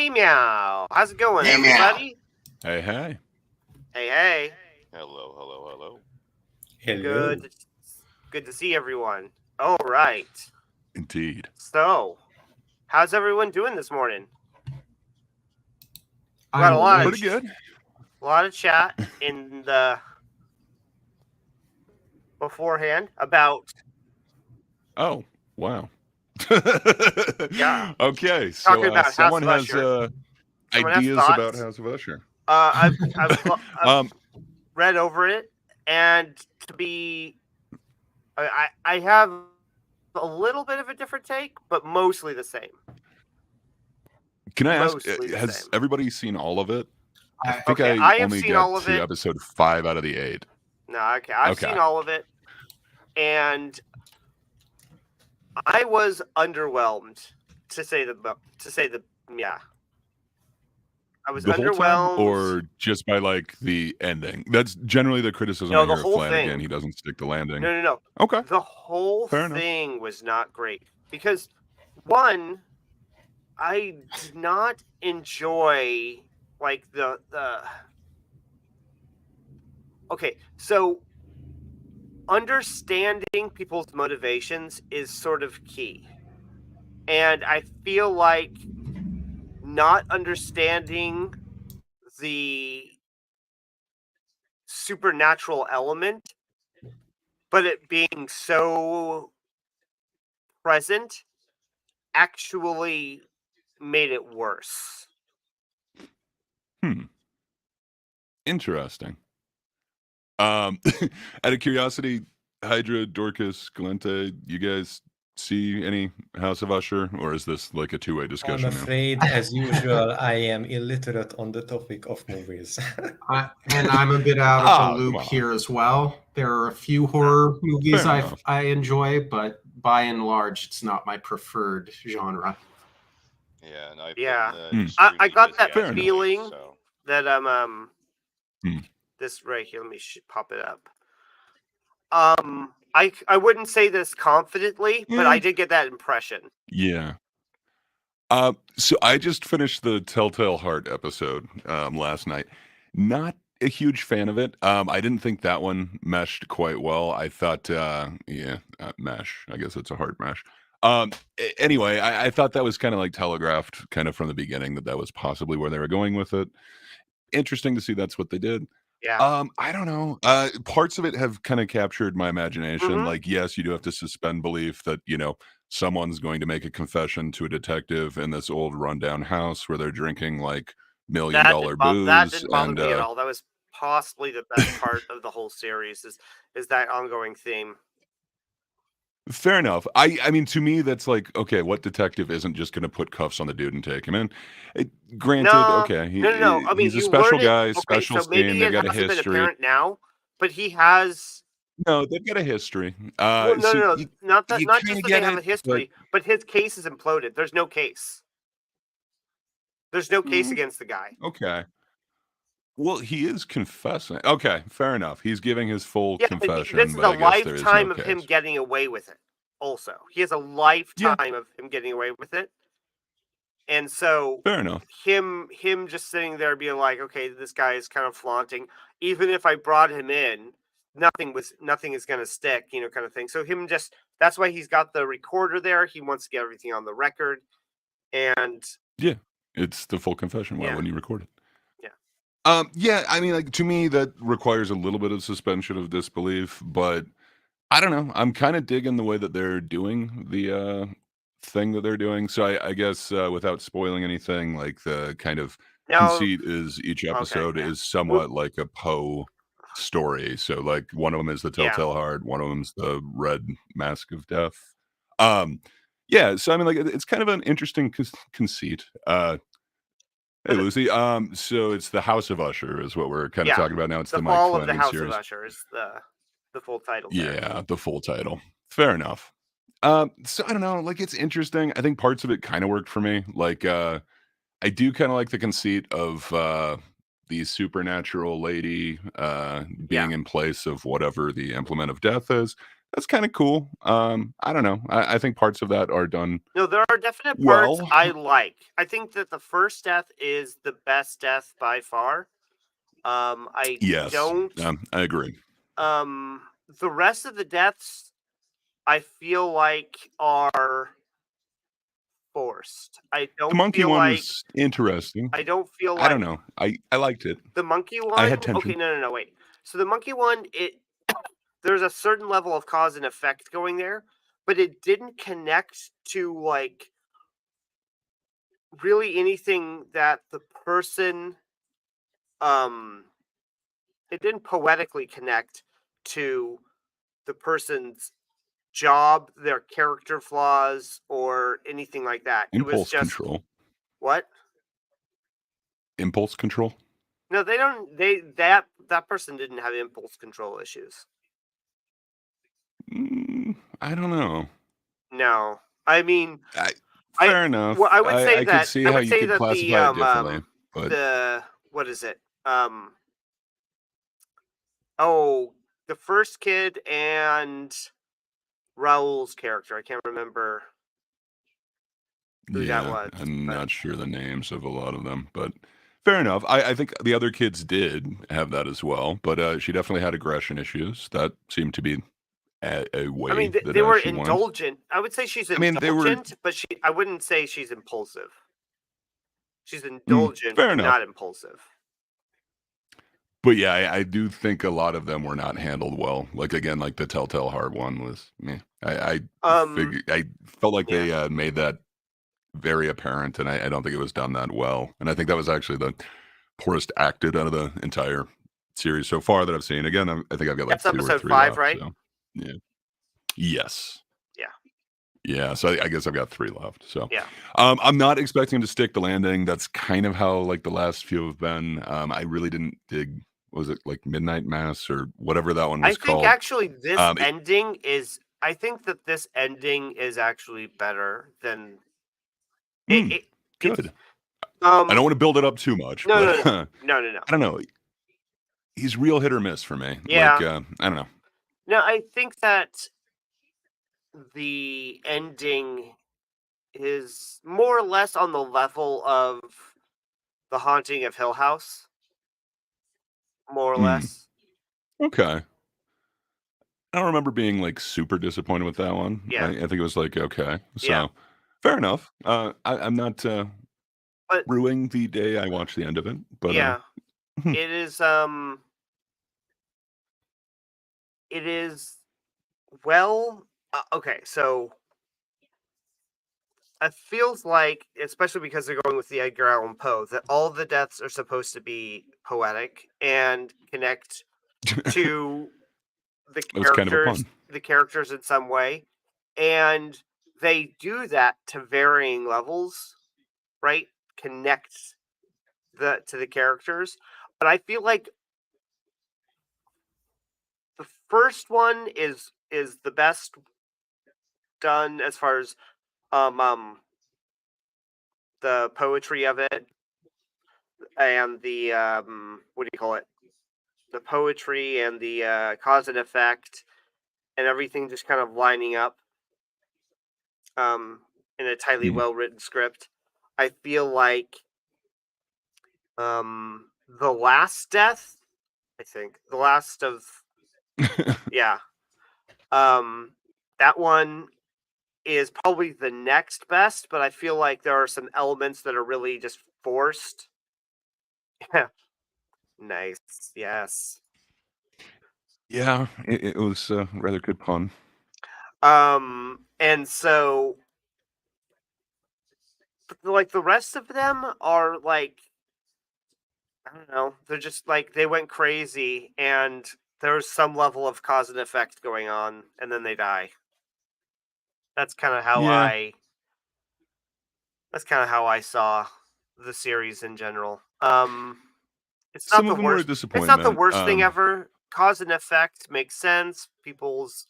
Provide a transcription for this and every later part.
Hey, meow. How's it going, Hey, meow. everybody? Hey, hey. Hey, hey. Hello, hello, hello. Hello. Good to see everyone. All right. Indeed. So, how's everyone doing this morning? I'm Pretty good. A lot of chat in the beforehand about. Oh, wow. Yeah. Okay, Talking so about House someone of has Usher. Someone has ideas about thoughts. House of Usher. I've Um, read over it, and to be, I have a little bit of a different take, but mostly the same. Can I ask, Mostly the has same. everybody seen all of it? I think Okay, I I have only seen got all of to it. episode 5 out of the 8. No, okay, I've Okay. seen all of it, and I was underwhelmed, to say the yeah. I was The whole time, underwhelmed. or just by like the ending? That's generally the criticism No, I the hear of whole Flanagan. thing. He doesn't stick the landing. No. Okay. The whole Fair enough. thing was not great because, one, I did not enjoy like the. Okay, so understanding people's motivations is sort of key, and I feel like not understanding the supernatural element, but it being so present, actually made it worse. Interesting. Out of curiosity, Hydra, Dorcas, Galente, you guys see any House of Usher, or is this like a two-way discussion? I'm afraid, as usual, I am illiterate on the topic of movies. And I'm a bit out of the loop here as well. There are a few horror movies I enjoy, but by and large, it's not my preferred genre. Yeah, and I got that feeling that this right here. Let me pop it up. I wouldn't say this confidently, but I did get that impression. Yeah. So I just finished the Telltale Heart episode last night. Not a huge fan of it. I didn't think that one meshed quite well. I thought, mesh. I guess it's a heart mesh. Anyway, I thought that was kind of like telegraphed kind of from the beginning that was possibly where they were going with it. Interesting to see that's what they did. Yeah. I don't know. Parts of it have kind of captured my imagination. Mm-hmm. Like, yes, you do have to suspend belief that, someone's going to make a confession to a detective in this old rundown house where they're drinking like $1 million booze. That didn't bother me at all. That was possibly the best part of the whole series is that ongoing theme. Fair enough. I mean, to me, that's like, okay, what detective isn't just going to put cuffs on the dude and take him in? Granted, okay, no. I mean, he's a special guy, okay, special so maybe scene. They've got a hasn't history. been apparent now, but he has. No, they've got a history. Well, no. Not just that they have a history, but his case is imploded. There's no case. There's no case against the guy. Okay. Well, he is confessing. Okay, fair enough. He's giving his full confession. This is but a I guess there is lifetime no of case. him getting away with it. Also, he has a lifetime of him getting away with it, and so fair enough. Him just sitting there being like, okay, this guy is kind of flaunting. Even if I brought him in, nothing is going to stick, kind of thing. So that's why he's got the recorder there. He wants to get everything on the record, and yeah, it's the full confession. Why wouldn't you record it? Yeah. I mean, like, to me, that requires a little bit of suspension of disbelief, but I don't know. I'm kind of digging the way that they're doing the thing that they're doing. So I guess without spoiling anything, like the kind of conceit is each episode is somewhat like a Poe story. So like one of them is the Telltale Heart, one of them's the Red Mask of Death. Yeah. So I mean, like, it's kind of an interesting conceit. Hey, Lucy. So it's the House of Usher is what we're kind of talking about now. It's the Mike Fall Flanagan of the House series. of Usher is the full title. Yeah, the full title. Fair enough. So I don't know. Like, it's interesting. I think parts of it kind of worked for me. Like, I do kind of like the conceit of the supernatural lady being in place of whatever the implement of death is. that's kind of cool. I don't know. I think parts of that are done No, there are definite parts well. I like. I think that the first death is the best death by far. I Yes, don't. I agree. The rest of the deaths, I feel like are forced. I The don't monkey feel one like. was interesting. I don't feel I don't like know. I liked it. the monkey I one. had tension. Okay, no, wait. So the monkey one, there's a certain level of cause and effect going there, but it didn't connect to like really anything that the person it didn't poetically connect to the person's job, their character flaws, or anything like that. It was Impulse just control. what? Impulse control. No, they don't. That person didn't have impulse control issues. I don't know. No, I mean, Fair enough. well, I would say I could that see how you could classify it differently, but the what is it? Oh, the first kid and Raul's character. I can't remember who that yeah, was. I'm But not sure the names of a lot of them, but fair enough. I think the other kids did have that as well, but she definitely had aggression issues. That seemed to be a way I mean, that they were she went. indulgent. I would say she's I mean, they were indulgent, but I wouldn't say she's impulsive. She's indulgent, fair but enough. not impulsive. But yeah, I do think a lot of them were not handled well. Like again, like the Telltale Heart one was me. I felt like yeah. they made that very apparent, and I don't think it was done that well. And I think that was actually the poorest acted out of the entire series so far that I've seen. Again, I think I've got like That's 2 or episode 3 5, left. right? So yeah, yes, Yeah. yeah. So I guess I've got 3 left. So Yeah. I'm not expecting to stick the landing. That's kind of how like the last few have been. I really didn't dig. What was it like Midnight Mass or whatever that one was I think called? actually this It- ending is. I think that this ending is actually better than it. Good. I I don't want to build it up too much, No, but no. I don't know. He's real hit or miss for me. Yeah. Like I don't know. No, I think that the ending is more or less on the level of The Haunting of Hill House. More or less. Okay. I don't remember being like super disappointed with that one. Yeah. I think it was like okay. So Yeah. fair enough. I'm not But ruining the day I watched the end of it, but yeah, it is. It is well. Okay, so it feels like, especially because they're going with the Edgar Allan Poe, that all the deaths are supposed to be poetic and connect to the it was kind of a characters, pun. the characters in some way, and they do that to varying levels, right? Connect to the characters, but I feel like the first one is the best done as far as the poetry of it and the what do you call it? The poetry and the cause and effect and everything just kind of lining up in a tightly well written script. I feel like the last death, I think the last of yeah, that one is probably the next best, but I feel like there are some elements that are really just forced. Yeah. Nice. Yes. Yeah, it was a rather good pun. And so like the rest of them are like I don't know, they're just like they went crazy and there's some level of cause and effect going on and then they die. That's kind of how Yeah. I saw the series in general. It's not Some the of them were a worst. It's not the disappointment. worst thing ever. Cause and effect makes sense. People's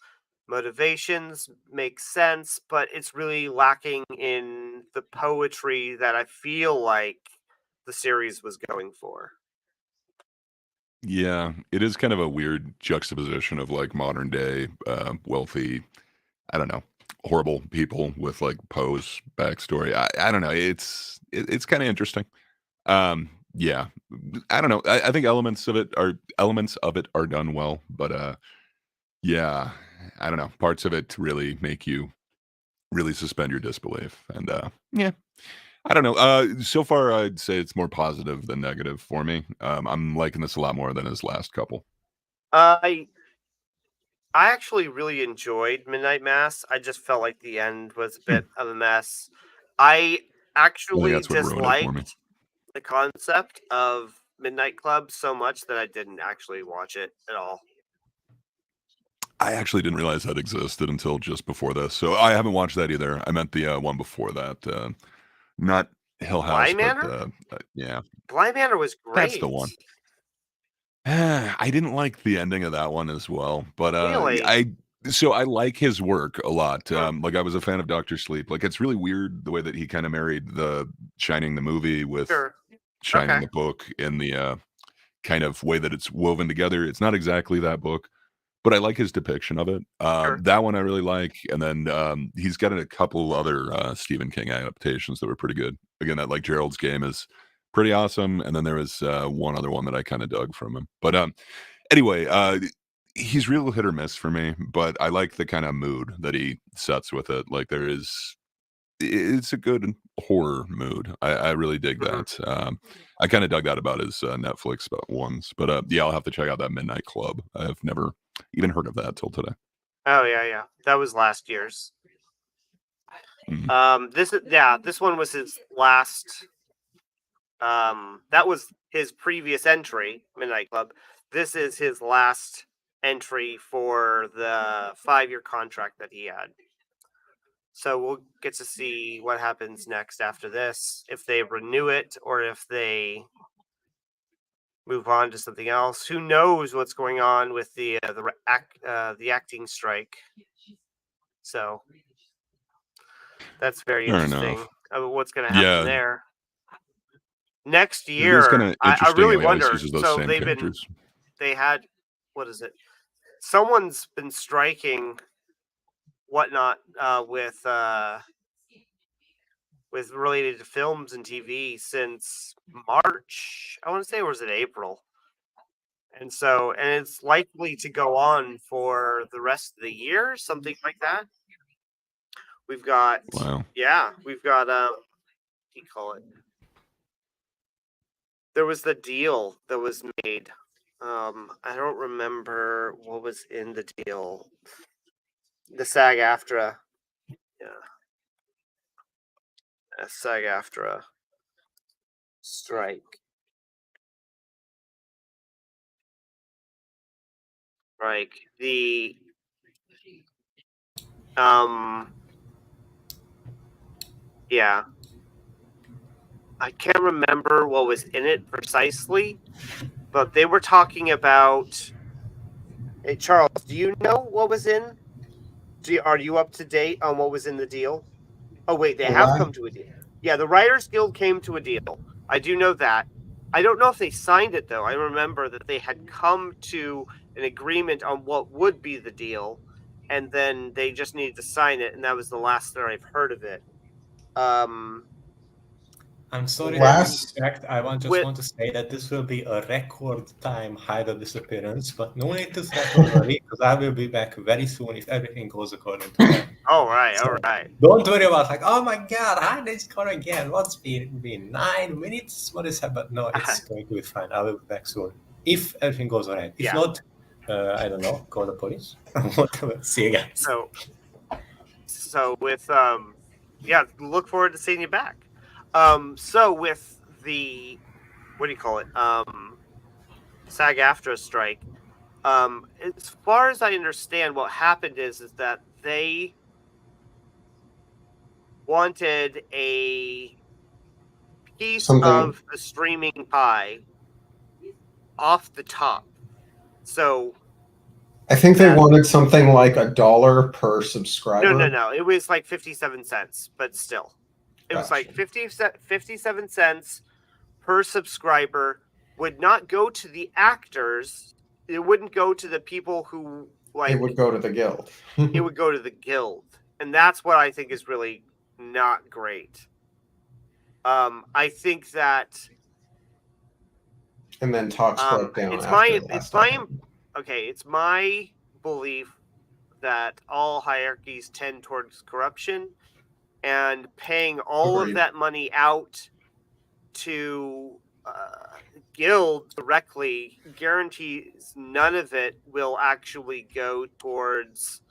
motivations make sense, but it's really lacking in the poetry that I feel like the series was going for. Yeah, it is kind of a weird juxtaposition of like modern day wealthy, I don't know, horrible people with like Poe's backstory. I don't know. It's kind of interesting. Yeah, I don't know. I think elements of it are done well, but yeah, I don't know. Parts of it really make you really suspend your disbelief, and yeah, I don't know. So far, I'd say it's more positive than negative for me. I'm liking this a lot more than his last couple. I I actually really enjoyed Midnight Mass. I just felt like the end was a bit of a mess. I I think actually that's what ruined it for me. disliked the concept of Midnight Club so much that I didn't actually watch it at all. I actually didn't realize that existed until just before this, so I haven't watched that either. I meant the one before that, not Hill House, Bly but Manor? yeah, Bly Manor was that's the great. one. I didn't like the ending of that one as well, but Really? I like his work a lot. Hmm, Like I was a fan of Doctor Sleep. Like it's really weird the way that he kind of married the Shining the movie with sure. Shining Okay. the book in the kind of way that it's woven together. It's not exactly that book, but I like his depiction of it. Sure. That one I really like, and then he's got a couple other Stephen King adaptations that were pretty good. Again, that like Gerald's Game is pretty awesome, and then there was one other one that I kind of dug from him. But anyway, he's real hit or miss for me, but I like the kind of mood that he sets with it. Like it's a good horror mood. I really dig Hmm. that. I kind of dug that about his Netflix ones, but yeah, I'll have to check out that Midnight Club. I've never even heard of that till today. Oh yeah. That was last year's. Mhm. This one was his last. That was his previous entry, Midnight Club. This is his last entry for the 5-year contract that he had. So we'll get to see what happens next after this, if they renew it or if they move on to something else. Who knows what's going on with the acting strike? So that's very Fair interesting. enough. What's going to happen Yeah, there next it is kind year? of I interesting really how he always wonder. uses those So same characters. they had, what is it? Someone's been striking whatnot with related to films and TV since March. I want to say, or was it April? And it's likely to go on for the rest of the year, something like that. We've got, Wow. we've got, what do you call it? There was the deal that was made. I don't remember what was in the deal. The SAG-AFTRA, yeah, SAG-AFTRA strike. Like um, yeah, I can't remember what was in it precisely, but they were talking about. Hey, Charles, do you know what was in? Are you up to date on what was in the deal? Oh wait, they have come to a deal. Yeah, the Writers Guild came to a deal. I do know that. I don't know if they signed it though. I remember that they had come to an agreement on what would be the deal, and then they just needed to sign it, and that was the last that I've heard of it. Um, I'm sorry to Last interject. I with want to say that this will be a record time Hyder disappearance, but no need to threaten or worry because I will be back very soon if everything goes according to plan. all right, So all don't worry about like, oh my god, Hyder's gone again. What's been 9 minutes? What is happening? No, it's going to be fine. I will be back soon if everything goes alright. If Yeah. not, I don't know, call the police. Whatever. See you guys. So with look forward to seeing you back. So with the, what do you call it? SAG-AFTRA strike. As far as I understand, what happened is that they wanted a piece Something. of the streaming pie off the top. So I think they that- wanted something like $1 per subscriber. no. It was like 57 cents, but still. It was like Gotcha. 57 cents per subscriber would not go to the actors. It wouldn't go to the people who It would go to the guild. it would go to the guild, and that's what I think is really not great. I think that, and then talks broke down it's after my last time. okay. It's my belief that all hierarchies tend towards corruption, and paying all of Agreed. that money out to guild directly guarantees none of it will actually go towards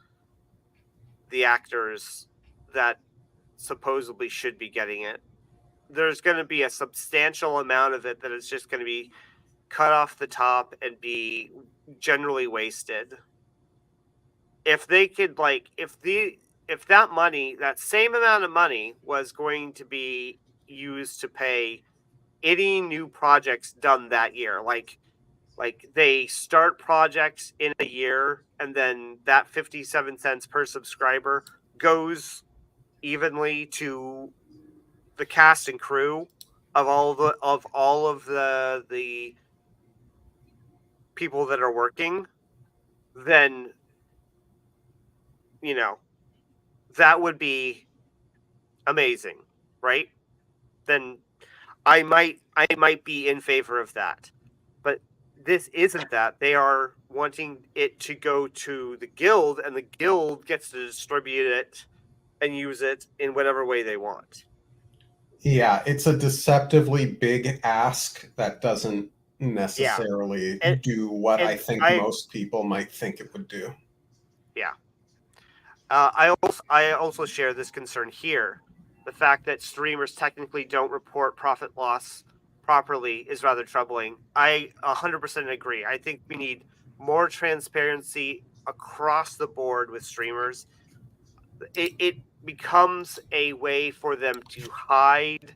the actors that supposedly should be getting it. There's going to be a substantial amount of it that is just going to be cut off the top and be generally wasted. If they could, like, if that money, that same amount of money, was going to be used to pay any new projects done that year, like they start projects in a year, and then that 57 cents per subscriber goes evenly to the cast and crew of all of the people that are working, then that would be amazing, right? Then I might be in favor of that. But this isn't that. They are wanting it to go to the guild, and the guild gets to distribute it and use it in whatever way they want. Yeah, it's a deceptively big ask that doesn't necessarily do what I think most people might think it would do. Yeah. I also share this concern here. The fact that streamers technically don't report profit loss properly is rather troubling. I 100% agree. I think we need more transparency across the board with streamers. It becomes a way for them to hide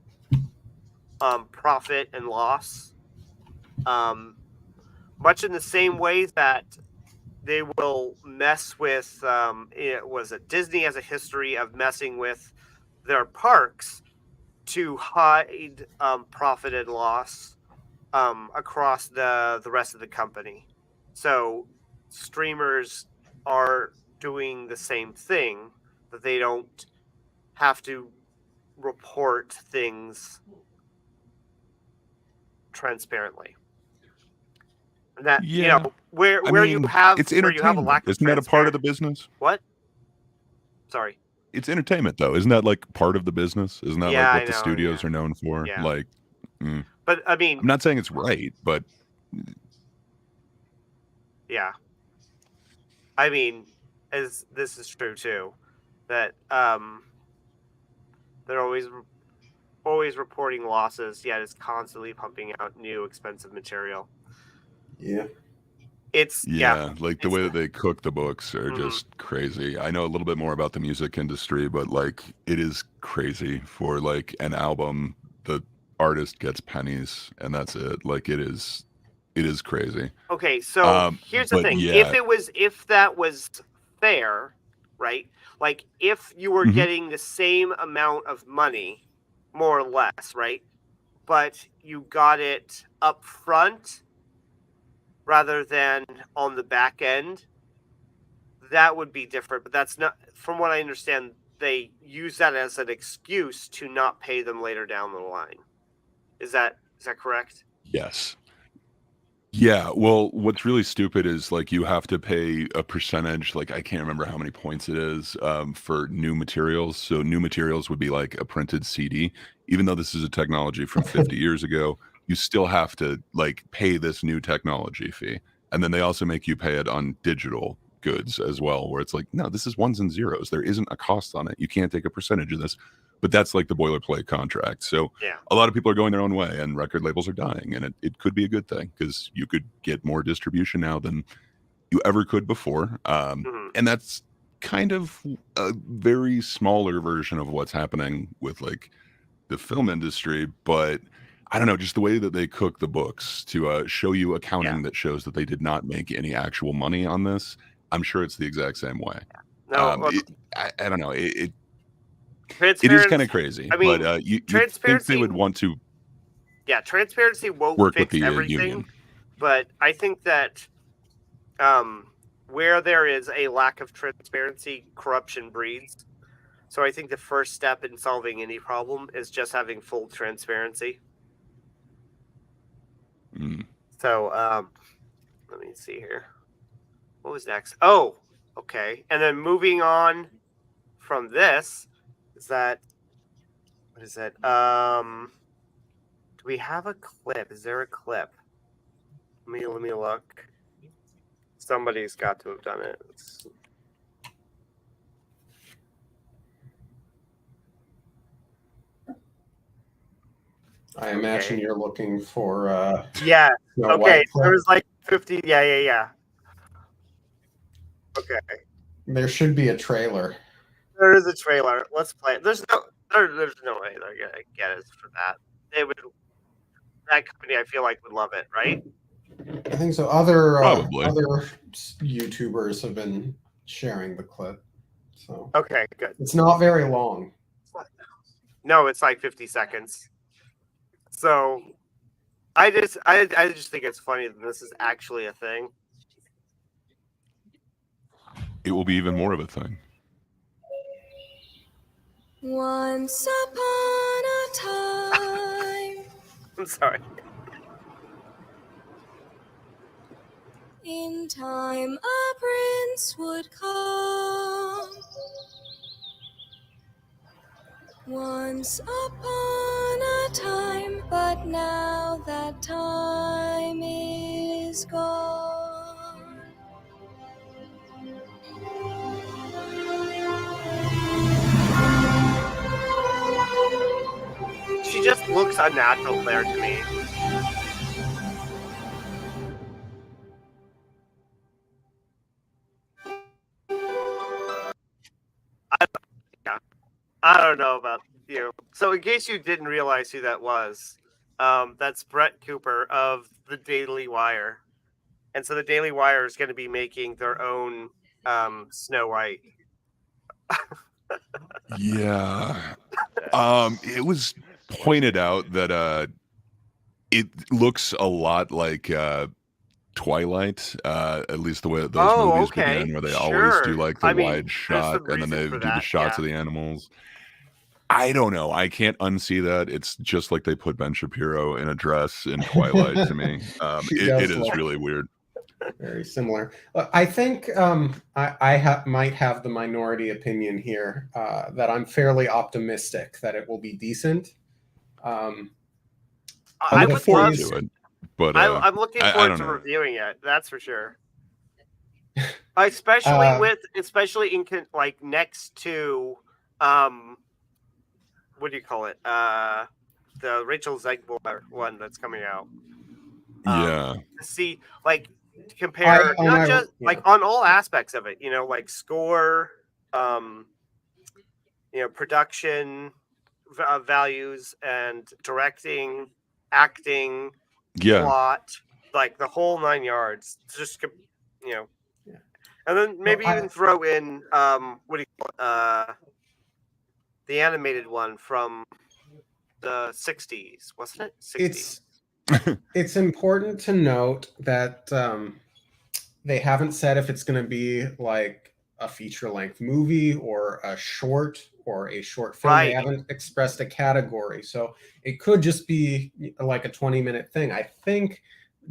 profit and loss, much in the same way that they will mess with Disney has a history of messing with their parks to hide profit and loss across the rest of the company. So streamers are doing the same thing, that they don't have to report things transparently. And that where you have it's where you have a entertainment. lack of Isn't that a part of the business? What? Sorry. It's entertainment, though. Isn't that like part of the business? Isn't that like what the studios are known for? Yeah. Like, but I mean, I'm not saying it's right, but yeah, I mean, as this is true too, that they're always reporting losses, yet it's constantly pumping out new expensive material. Yeah. It's like the way that they cook the books are just crazy. I know a little bit more about the music industry, but like it is crazy. For like an album, the artist gets pennies and that's it. Like it is crazy. Okay, so here's the thing. If that was fair, right? Like if you were getting the same amount of money, more or less, right? But you got it up front rather than on the back end, that would be different. But that's not, from what I understand, they use that as an excuse to not pay them later down the line. Is that correct? Yes. Yeah, well, what's really stupid is like you have to pay a percentage, like I can't remember how many points it is, for new materials. So new materials would be like a printed CD. Even though this is a technology from 50 years ago, you still have to like pay this new technology fee. And then they also make you pay it on digital goods as well, where it's like, no, this is ones and zeros. There isn't a cost on it. You can't take a percentage of this. But that's like the boilerplate contract. So a lot of people are going their own way and record labels are dying. And it could be a good thing because you could get more distribution now than you ever could before. And that's kind of a very smaller version of what's happening with like the film industry. But I don't know, just the way that they cook the books to show you accounting that shows that they did not make any actual money on this. I'm sure it's the exact same way. No, I don't know. It is Transparency. kind of crazy, I mean, but you think they would want to? Yeah, transparency won't work with fix the everything, union. but I think that where there is a lack of transparency, corruption breeds. So I think the first step in solving any problem is just having full transparency. Mm. So let me see here. What was next? Oh, okay. And then moving on from this is that what is it? Do we have a clip? Is there a clip? Let me look. Somebody's got to have done it. I imagine you're looking for yeah. Snow Okay. White There clip. was like 50. Yeah. Okay. There should be a trailer. There is a trailer. Let's play it. There's no way they're gonna get us for that. They would. That company, I feel like, would love it, right? I think so. Other Probably. other YouTubers have been sharing the clip, so Okay, good. it's not very long. No, it's like 50 seconds. So I just think it's funny that this is actually a thing. It will be even more of a thing. Once upon a time, I'm sorry. in time a prince would come. Once upon a time, but now that time is gone. She just looks unnatural there to me. I don't know about you. So, in case you didn't realize who that was, that's Brett Cooper of the Daily Wire, and so the Daily Wire is going to be making their own Snow White. Yeah. It was pointed out that it looks a lot like Twilight, at least the way that those movies begin, where they always do like the wide shot and then they do the shots of the animals. I don't know. I can't unsee that. It's just like they put Ben Shapiro in a dress in Twilight to me. It is really weird. Very similar. I think I might have the minority opinion here that I'm fairly optimistic that it will be decent. I look forward to it, but I'm looking forward to reviewing it. That's for sure. Especially in like next to what do you call it? The Rachel Zegler one that's coming out. Yeah. To see, like, to compare not just like on all aspects of it, like score, production values and directing, acting, plot, like the whole 9 yards. Just and then maybe even throw in what do you call it? The animated one from the 60s, wasn't it? 60s. It's important to note that they haven't said if it's going to be like a feature-length movie or a short film. Right. They haven't expressed a category, so it could just be like a 20-minute thing. I think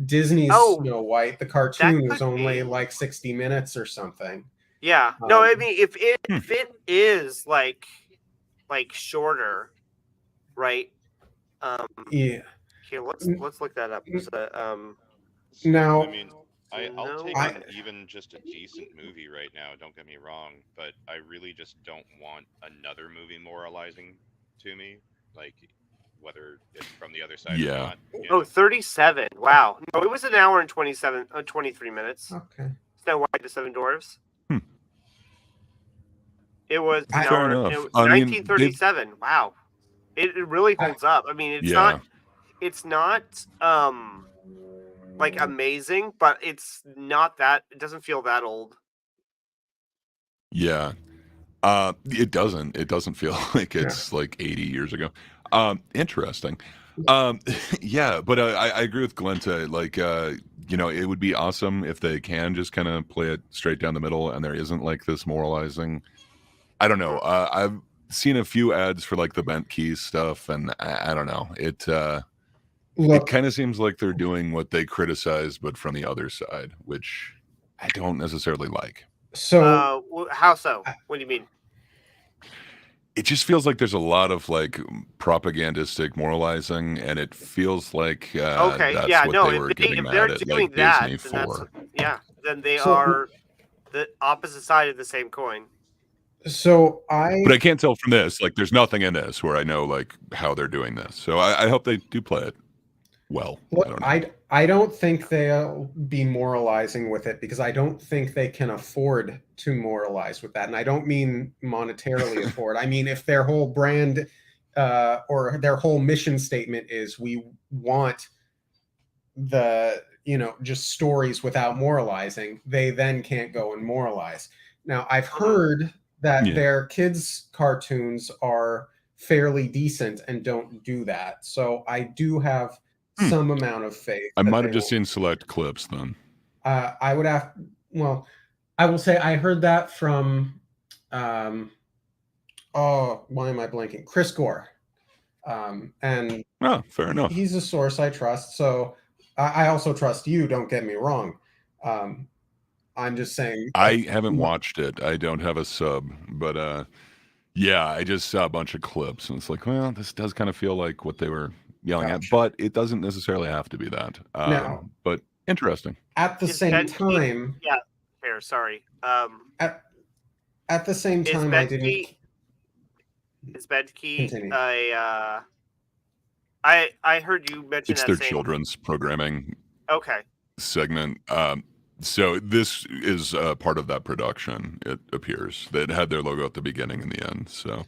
Disney's Snow White, the cartoon, was only like 60 minutes or something. Yeah. No, I mean, if it is like shorter, right? Yeah. Okay, let's look that up. Now, I mean, I'll take even just a decent movie right now. Don't get me wrong, but I really just don't want another movie moralizing to me, like whether it's from the other side or not. Oh, 37. Wow. No, it was an hour and 23 minutes. Okay. Snow White the Seven Dwarfs. It was an Fair hour. enough. It was 1937. Wow. It really holds up. I mean, it's not like amazing, but it's not that, it doesn't feel that old. Yeah. It doesn't. It doesn't feel like it's like 80 years ago. Interesting. Yeah, but I agree with Glenta. Like, it would be awesome if they can just kind of play it straight down the middle, and there isn't like this moralizing. I don't know. I've seen a few ads for like the bent keys stuff, and I don't know. It Look, kind of seems like they're doing what they criticize, but from the other side, which I don't necessarily like. so How so? What do you mean? It just feels like there's a lot of like propagandistic moralizing, and it feels like Okay, that's yeah, what no. they were getting If they're mad at doing like that, Disney then that's for. then they So- are the opposite side of the same coin. so But I can't tell from this. Like, there's nothing in this where I know like how they're doing this. So I hope they do play it well. Look, I don't know. I don't think they'll be moralizing with it because I don't think they can afford to moralize with that. And I don't mean monetarily afford. I mean, if their whole brand or their whole mission statement is we want the, just stories without moralizing, they then can't go and moralize. Now, I've heard that Yeah. their kids' cartoons are fairly decent and don't do that. So I do have some amount of faith. I that might they have just will. seen select clips then. I would have. Well, I will say I heard that from. Why am I blanking? Chris Gore, and Oh, fair enough. he's a source I trust. So I also trust you. Don't get me wrong. I'm just saying. I haven't watched it. I don't have a sub, but yeah, I just saw a bunch of clips, and it's like, well, this does kind of feel like what they were yelling at, Gotcha. but it doesn't necessarily have to be that. Now- But interesting. At the Is same Ben Key- time, Yeah, fair. Sorry. at the same Is time, I Ben didn't. Key? Is Ben Key Continue. I heard you mention It's that their same. children's programming Okay. segment. So this is part of that production. It appears that had their logo at the beginning and the end. So,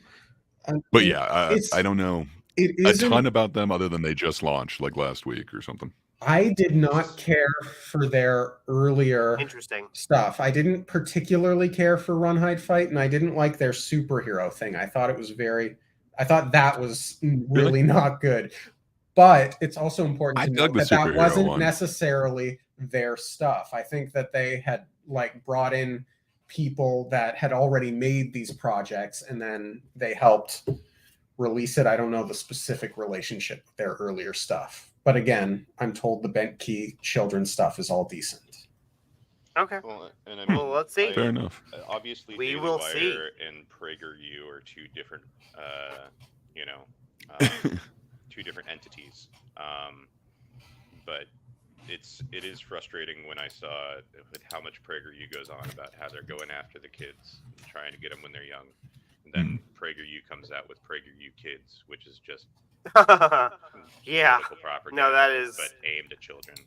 but yeah, It's- I don't know It a isn't. ton about them other than they just launched like last week or something. I did not care for their earlier Interesting. stuff. I didn't particularly care for Run Hide Fight, and I didn't like their superhero thing. I thought that was really not good. But it's also important I to dug note the that that superhero wasn't one. necessarily their stuff. I think that they had like brought in people that had already made these projects, and then they helped release it. I don't know the specific relationship with their earlier stuff. But again, I'm told the Bent Key children's stuff is all decent. Okay. Well, and I mean, Well, let's see. Fair enough. Obviously, We Daily will Wire see. and PragerU are two different, two different entities. But it is frustrating when I saw with how much PragerU goes on about how they're going after the kids, and trying to get them when they're young, and then PragerU comes out with PragerU Kids, which is just Yeah. political propaganda, No, that is. but aimed at children.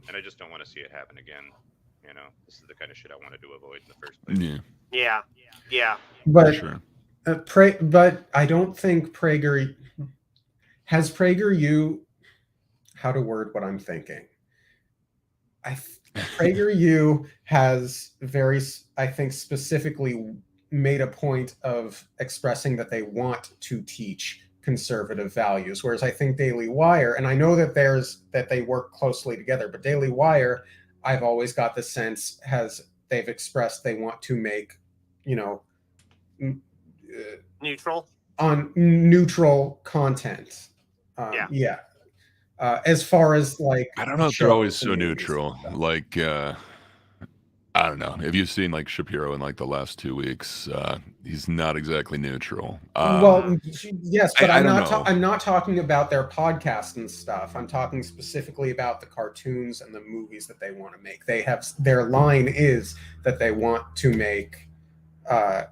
And I just don't want to see it happen again. This is the kind of shit I wanted to avoid in the first place. Yeah, Yeah. But sure. but I don't think PragerU has PragerU. How to word what I'm thinking. PragerU has I think specifically made a point of expressing that they want to teach conservative values, whereas I think Daily Wire, and I know that they work closely together, but Daily Wire, I've always got the sense they've expressed they want to make, Neutral. on neutral content. Yeah. As far as like, I don't know if they're always shows so and movies and neutral. stuff. Like, I don't know. Have you seen like Shapiro in like the last 2 weeks? He's not exactly neutral. Well, yes, but I I'm don't not. know. I'm not talking about their podcast and stuff. I'm talking specifically about the cartoons and the movies that they want to make. They have their line is that they want to make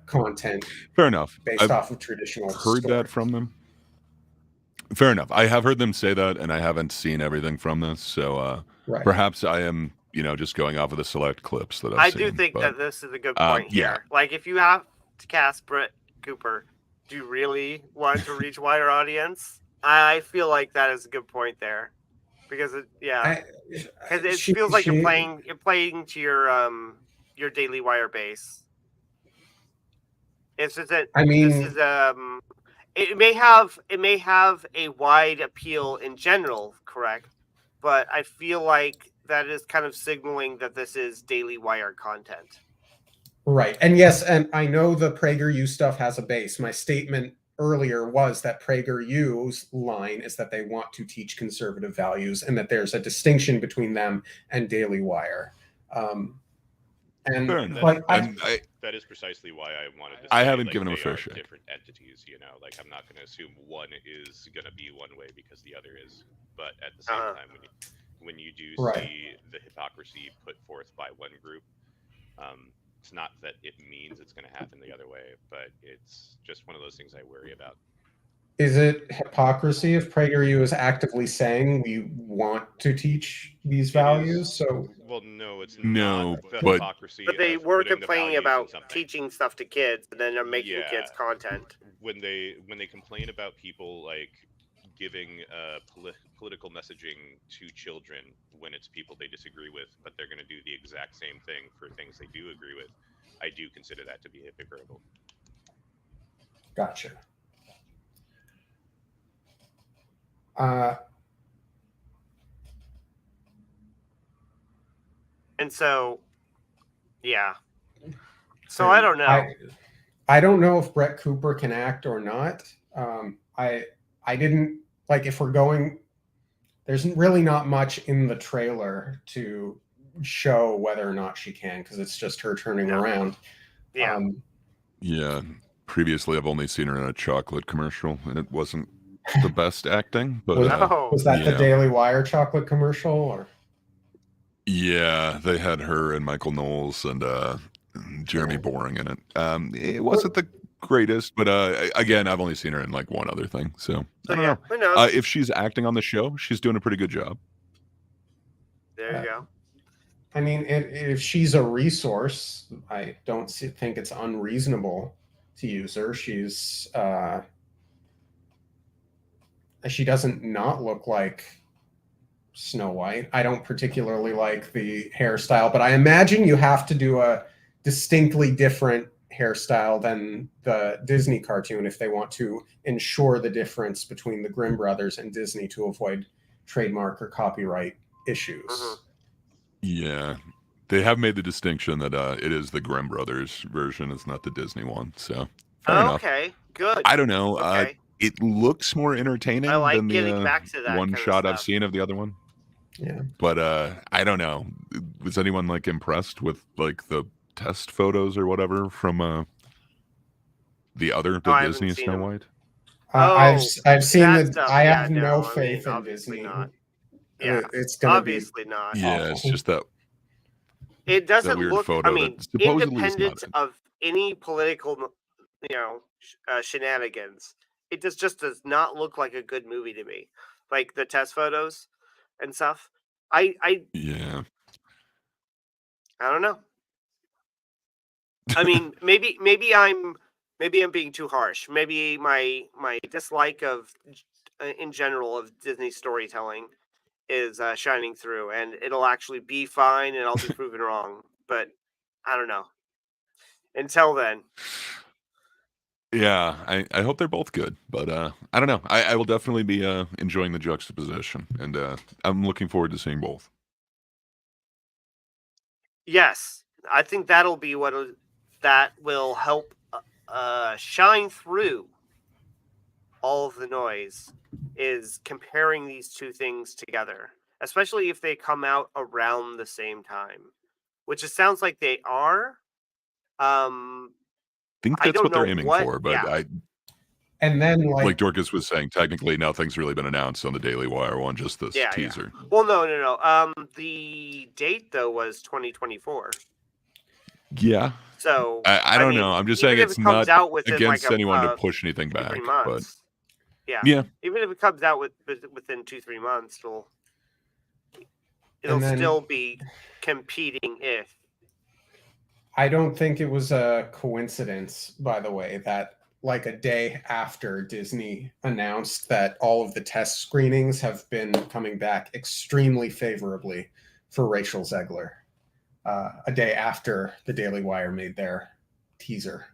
content fair enough. based I've off of traditional. heard that from them. Fair enough. I have heard them say that, and I haven't seen everything from this. So Right. perhaps I am, just going off of the select clips that I've I seen. do think but that this is a good point yeah. here. Like, if you have to cast Brett Cooper, do you really want to reach wider audience? I feel like that is a good point there, because because it feels like you're playing to your Daily Wire base. It's just that I mean, this is it may have a wide appeal in general, correct? But I feel like that is kind of signaling that this is Daily Wire content. right. And yes, and I know the PragerU stuff has a base. My statement earlier was that PragerU's line is that they want to teach conservative values and that there's a distinction between them and Daily Wire. And Fair enough. like that is precisely why I wanted to say I haven't like, given him a they fair are shake. different entities, you know, like I'm not going to assume one is going to be one way because the other is, but at the same time when you do Right. see the hypocrisy put forth by one group, it's not that it means it's going to happen the other way, but it's just one of those things I worry about. Is it hypocrisy if PragerU is actively saying we want to teach these values? So, well, no, it's No, not the but- hypocrisy. But they of were putting the complaining values in about something. teaching stuff to kids, and then they're making Yeah. kids content. When they complain about people like giving political messaging to children when it's people they disagree with, but they're going to do the exact same thing for things they do agree with, I do consider that to be hypocritical. gotcha. And so, yeah. So I don't know. I don't know if Brett Cooper can act or not. I didn't like if we're going. There's really not much in the trailer to show whether or not she can because it's just her turning around. Yeah. Yeah. Previously, I've only seen her in a chocolate commercial, and it wasn't the best acting. But was that the Daily Wire chocolate commercial? Or yeah, they had her and Michael Knowles and Jeremy Boring in it. It wasn't the greatest, but again, I've only seen her in like one other thing, so I don't know. Who knows? If she's acting on the show, she's doing a pretty good job. There you go. I mean, if she's a resource, I don't think it's unreasonable to use her. She doesn't not look like Snow White. I don't particularly like the hairstyle, but I imagine you have to do a distinctly different hairstyle than the Disney cartoon if they want to ensure the difference between the Grimm brothers and Disney to avoid trademark or copyright issues. Mhm. Yeah, they have made the distinction that it is the Grimm brothers version, it's not the Disney one. So fair enough. Okay, good. I don't know. Okay. It looks more entertaining I like than getting the back to that one kind of shot I've stuff. seen of the other one. Yeah. But I don't know. Was anyone like impressed with like the test photos or whatever from the I haven't Disney seen Snow them. White? I've seen that that. stuff, I yeah, have no, no I mean, faith in obviously Disney. not. Yeah, It's gonna obviously not. Yeah, it's just that. It doesn't weird look. photo I mean, that supposedly is not independent it. of any political, shenanigans, it just does not look like a good movie to me. Like the test photos and stuff. I Yeah. don't know. I mean, maybe I'm being too harsh. Maybe my dislike of in general of Disney storytelling is shining through, and it'll actually be fine, and I'll be proven wrong. But I don't know. Until then, Yeah, I hope they're both good, but I don't know. I will definitely be enjoying the juxtaposition, and I'm looking forward to seeing both. yes, I think that'll be that will help shine through all of the noise, is comparing these two things together, especially if they come out around the same time, which it sounds like they are. I think I that's don't what they're know aiming what- for, but yeah. And then like Dorcas was saying, technically nothing's really been announced on the Daily Wire one, just this Yeah. teaser. Well, no. The date though was 2024. Yeah. So I don't mean, know. I'm just even saying if it's it comes not out within against like anyone to push anything back, 2-3 but months. Yeah. Even if it comes out within 2-3 months, it'll then- still be competing. If I don't think it was a coincidence, by the way, that like a day after Disney announced that all of the test screenings have been coming back extremely favorably for Rachel Zegler, a day after the Daily Wire made their teaser.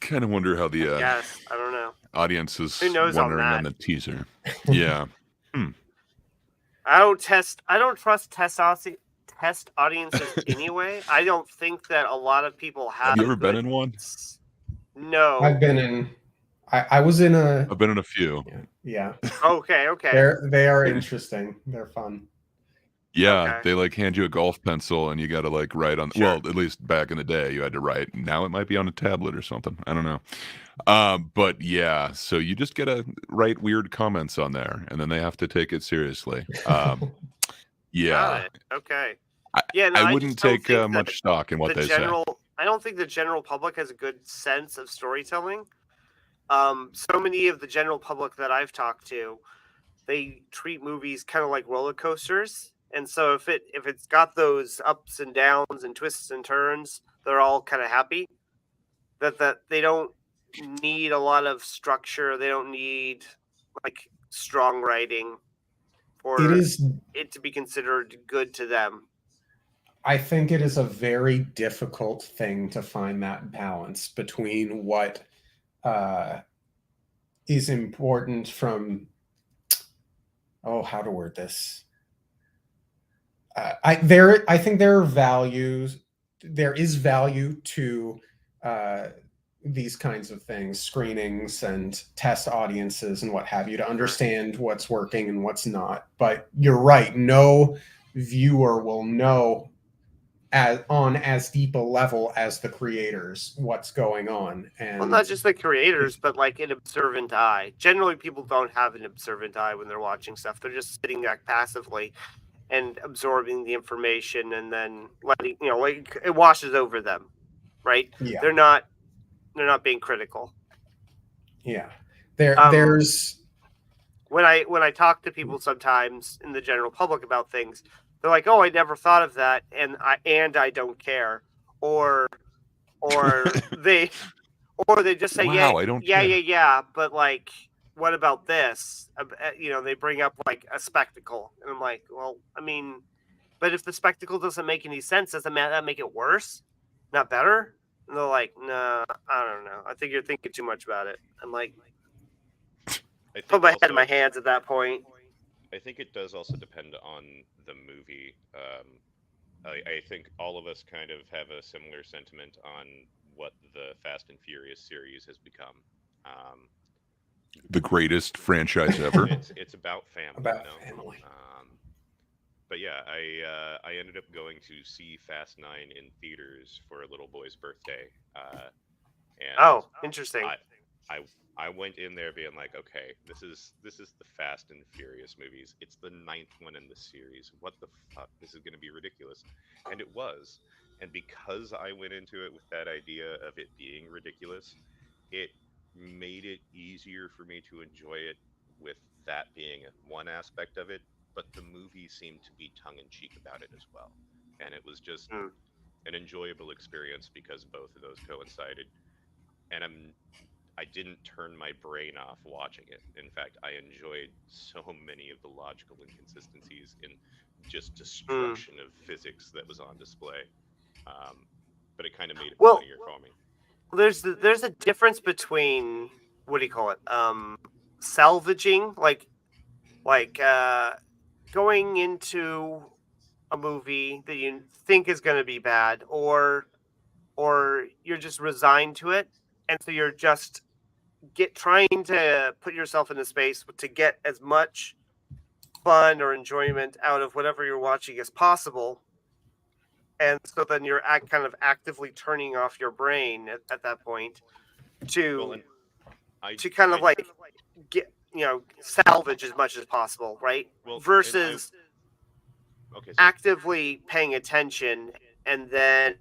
kind of wonder how the Yes, I don't know. audience is Who knows on wondering on that? the teaser. Yeah. I don't trust test audiences anyway. I don't think that a lot of people have. Have you ever been in one? No. I've been in. I was in a. I've been in a few. Yeah. Okay. They are interesting. They're fun. Yeah, Okay. they like hand you a golf pencil and you got to like write on. Sure. Well, at least back in the day, you had to write. Now it might be on a tablet or something. I don't know. But yeah, so you just gotta write weird comments on there, and then they have to take it seriously. Yeah, Got it. Okay. I, Yeah. No, I I wouldn't just don't take think much stock in what the they say. I don't think the general public has a good sense of storytelling. So many of the general public that I've talked to, they treat movies kind of like roller coasters, and so if it's got those ups and downs and twists and turns, they're all kind of happy. That they don't need a lot of structure. They don't need like strong writing for It is. it to be considered good to them. I think it is a very difficult thing to find that balance between what is important from. Oh, how to word this? I think there are values. There is value to these kinds of things, screenings and test audiences and what have you, to understand what's working and what's not. But you're right. No viewer will know on as deep a level as the creators what's going on. And Well, not just the creators, but like an observant eye. Generally, people don't have an observant eye when they're watching stuff. They're just sitting back passively and absorbing the information, and then letting like it washes over them, right? yeah, They're not being critical. yeah. Um, There's when I talk to people sometimes in the general public about things, they're like, "Oh, I never thought of that," and I don't care, or they just say, Wow, I don't care. yeah, but like, what about this? They bring up like a spectacle, and I'm like, well, I mean, but if the spectacle doesn't make any sense, doesn't that make it worse, not better? And they're like, no, I don't know. I think you're thinking too much about it. I'm like, I put think my head in also, my hands at that point. I think it does also depend on the movie. I think all of us kind of have a similar sentiment on what the Fast and Furious series has become. The greatest franchise ever. It's about family. about family. But yeah, I ended up going to see Fast 9 in theaters for a little boy's birthday. And Oh, interesting. I went in there being like, okay, this is the Fast and Furious movies. It's the 9th one in the series. What the fuck? This is going to be ridiculous. And it was. And because I went into it with that idea of it being ridiculous, it made it easier for me to enjoy it with that being one aspect of it. But the movie seemed to be tongue-in-cheek about it as well. And it was just an enjoyable experience because both of those coincided. And I didn't turn my brain off watching it. In fact, I enjoyed so many of the logical inconsistencies in just destruction of physics that was on display. But it kind of made it funnier for me. There's a difference between, what do you call it? Salvaging, like going into a movie that you think is going to be bad, or you're just resigned to it, and so you're just trying to put yourself in a space to get as much fun or enjoyment out of whatever you're watching as possible, and so then you're kind of actively turning off your brain at that point to kind of like get salvage as much as possible, right? Versus actively paying attention, and then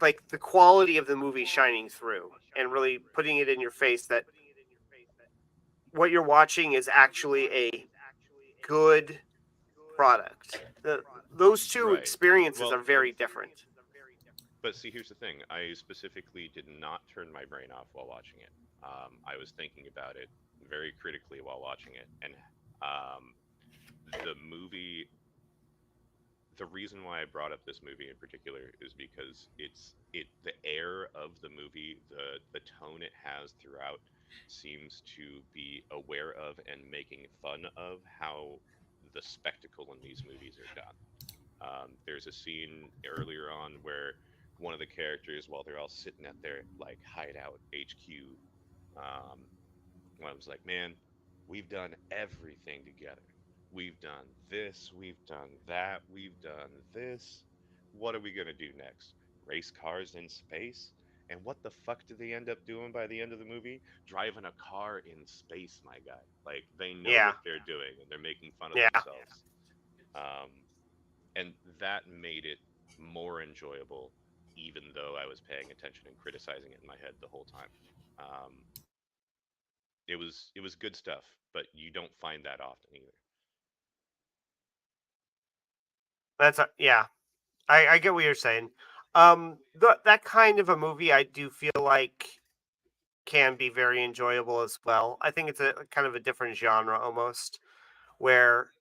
like the quality of the movie shining through and really putting it in your face that what you're watching is actually a good product. Those two experiences are very different. But see, here's the thing. I specifically did not turn my brain off while watching it. I was thinking about it very critically while watching it. And the movie the reason why I brought up this movie in particular is because the air of the movie, the tone it has throughout seems to be aware of and making fun of how the spectacle in these movies are done. There's a scene earlier on where one of the characters, while they're all sitting at their like hideout HQ, um, I was like, man, we've done everything together. We've done this, we've done that, we've done this. What are we gonna do next? Race cars in space? And what the fuck do they end up doing by the end of the movie? Driving a car in space, my guy. Like they know Yeah. what they're doing and they're making fun of Yeah. themselves. Um, and that made it more enjoyable, even though I was paying attention and criticizing it in my head the whole time. It was good stuff, but you don't find that often either. Yeah. I get what you're saying. That kind of a movie I do feel like can be very enjoyable as well. I think it's a kind of a different genre almost, where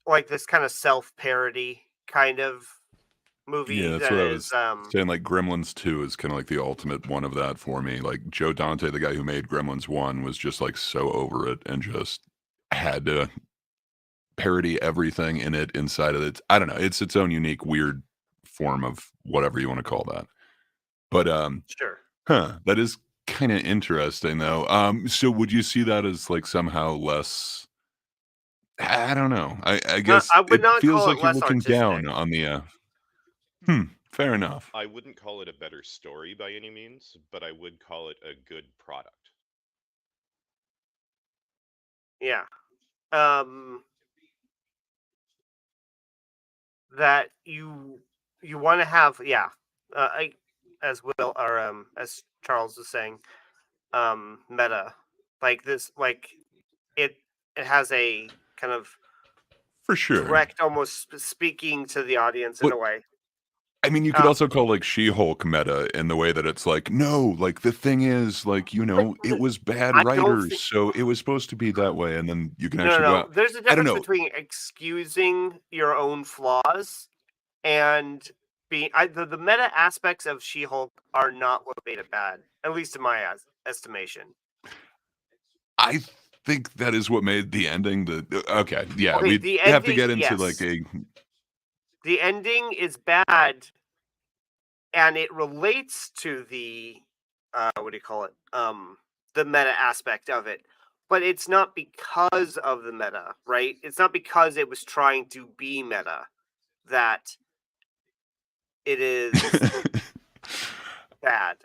like this kind of self-parody kind of Yeah, movie that's that what I is was saying. Like Gremlins 2 is kind of like the ultimate one of that for me. Like Joe Dante, the guy who made Gremlins 1, was just like so over it and just had to parody everything in it inside of it. I don't know. It's its own unique, weird form of whatever you want to call that. But sure. that is kind of interesting though. So would you see that as like somehow less? I don't know. I guess I would it not feels call it like you're less looking down artistic. on the. Fair enough. I wouldn't call it a better story by any means, but I would call it a good product. Yeah. That you want to have, yeah. I as Will or as Charles was saying, meta, like this, like it it has a kind of For sure. direct, almost speaking to the audience in But a way. I mean, you could also call like She-Hulk meta in the way that it's like, no, like the thing is, like, it was bad I don't writers, think. so it was supposed to be that way, and then you can No, no, actually go no. out. There's a I don't difference know. between excusing your own flaws and being. The meta aspects of She-Hulk are not what made it bad, at least in my estimation. I think that is what made the ending okay, yeah, Okay, we the have to ending, get into like yes. a The ending is bad, and it relates to the what do you call it? The meta aspect of it. But it's not because of the meta, right? It's not because it was trying to be meta that it is bad.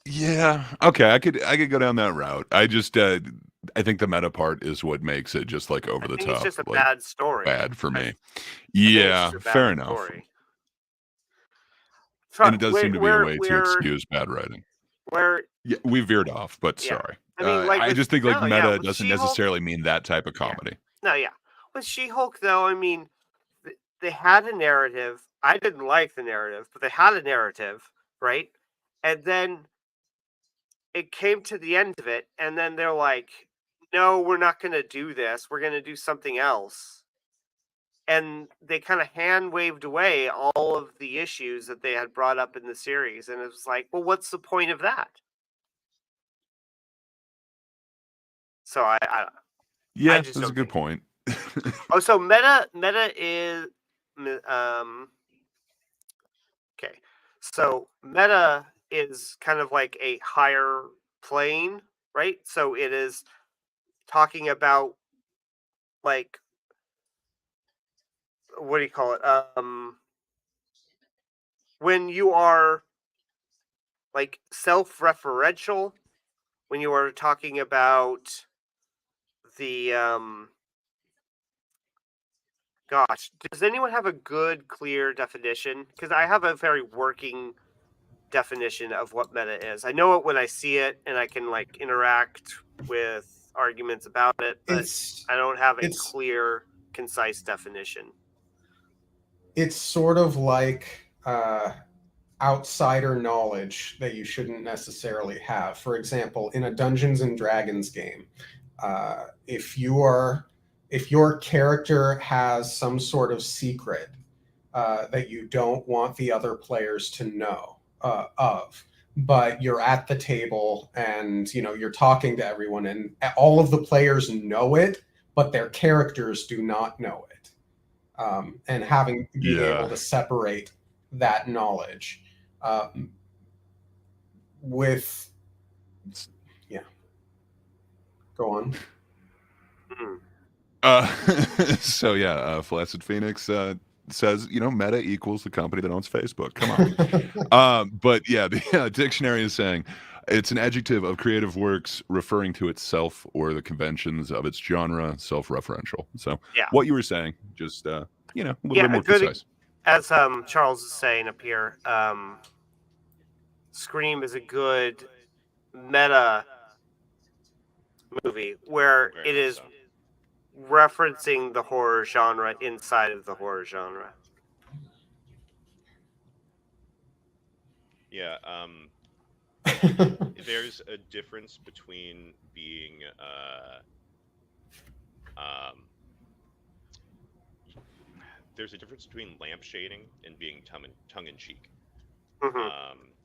Yeah, okay, I could go down that route. I just I think the meta part is what makes it just like over I the think it's top, just a like bad story. bad for me. I think it's just Yeah, a bad fair enough. story. And it does seem to be a Where way to excuse bad writing. where Yeah, we veered off, but yeah. sorry. I mean, like I with just think like no, yeah, meta with doesn't She-Hulk. necessarily mean that type of Yeah. comedy. No, yeah. With She-Hulk, though, I mean, they had a narrative. I didn't like the narrative, but they had a narrative, right? And then it came to the end of it, and then they're like, "No, we're not going to do this. We're going to do something else." And they kind of hand waved away all of the issues that they had brought up in the series, and it was like, "Well, what's the point of that?" So I Yeah, just that's a don't good think. point. Oh, so meta is okay. So meta is kind of like a higher plane, right? So it is talking about like what do you call it? When you are like self-referential, when you are talking about the gosh, does anyone have a good clear definition? Because I have a very working definition of what meta is. I know it when I see it and I can like interact with arguments about it, but I don't have a it's clear, concise definition. it's sort of like outsider knowledge that you shouldn't necessarily have. For example, in a Dungeons and Dragons game, if if your character has some sort of secret that you don't want the other players to know of, but you're at the table and you're talking to everyone and all of the players know it, but their characters do not know it, and being able to separate that knowledge with go on. So Flaccid Phoenix says, Meta equals the company that owns Facebook. Come on. But yeah, the dictionary is saying it's an adjective of creative works referring to itself or the conventions of its genre, self-referential. So what you were saying, just a little bit more precise. As Charles is saying up here, Scream is a good meta movie where it is referencing the horror genre inside of the horror genre. Yeah, there's a difference between being there's a difference between lampshading and being tongue-in-cheek.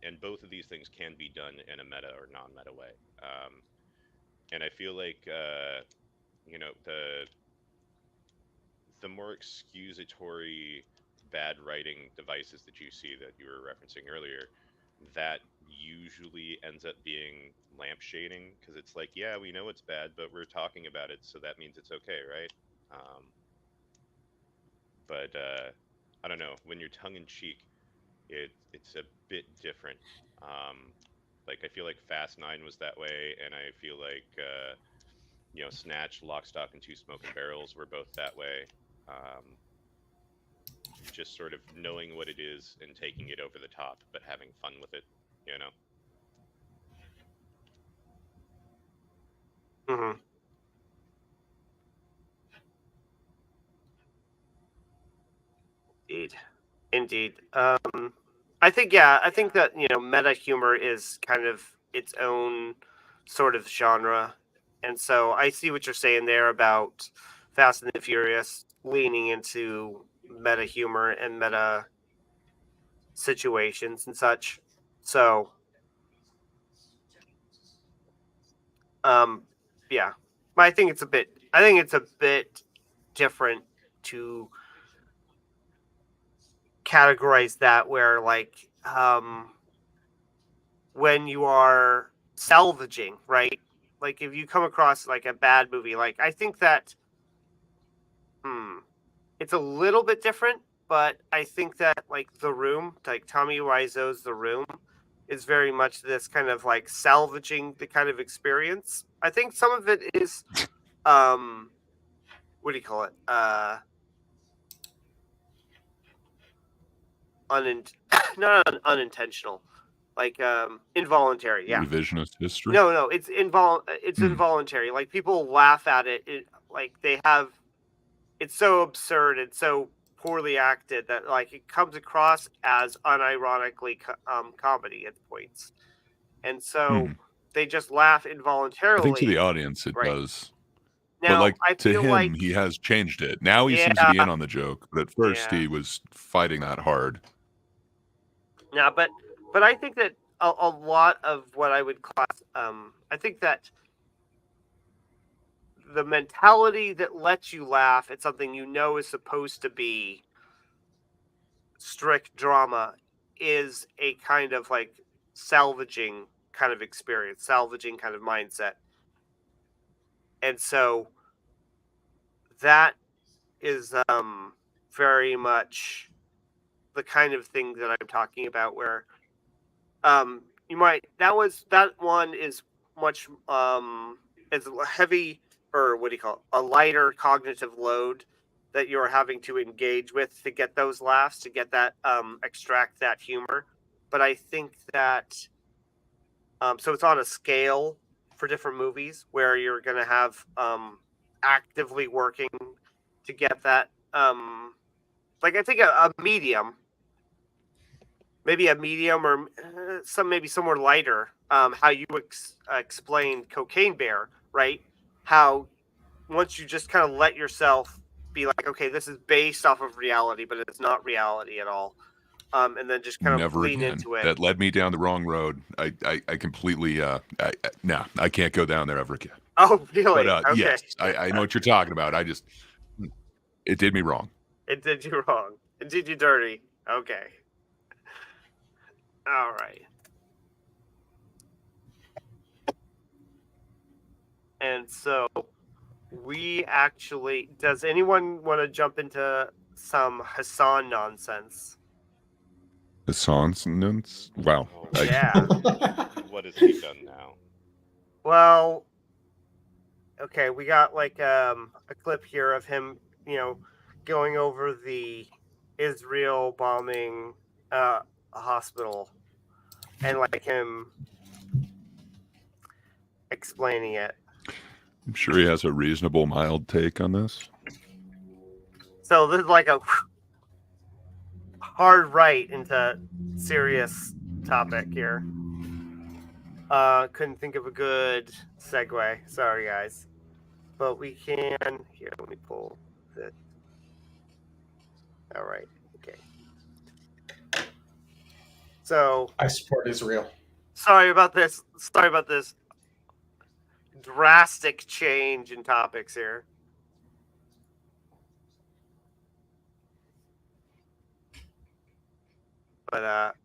And both of these things can be done in a meta or non-meta way. And I feel like the more excusatory bad writing devices that you see that you were referencing earlier, that usually ends up being lampshading, because it's like, yeah, we know it's bad, but we're talking about it, so that means it's okay, right? But I don't know, when you're tongue-in-cheek, it's a bit different. Like, I feel like Fast 9 was that way, and I feel like Snatch, Lock, Stock, and Two Smoking Barrels were both that way. Just sort of knowing what it is and taking it over the top, but having fun with it, Indeed. I think that meta humor is kind of its own sort of genre, and so I see what you're saying there about Fast and the Furious leaning into meta humor and meta situations and such. So, yeah, but I think it's a bit different to categorize that, where like when you are salvaging, right? Like if you come across like a bad movie, like I think that it's a little bit different, but I think that like The Room, like Tommy Wiseau's The Room, is very much this kind of like salvaging the kind of experience. I think some of it is what do you call it? Not unintentional, like involuntary. Yeah, Revisionist history. No, it's involuntary. Like people laugh at it. Like they have. It's so absurd and so poorly acted that like it comes across as unironically comedy at points, and so they just laugh involuntarily. I think to the audience it does. Now, but like I to feel him, like he has changed it. Now he seems to be in on the joke, but at first he was fighting that hard. Yeah, but I think that a lot of what I would class, I think that the mentality that lets you laugh at something is supposed to be strict drama is a kind of like salvaging kind of experience, salvaging kind of mindset. And so that is very much the kind of thing that I'm talking about, where that one is much it's heavy, or what do you call it, a lighter cognitive load that you're having to engage with to get those laughs, to get that extract that humor. But I think that so it's on a scale for different movies where you're going to have actively working to get that like I think a medium, maybe a medium, or maybe somewhere lighter. How you explained Cocaine Bear, right? How once you just kind of let yourself be like, okay, this is based off of reality, but it's not reality at all. And then just kind of Never lean again. into it. That led me down the wrong road. I completely no, I can't go down there ever again. Oh, really? But Okay. yes, I know what you're talking about. It did me wrong. It did you wrong. It did you dirty. Okay. All right. And so we actually, does anyone want to jump into some Hassan nonsense? Assonance? Wow. Oh, Yeah. what has he done now? Well, okay, we got like a clip here of him, going over the Israel bombing a hospital and like him explaining it. I'm sure he has a reasonable, mild take on this. So this is like a hard right into serious topic here. Couldn't think of a good segue. Sorry, guys. But we can. Here, let me pull this. All right. Okay. So. I support Israel. Sorry about this. Sorry about this drastic change in topics here. But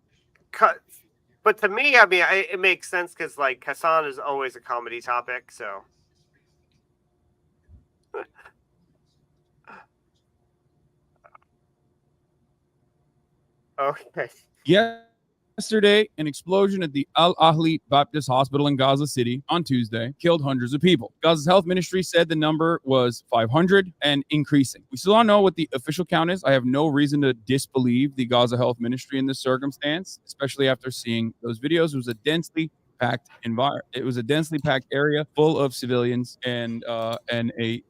but to me, I mean, it makes sense because like Hassan is always a comedy topic, so. Okay. Yesterday, an explosion at the Al Ahli Baptist Hospital in Gaza City on Tuesday killed hundreds of people. Gaza's health ministry said the number was 500 and increasing. We still don't know what the official count is. I have no reason to disbelieve the Gaza health ministry in this circumstance, especially after seeing those videos. It was a densely packed environment. It was a densely packed area full of civilians, and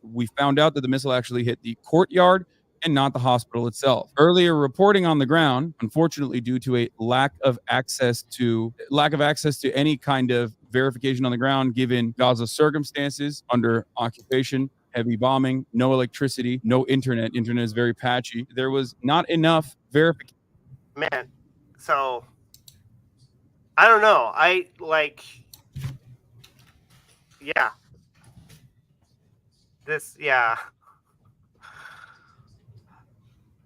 we found out that the missile actually hit the courtyard and not the hospital itself. Earlier reporting on the ground, unfortunately, due to a lack of access to any kind of verification on the ground, given Gaza's circumstances under occupation, heavy bombing, no electricity, no internet. Internet is very patchy. There was not enough verification. Man, so I don't know. I like, yeah. This, yeah.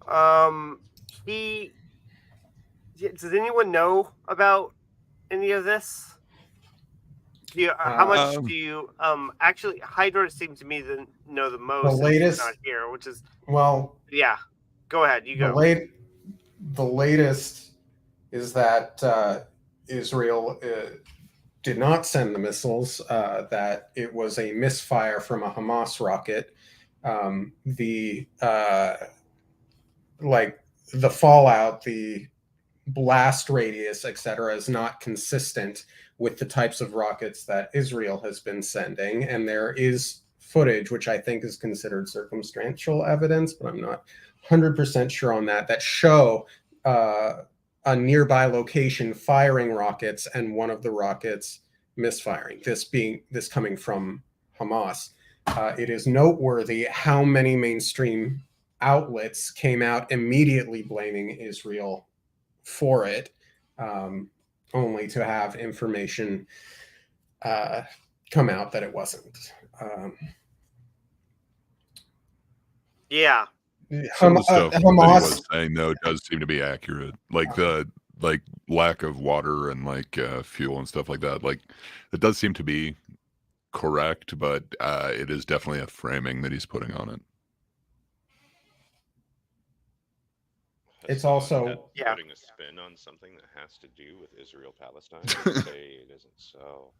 Does anyone know about any of this? Do you, how much do you actually? Hydra seems to me to know the most. The latest, not here, which is yeah. Go ahead, you go. The latest is that Israel did not send the missiles. That it was a misfire from a Hamas rocket. The fallout, the blast radius, etc., is not consistent with the types of rockets that Israel has been sending. And there is footage, which I think is considered circumstantial evidence, but I'm not 100% sure on that show a nearby location firing rockets and one of the rockets misfiring. This coming from Hamas. It is noteworthy how many mainstream outlets came out immediately blaming Israel for it, only to have information come out that it wasn't. Yeah. Some of the stuff that he Hamas was saying though does seem to be accurate. Like the lack of water and like fuel and stuff like that. Like it does seem to be correct, but it is definitely a framing that he's putting on it. It's also putting a spin on something that has to do with Israel Palestine. Say it isn't so.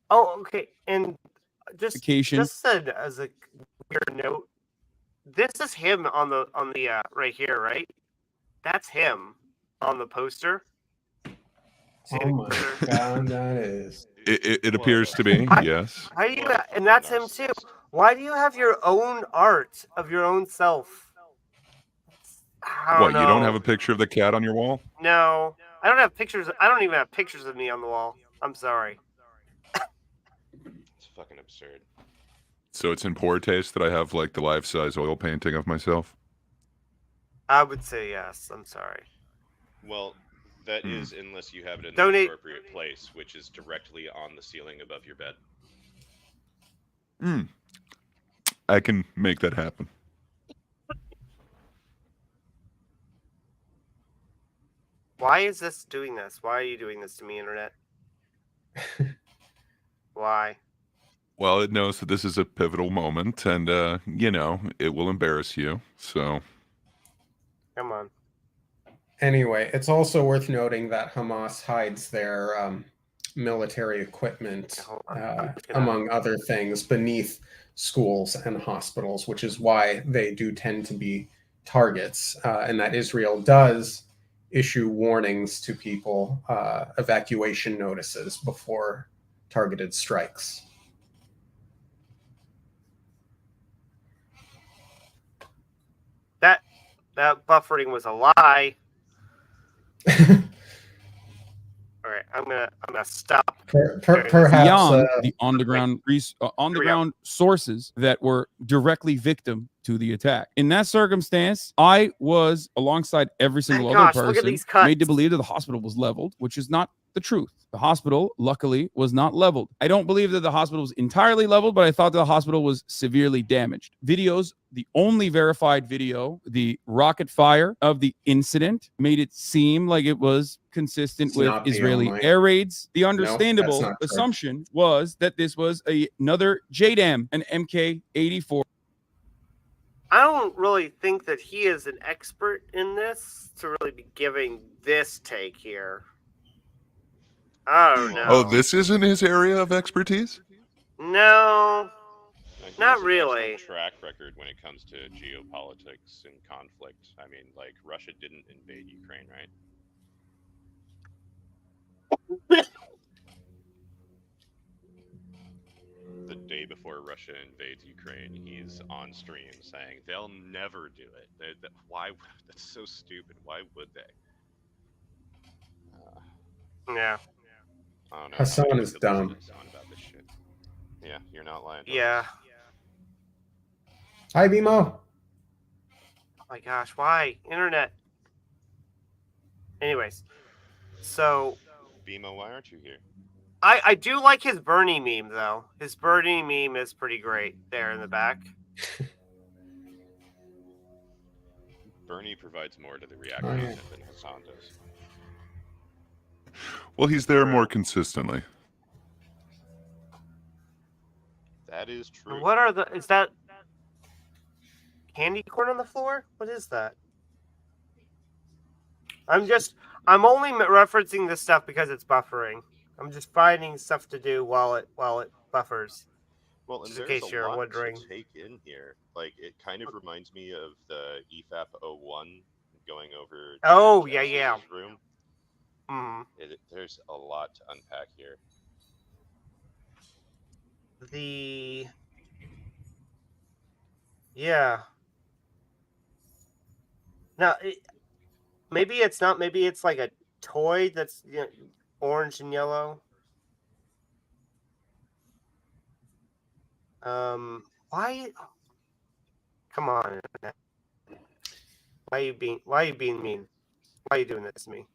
Oh, okay. And just said as a weird note, this is him on the right here, right? That's him on the poster. Oh my god, that is. It appears to be, yes. How do you? And that's him too. Why do you have your own art of your own self? What, you don't have a picture of the cat on your wall? No, I don't have pictures. I don't even have pictures of me on the wall. I'm sorry. fucking absurd. So it's in poor taste that I have like the life-size oil painting of myself. I would say yes. I'm sorry. Well, that Hmm. is unless you have it in Donate- the appropriate place, which is directly on the ceiling above your bed. I can make that happen. Why is this doing this? Why are you doing this to me, internet? Why? Well, it knows that this is a pivotal moment, and you know, it will embarrass you. So Come on. Anyway, it's also worth noting that Hamas hides their military equipment, Hold on. I'm just gonna- among other things, beneath schools and hospitals, which is why they do tend to be targets, and that Israel does issue warnings to people, evacuation notices before targeted strikes. That buffering was a lie. All right, I'm gonna stop. Perhaps Beyond the go. on-the-ground sources that were directly victim to the attack. In that circumstance, I was alongside every single My other gosh, look at person these cuts. made to believe that the hospital was leveled, which is not the truth. The hospital, luckily, was not leveled. I don't believe that the hospital was entirely leveled, but I thought the hospital was severely damaged. Videos, the only verified video, the rocket fire of the incident, made it seem like it was consistent It's with not the Israeli only. air raids. The that's understandable not true. assumption was that this was another JDAM, an MK-84. I don't really think that he is an expert in this to really be giving this take here. I don't know. Oh, this isn't his area of expertise? No. He Not has an really. excellent track record when it comes to geopolitics and conflict. I mean, like, Russia didn't invade Ukraine, right? The day before Russia invades Ukraine, he's on stream saying they'll never do it. Why? That's so stupid. Why would they? Yeah. I don't know. Hassan how many is people listen dumb. to Hassan about this shit. Yeah, you're not lying. Yeah. Hi, Bimo. Oh my gosh, why? Internet. Anyways. So Bimo, why aren't you here? I do like his Bernie meme though. His Bernie meme is pretty great there in the back. Bernie provides more to the react Oh, yeah. content than Hassan does. Well, he's there more consistently. That is true. And what are the? Is that candy corn on the floor? What is that? I'm only referencing this stuff because it's buffering. I'm just finding stuff to do while it buffers. Well, and Just in there's case a you're lot wondering. to take in here. Like, it kind of reminds me of the E EFAP 01 going over. Oh, James yeah, yeah. Astor's room. Hmm. There's a lot to unpack here. Yeah. Now, maybe it's not. Maybe it's like a toy that's orange and yellow. Why? Come on. Why are you being mean? Why are you doing this to me?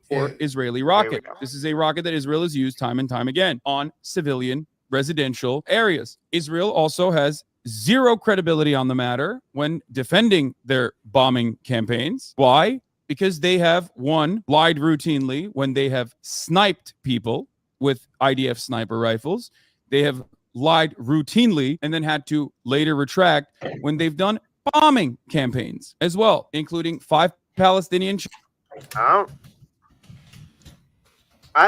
Or Israeli rocket. This is a rocket that Israel has used time and time again on civilian residential areas. Israel also has zero credibility on the matter when defending their bombing campaigns. Why? Because they have, one, lied routinely when they have sniped people with IDF sniper rifles. They have lied routinely and then had to later retract when they've done bombing campaigns as well, including 5 Palestinian I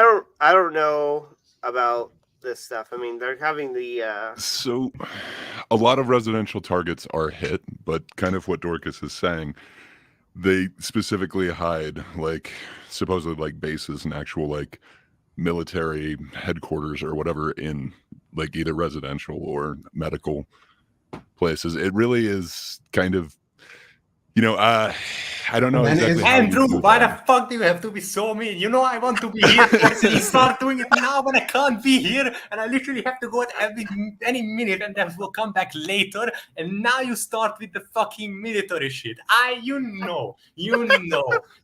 don't know about this stuff. I mean, they're having the So a lot of residential targets are hit, but kind of what Dorcas is saying, they specifically hide like supposedly like bases and actual like military headquarters or whatever in like either residential or medical places. It really is kind of You know, I don't know And then exactly is- how you Andrew, do why the that. fuck do you have to be so mean? You know I want to be here. You start doing it now when I can't be here, and I literally have to go at any minute, and then we'll come back later. And now you start with the fucking military shit.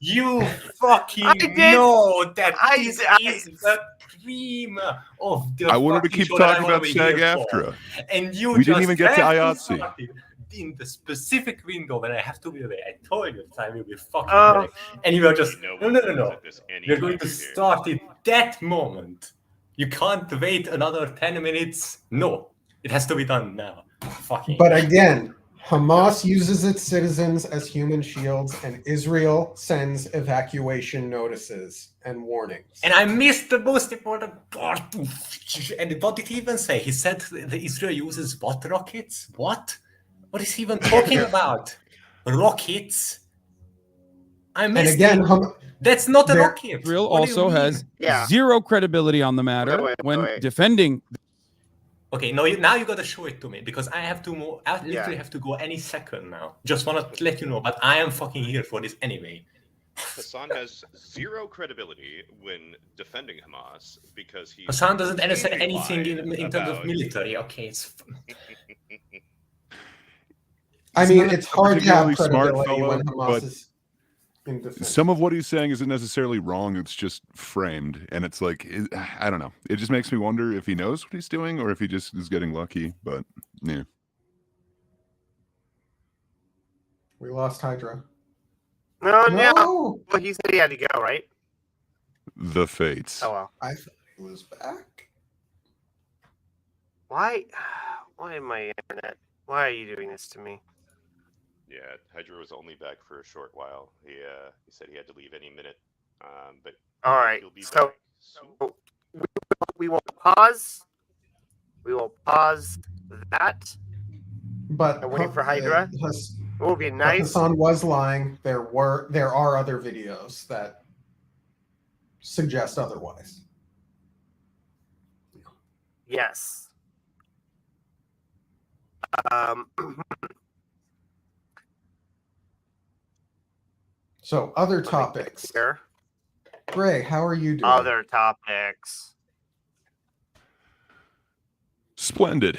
You fucking did- know that I- this I- is the cream of the I wanted to fucking keep show that I talking wanna about be here for. SAG-AFTRA. And you We didn't just even get to have IATSE. start it in the specific window when I have to be there. I told you the time will be fucking Oh. back. And you were just, You know no, we'll no, no, lose no. at this any We're going time to you're here. start it that moment. You can't wait another 10 minutes. No, it has to be done now. Fucking. But again, Hamas uses its citizens as human shields, and Israel sends evacuation notices and warnings. And I missed the most important part. And what did he even say? He said the Israel uses what rockets? What? What is he even talking about? Rockets? I And missed again, it. That's not a there- rocket. Israel What do you also mean? has Yeah. zero credibility on the matter Wait, when wait. defending. Okay, no, now you gotta show it to me because I have to move. I literally have to go any second now. Just wanna let you know, but I am fucking here for this anyway. Hassan has zero credibility when defending Hamas because he. Hassan doesn't understand routinely anything lied in terms of about- military. Okay, it's I He's mean, not it's a hard to have particularly smart credibility when fellow, Hamas but is in defense. some of what he's saying isn't necessarily wrong. It's just framed, and it's like I don't know. It just makes me wonder if he knows what he's doing or if he just is getting lucky. But yeah, We lost Hydra. No, no. No, Well, he said he had to go, right? the fates. Oh well. I thought he was back. Why? Why my internet? Why are you doing this to me? Yeah, Hydra was only back for a short while. He said he had to leave any minute. But All right. he'll be So back soon. we will pause. We will pause that. But I'm waiting for Hydra. It will be but nice. Hassan was lying. There are other videos that suggest otherwise. Yes. So other topics. Here. Gray, how are you doing? Other topics. Splendid.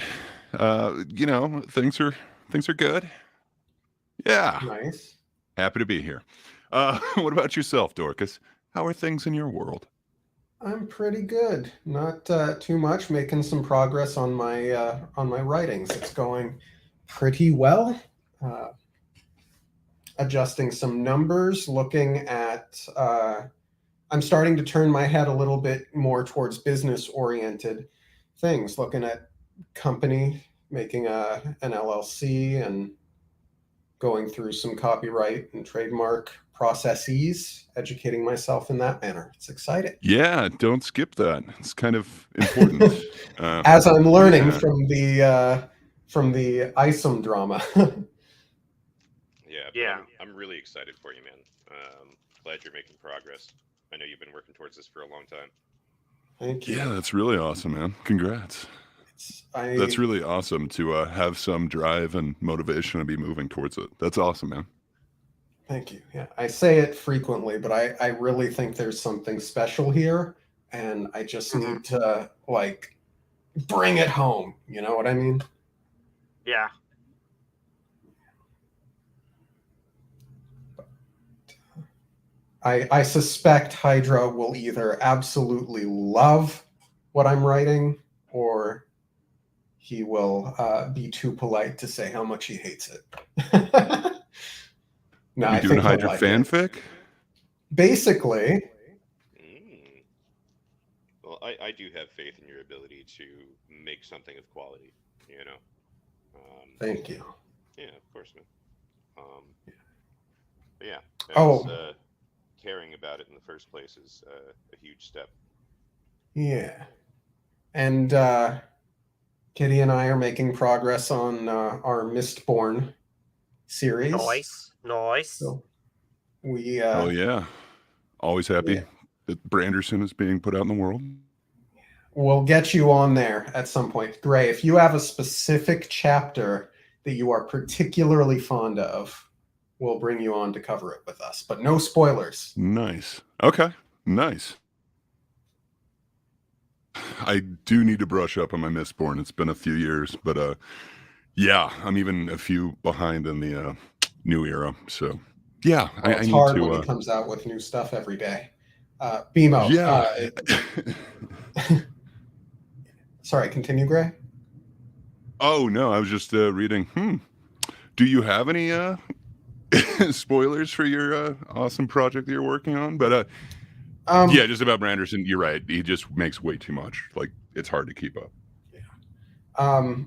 You know, things are good. Yeah, Nice. happy to be here. What about yourself, Dorcas? How are things in your world? I'm pretty good. Not too much. Making some progress on my writings. It's going pretty well. Adjusting some numbers. Looking at. I'm starting to turn my head a little bit more towards business-oriented things. Looking at company, making an LLC, and going through some copyright and trademark processes, educating myself in that manner. It's exciting. Yeah, don't skip that. It's kind of important. As I'm learning yeah. from the ISOM drama. Yeah, but Yeah. I'm really excited for you, man. Glad you're making progress. I know you've been working towards this for a long time. Thank you. Yeah, that's really awesome, man. Congrats. That's really awesome to have some drive and motivation and be moving towards it. That's awesome, man. Thank you. Yeah, I say it frequently, but I really think there's something special here, and I just need to like bring it home. You know what I mean? Yeah. I suspect Hydra will either absolutely love what I'm writing, or he will be too polite to say how much he hates it. No, Are I you doing think he'll Hydra like it. fanfic? Basically, Well, I do have faith in your ability to make something of quality. You know. thank you. Yeah, of course, man. But yeah. Caring about it in the first place is a huge step. Yeah. And Kitty and I are making progress on our Mistborn series. Nice. So we Oh yeah. Always happy yeah. that Branderson is being put out in the world. We'll get you on there at some point. Gray, if you have a specific chapter that you are particularly fond of, we'll bring you on to cover it with us. But no spoilers. Nice. Okay. Nice. I do need to brush up on my Mistborn. It's been a few years, but yeah, I'm even a few behind in the new era. So yeah, Well, I it's need hard to. when he comes out with new stuff every day. BMO. Yeah. Sorry, continue, Gray. Oh no, I was just reading. Do you have any spoilers for your awesome project that you're working on? But yeah, just about Branderson, you're right. He just makes way too much. Like, it's hard to keep up. I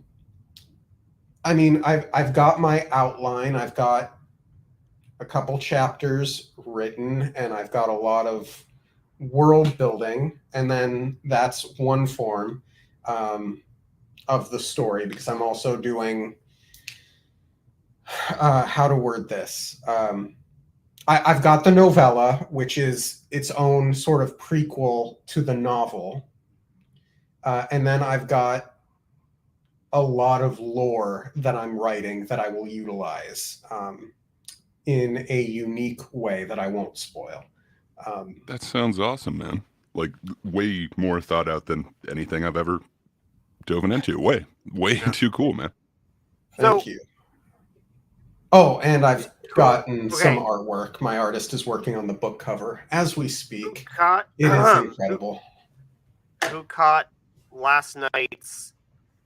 mean, I've got my outline. I've got a couple chapters written, and I've got a lot of world building, and then that's one form of the story, because I'm also doing how to word this. I've got the novella, which is its own sort of prequel to the novel, and then I've got a lot of lore that I'm writing that I will utilize in a unique way that I won't spoil. That sounds awesome, man. Like, way more thought out than anything I've ever dove into. Way too cool, man. Thank you. Oh, and I've gotten some artwork. My artist is working on the book cover as we speak. It is incredible. Who caught last night's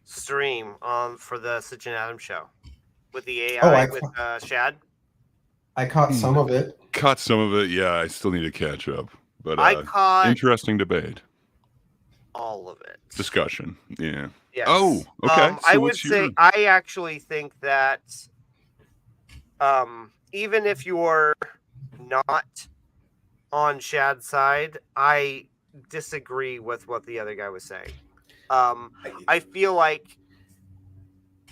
stream for the Sitch and Adam show with the AI with Shad? I caught some of it. Caught some of it. Yeah, I still need to catch up. But I caught interesting debate. All of it. Discussion. Yeah. Yes. Oh, okay. So I would say I actually think that even if you're not on Shad's side, I disagree with what the other guy was saying. I feel like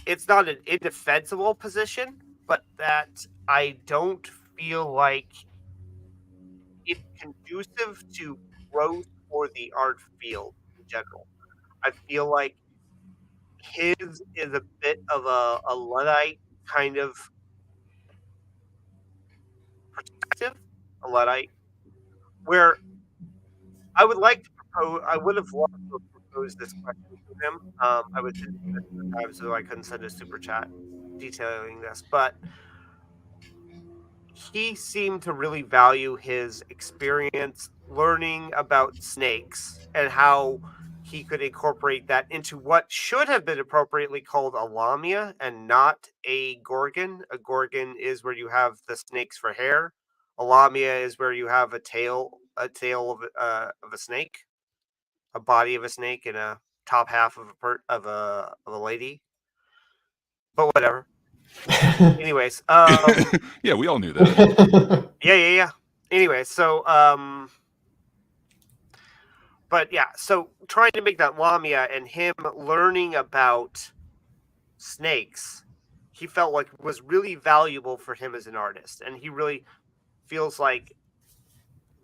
it's not an indefensible position, but that I don't feel like it's conducive to growth for the art field in general. I feel like his is a bit of a Luddite kind of perspective, a Luddite, where I would like to propose. I would have loved to propose this question to him. I was in so I couldn't send a super chat detailing this, but he seemed to really value his experience learning about snakes and how he could incorporate that into what should have been appropriately called a lamia and not a gorgon. A gorgon is where you have the snakes for hair. A lamia is where you have a tail of a snake, a body of a snake, and a top half of a lady. But whatever. Anyways, yeah, we all knew that. yeah. Anyway, so but yeah, so trying to make that lamia and him learning about snakes, he felt like was really valuable for him as an artist, and he really feels like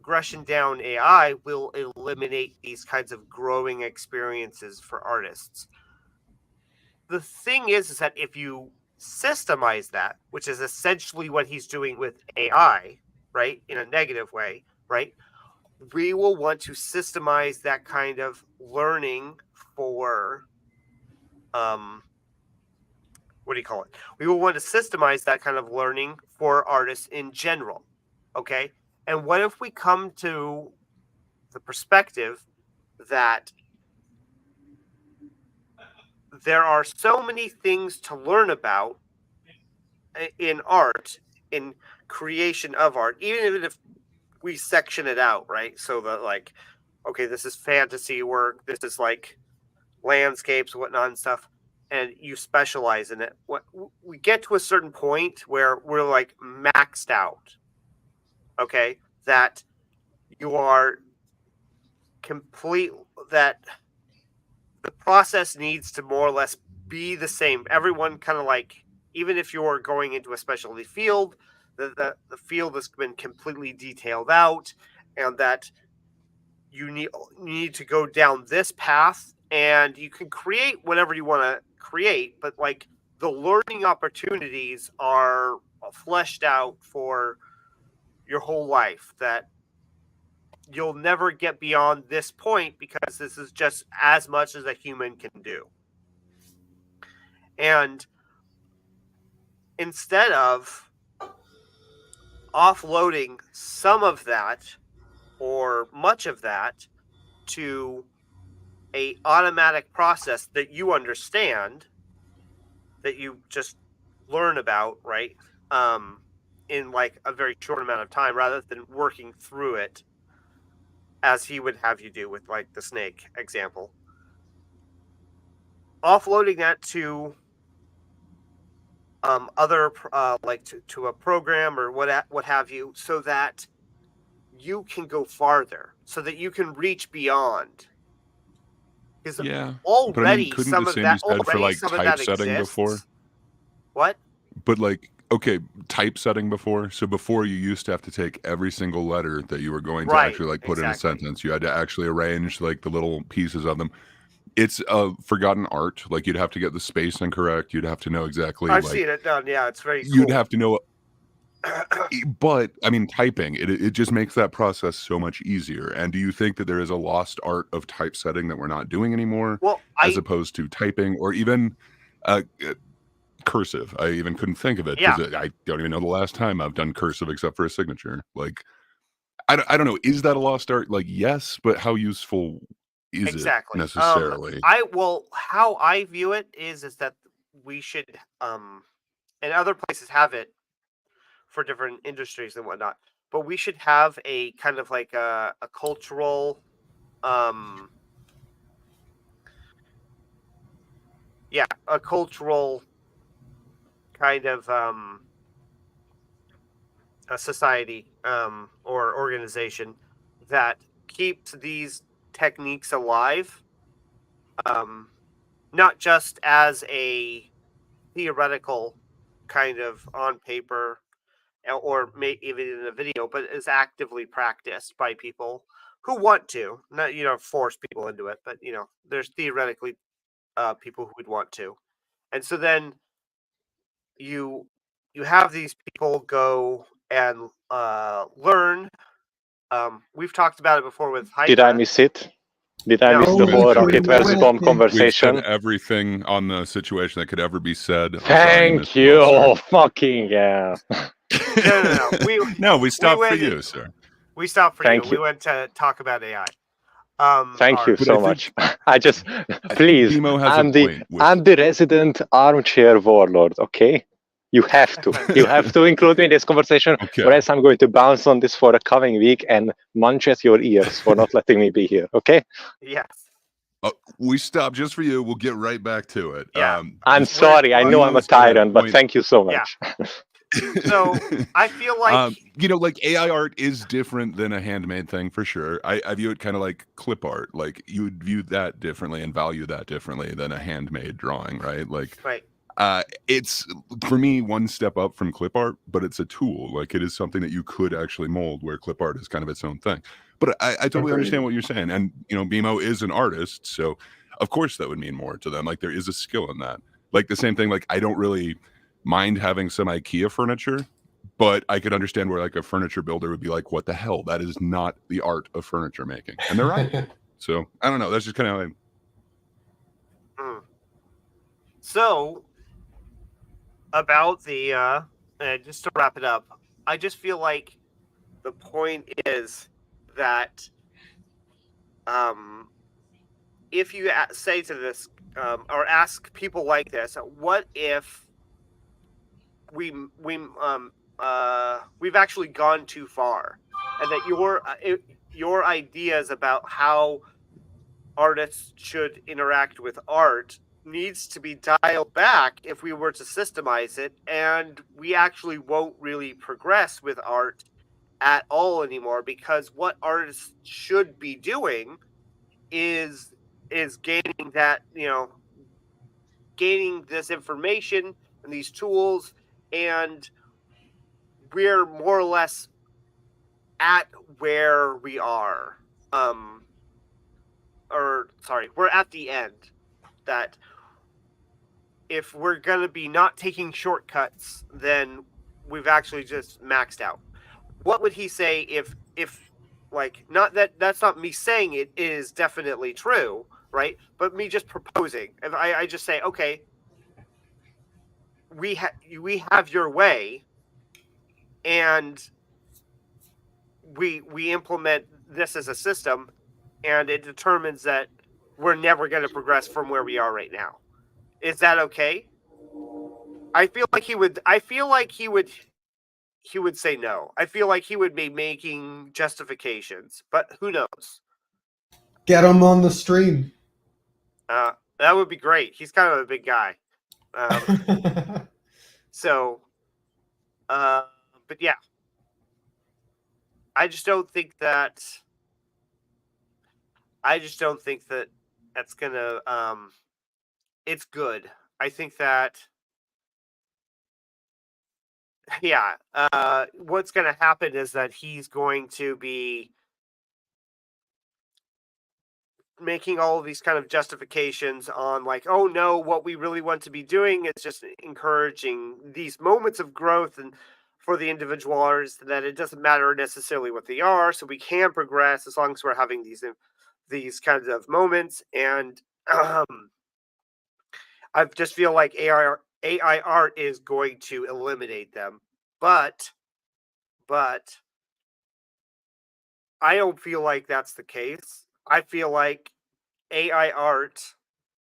Gresham down AI will eliminate these kinds of growing experiences for artists. The thing is that if you systemize that, which is essentially what he's doing with AI, right, in a negative way, right, we will want to systemize that kind of learning for what do you call it? We will want to systemize that kind of learning for artists in general. Okay? And what if we come to the perspective that there are so many things to learn about in art, in creation of art, even if we section it out, right? So that, like, okay, this is fantasy work, this is like landscapes, whatnot, and stuff, and you specialize in it. What we get to a certain point where we're like maxed out, okay, that you are complete, that the process needs to more or less be the same. Everyone kind of like, even if you're going into a specialty field, the field has been completely detailed out, and that you need to go down this path, and you can create whatever you want to create, but like the learning opportunities are fleshed out for your whole life, that you'll never get beyond this point because this is just as much as a human can do. And instead of offloading some of that or much of that to a automatic process that you understand, that you just learn about, right? In like a very short amount of time, rather than working through it as he would have you do with like the snake example. Offloading that to other like to a program or what have you, so that you can go farther, so that you can reach beyond. Because Yeah, but I mean, already couldn't some the of same be that said for already like some of that typesetting before? exists. What? But like, okay, typesetting before. So before you used to have to take every single letter that you were going to Right, actually like put in a exactly. sentence. You had to actually arrange like the little pieces of them. It's a forgotten art. Like you'd have to get the spacing correct. You'd have to know exactly I've like seen it done. Yeah, it's very you'd cool. have to know. But I mean, typing it just makes that process so much easier. And do you think that there is a lost art of typesetting that we're not doing anymore, Well, as opposed to typing or even cursive? I even couldn't think of it yeah, because I don't even know the last time I've done cursive except for a signature. Like, I don't know. Is that a lost art? Like, yes, but how useful is exactly. it necessarily? How I view it is that we should and other places have it for different industries and whatnot, but we should have a kind of like a cultural a cultural kind of a society or organization that keeps these techniques alive, not just as a theoretical kind of on paper or even in a video, but is actively practiced by people who want to, not force people into it, but there's theoretically people who would want to. And so then you you have these people go and learn. We've talked about it before with Did I Hydra. miss it? Did I No, miss Oh, the You whole missed literally, rocket we versus went bomb to- We've said conversation? everything on the situation that could ever be said. I'm sorry Thank missed it you. all, Oh, fucking yeah. no. No, we stopped for went- you, sir. We stopped for Thank you. you. We went to talk about AI. Thank you Art. But so I think much. I just, I think please, BMO has I'm a the point with I'm the resident armchair warlord. Okay, you have to include me in this conversation, or okay. else I'm going to bounce on this for a coming week and munch at your ears for not letting me be here. Okay? Yes. We stopped just for you. We'll get right back to it. Yeah. I'm sorry. I know I'm a BMO's got tyrant, but point. thank you so Yeah. much. So I feel like like AI art is different than a handmade thing for sure. I view it kind of like clip art. Like you would view that differently and value that differently than a handmade drawing, right? Like right. it's for me one step up from clip art, but it's a tool. Like it is something that you could actually mold, where clip art is kind of its own thing. But I totally understand what you're saying. And BMO is an artist, so of course that would mean more to them. Like there is a skill in that. Like the same thing, like I don't really mind having some IKEA furniture, but I could understand where like a furniture builder would be like, what the hell? That is not the art of furniture making. And they're right. So I don't know. That's just kind of like So about the just to wrap it up, I just feel like the point is that if you say to this or ask people like this, what if we've actually gone too far, and that your ideas about how artists should interact with art needs to be dialed back if we were to systemize it, and we actually won't really progress with art at all anymore, because what artists should be doing is gaining that gaining this information and these tools, and we're more or less at where we are we're at the end, that if we're going to be not taking shortcuts, then we've actually just maxed out. What would he say if like, not that that's not me saying it is definitely true, right? But me just proposing. If I just say, okay, we have your way, and we implement this as a system, and it determines that we're never going to progress from where we are right now. Is that okay? I feel like he would. I feel like he would. He would say no. I feel like he would be making justifications, but who knows? Get him on the stream. That would be great. He's kind of a big guy. So, but yeah, I just don't think that. I just don't think that that's gonna. It's good. I think that. Yeah. What's gonna happen is that he's going to be making all of these kind of justifications on, like, oh no, what we really want to be doing is just encouraging these moments of growth and for the individual artists, that it doesn't matter necessarily what they are, so we can progress as long as we're having these kinds of moments. And I just feel like AI art is going to eliminate them, but I don't feel like that's the case. I feel like AI art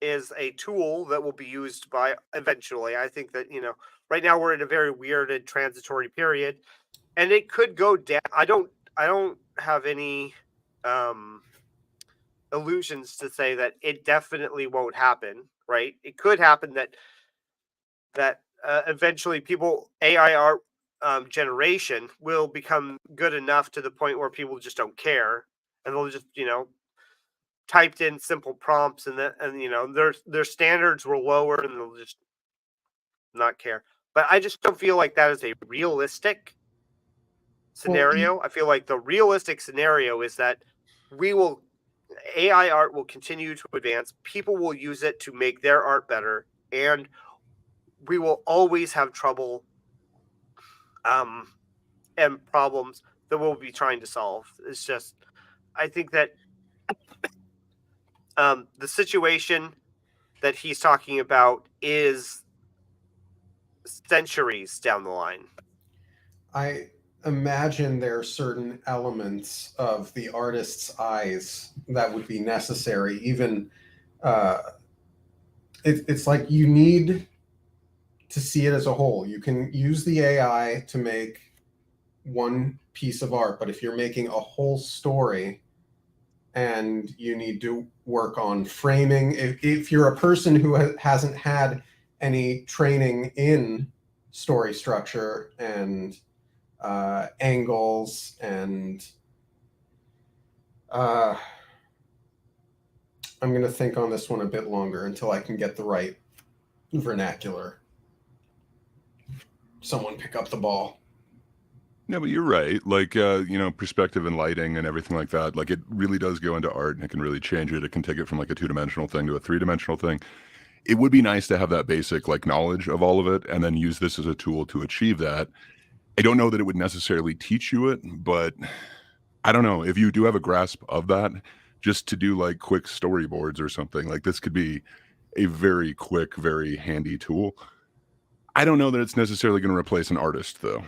is a tool that will be used by eventually. I think that, right now we're in a very weird and transitory period, and it could go down. I don't have any illusions to say that it definitely won't happen, right? It could happen that eventually AI art generation will become good enough to the point where people just don't care, and they'll just, typed in simple prompts, and their standards were lower, and they'll just not care. But I just don't feel like that is a realistic scenario. I feel like the realistic scenario is that AI art will continue to advance. People will use it to make their art better, and we will always have trouble and problems that we'll be trying to solve. It's just, I think that the situation that he's talking about is centuries down the line. I imagine there are certain elements of the artist's eyes that would be necessary. Even it's like you need to see it as a whole. You can use the AI to make one piece of art, but if you're making a whole story and you need to work on framing, if you're a person who hasn't had any training in story structure and angles and I'm going to think on this one a bit longer until I can get the right vernacular. Someone pick up the ball. No, but you're right. Like, perspective and lighting and everything like that. Like, it really does go into art, and it can really change it. It can take it from like a 2-dimensional thing to a 3-dimensional thing. It would be nice to have that basic like knowledge of all of it, and then use this as a tool to achieve that. I don't know that it would necessarily teach you it, but I don't know if you do have a grasp of that, just to do like quick storyboards or something. Like, this could be a very quick, very handy tool. I don't know that it's necessarily going to replace an artist, though.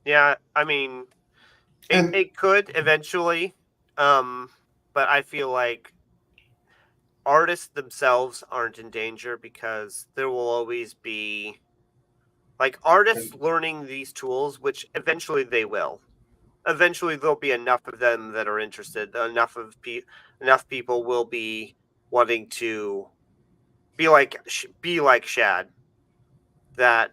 Yeah. I mean, it could eventually, but I feel like artists themselves aren't in danger, because there will always be like artists learning these tools, which eventually they will. Eventually, there'll be enough of them that are interested. Enough people will be wanting to be like Shad, that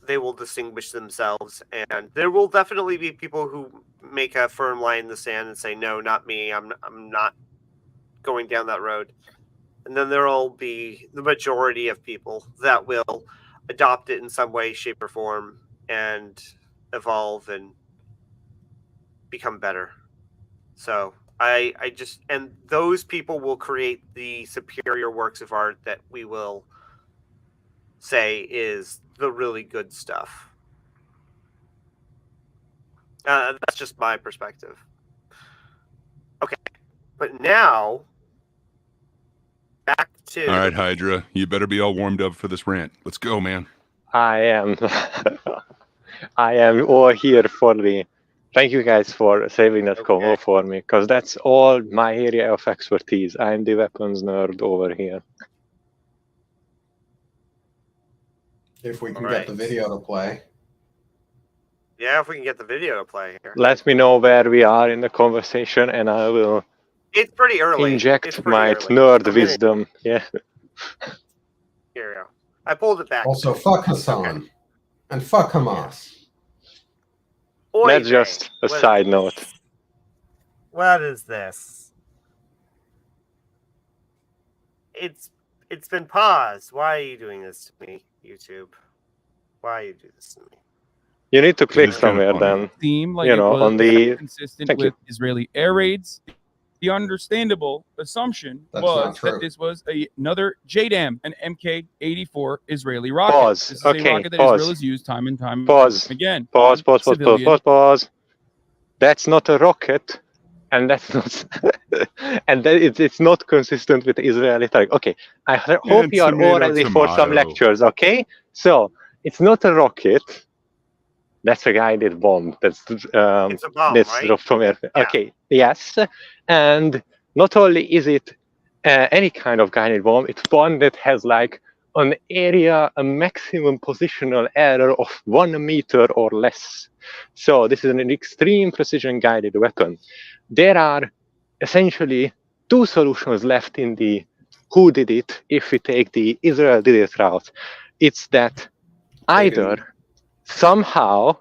they will distinguish themselves, and there will definitely be people who make a firm line in the sand and say, no, not me, I'm not going down that road. And then there'll be the majority of people that will adopt it in some way, shape, or form, and evolve and become better. So I just, and those people will create the superior works of art that we will say is the really good stuff. That's just my perspective. Okay, but now back to All right, Hydra, you better be all warmed up for this rant. Let's go, man. I am. I am all here for the. Thank you guys for saving that combo for me, because that's all my area of expertise. I'm the weapons nerd over here. If we can get the video to play. Yeah, if we can get the video to play here. Let me know where we are in the conversation, and I will. It's pretty early. Inject my nerd wisdom. Yeah. Here we go. I pulled it back. Also, fuck Hassan. And fuck Hamas. That's just a side note. What is this? It's been paused. Why are you doing this to me, YouTube? Why you do this to me? You need to click somewhere then. Theme, like you know, on the consistent with Israeli air raids. The understandable assumption was that this was another JDAM, an MK-84 Israeli rocket. Pause. This is Okay, a rocket that pause. Israel has used time and time again. Pause. That's not a rocket, and that's not, and that it's not consistent with Israeli target. Okay, I hope you are all ready for some lectures. Okay, so it's not a rocket. That's a guided bomb. That's it's a bomb, that's right? from air. Yeah. Okay, yes, and not only is it any kind of guided bomb, it's one that has like an area, a maximum positional error of 1 meter or less. So this is an extreme precision guided weapon. There are essentially 2 solutions left in the who did it if we take the Israel did it route. It's that either somehow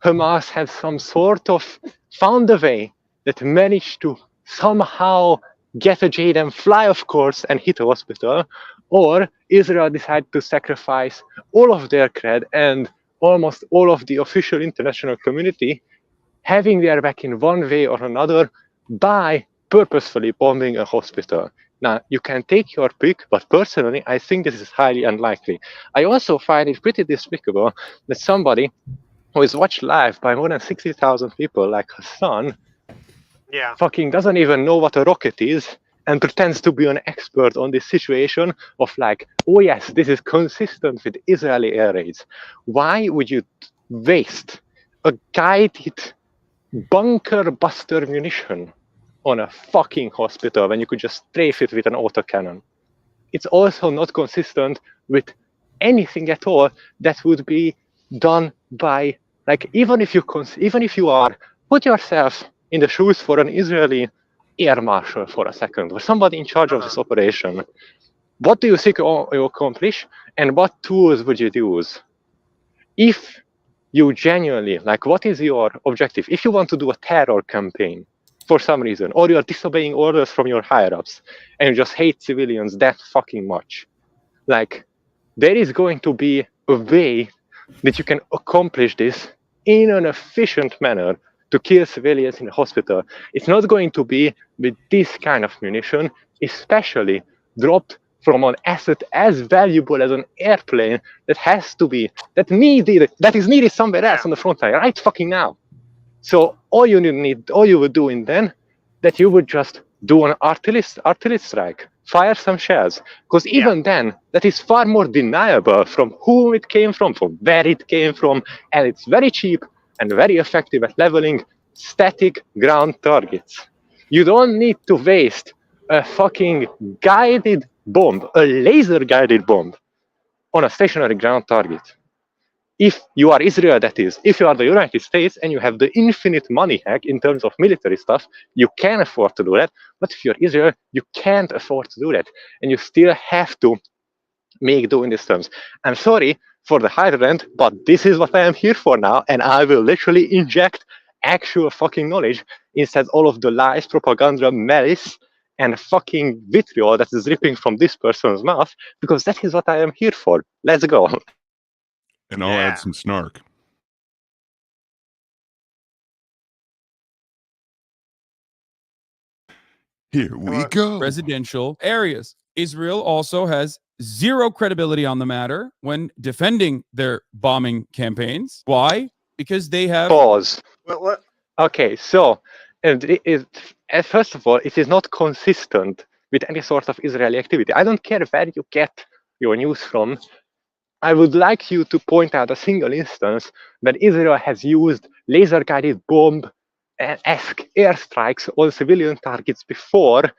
Hamas has some sort of found a way that managed to somehow get a JDAM, fly of course, and hit a hospital, or Israel decided to sacrifice all of their cred and almost all of the official international community having their back in one way or another by purposefully bombing a hospital. Now, you can take your pick, but personally, I think this is highly unlikely. I also find it pretty despicable that somebody who is watched live by more than 60,000 people like Hassan fucking doesn't even know what a rocket is and pretends to be an expert on this situation of like, oh yes, this is consistent with Israeli air raids. Why would you waste a guided bunker buster munition on a fucking hospital when you could just strafe it with an autocannon? It's also not consistent with anything at all that would be done by, like, even if you are, put yourself in the shoes for an Israeli air marshal for a second, or somebody in charge of this operation. What do you think you accomplish, and what tools would you use? If you genuinely, like, what is your objective? If you want to do a terror campaign for some reason, or you're disobeying orders from your higher-ups, and you just hate civilians that fucking much, like, there is going to be a way that you can accomplish this in an efficient manner to kill civilians in a hospital. It's not going to be with this kind of munition, especially dropped from an asset as valuable as an airplane that is needed somewhere else on the front line right fucking now. So all you would do in then, that you would just do an artillery strike, fire some shells, because even then, that is far more deniable from whom it came from where it came from, and it's very cheap and very effective at leveling static ground targets. You don't need to waste a fucking guided bomb, a laser guided bomb, on a stationary ground target. If you are Israel, that is, if you are the United States and you have the infinite money hack in terms of military stuff, you can afford to do that. But if you're Israel, you can't afford to do that. And you still have to make do in these terms. I'm sorry for the high rent, but this is what I am here for now, and I will literally inject actual fucking knowledge instead all of the lies, propaganda, malice, and fucking vitriol that is dripping from this person's mouth, because that is what I am here for. Let's go. And I'll add some snark. Here we go. Residential areas. Israel also has zero credibility on the matter when defending their bombing campaigns. Why? Because they have Pause. What? Okay, so first of all, it is not consistent with any sort of Israeli activity. I don't care where you get your news from. I would like you to point out a single instance when Israel has used laser-guided bomb-esque airstrikes on civilian targets before,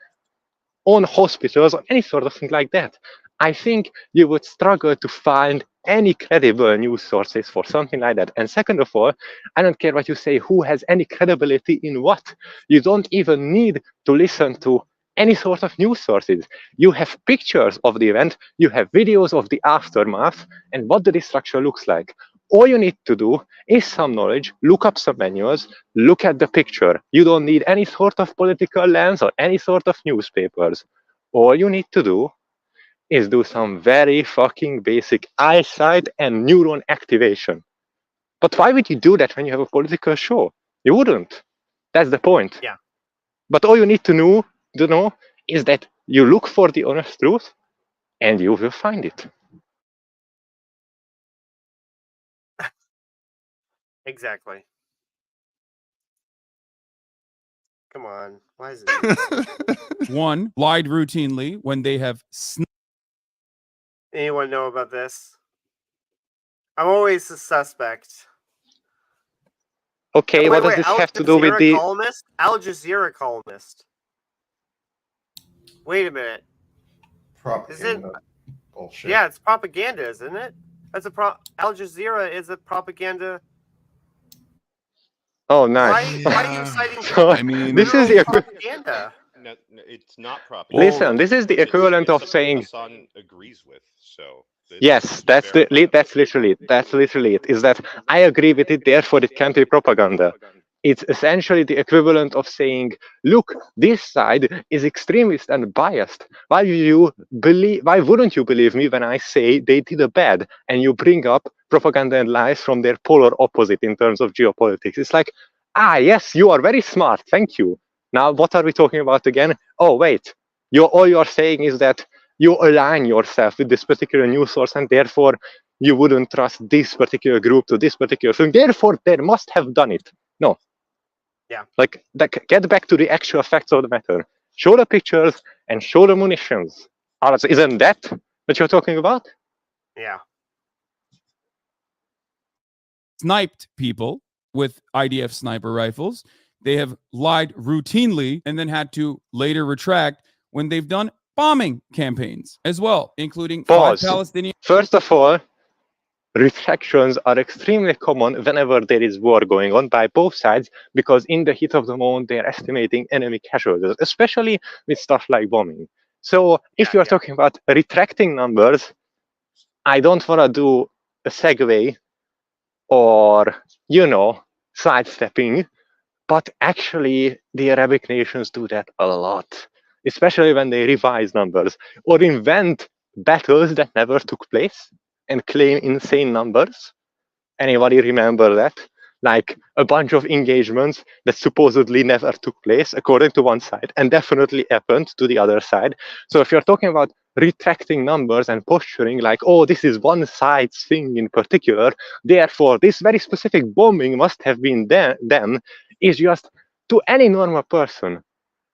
on hospitals, or any sort of thing like that. I think you would struggle to find any credible news sources for something like that. And second of all, I don't care what you say, who has any credibility in what. You don't even need to listen to any sort of news sources. You have pictures of the event, you have videos of the aftermath, and what the destruction looks like. All you need to do is some knowledge, look up some manuals, look at the picture. You don't need any sort of political lens or any sort of newspapers. All you need to do is do some very fucking basic eyesight and neuron activation. But why would you do that when you have a political show? You wouldn't. That's the point. Yeah. But all you need to know is that you look for the honest truth and you will find it. Exactly. Come on. Why is it? one, lied routinely when they have Anyone know about this? I'm always a suspect. Okay, what does this have to do with the columnist? Al Jazeera columnist. Wait a minute. Propaganda. Bullshit. Yeah, it's propaganda, isn't it? That's Al Jazeera is a propaganda. Oh, nice. Why are you citing? So, I mean, this is the propaganda. No, it's not propaganda. Listen, this is the equivalent of saying Hassan agrees with. So yes, that's literally it. Is that I agree with it, therefore it can't be propaganda. It's essentially the equivalent of saying, look, this side is extremist and biased. Why wouldn't you believe me when I say they did a bad and you bring up propaganda and lies from their polar opposite in terms of geopolitics? It's like, yes, you are very smart, thank you. Now what are we talking about again? Oh wait, all you're saying is that you align yourself with this particular news source and therefore you wouldn't trust this particular group to this particular thing. Therefore, they must have done it. No. Yeah. Like, get back to the actual facts of the matter. Show the pictures and show the munitions. Isn't that what you're talking about? Yeah. sniped people with IDF sniper rifles. They have lied routinely and then had to later retract when they've done bombing campaigns as well, including Pause. 5 Palestinian. First of all, retractions are extremely common whenever there is war going on by both sides, because in the heat of the moment, they are estimating enemy casualties, especially with stuff like bombing. So if you are talking about retracting numbers, I don't want to do a segue or, sidestepping, but actually the Arabic nations do that a lot, especially when they revise numbers or invent battles that never took place and claim insane numbers. Anybody remember that? Like a bunch of engagements that supposedly never took place according to one side and definitely happened to the other side. So if you're talking about retracting numbers and posturing like, oh, this is one side's thing in particular, therefore this very specific bombing must have been then, is just, to any normal person,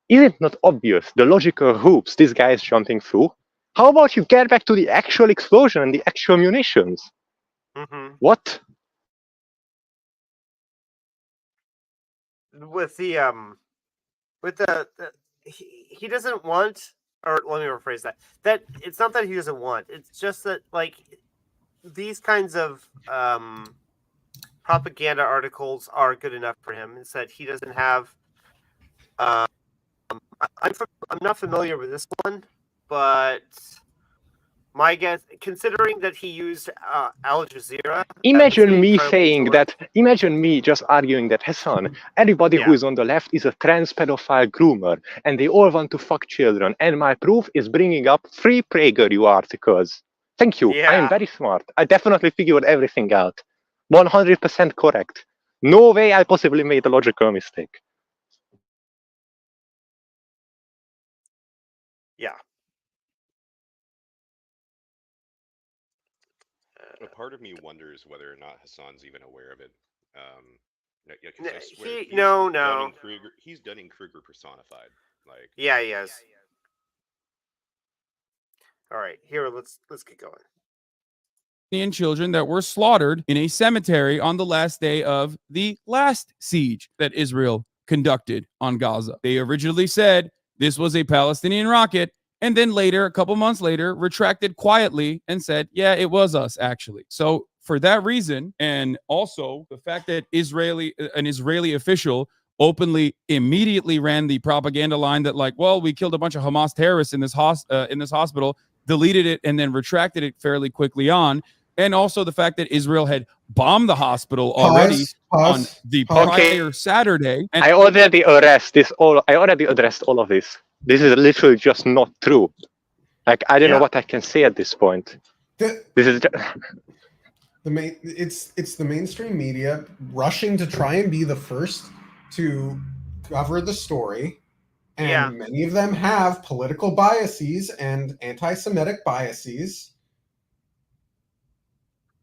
is it not obvious the logical hoops this guy is jumping through? How about you get back to the actual explosion and the actual munitions? Mm-hmm. What? With he doesn't want, or let me rephrase that it's not that he doesn't want, it's just that like these kinds of propaganda articles are good enough for him. It's that he doesn't have I'm not familiar with this one, but my guess, considering that he used Al Jazeera. Imagine me just arguing that, Hassan, everybody who is on the left is a trans pedophile groomer, and they all want to fuck children. And my proof is bringing up 3 PragerU articles. Thank you. I am very smart. I definitely figured everything out. 100% correct. No way I possibly made a logical mistake. Yeah. A part of me wonders whether or not Hassan's even aware of it. Yeah, 'cause N- I swear he no he's no. Dunning-Kruger. He's Dunning-Kruger personified. Like, Yeah, he is. All right, here let's get going. Children that were slaughtered in a cemetery on the last day of the last siege that Israel conducted on Gaza. They originally said this was a Palestinian rocket, and then later, a couple months later, retracted quietly and said, yeah, it was us, actually. So for that reason, and also the fact that an Israeli official openly immediately ran the propaganda line that, like, well, we killed a bunch of Hamas terrorists in this hospital, deleted it, and then retracted it fairly quickly on. And also the fact that Israel had bombed the hospital already on the prior Saturday. And I already addressed all of this. This is literally just not true. Like, I don't know what I can say at this point. This is it's the mainstream media rushing to try and be the first to cover the story, and many of them have political biases and anti-Semitic biases.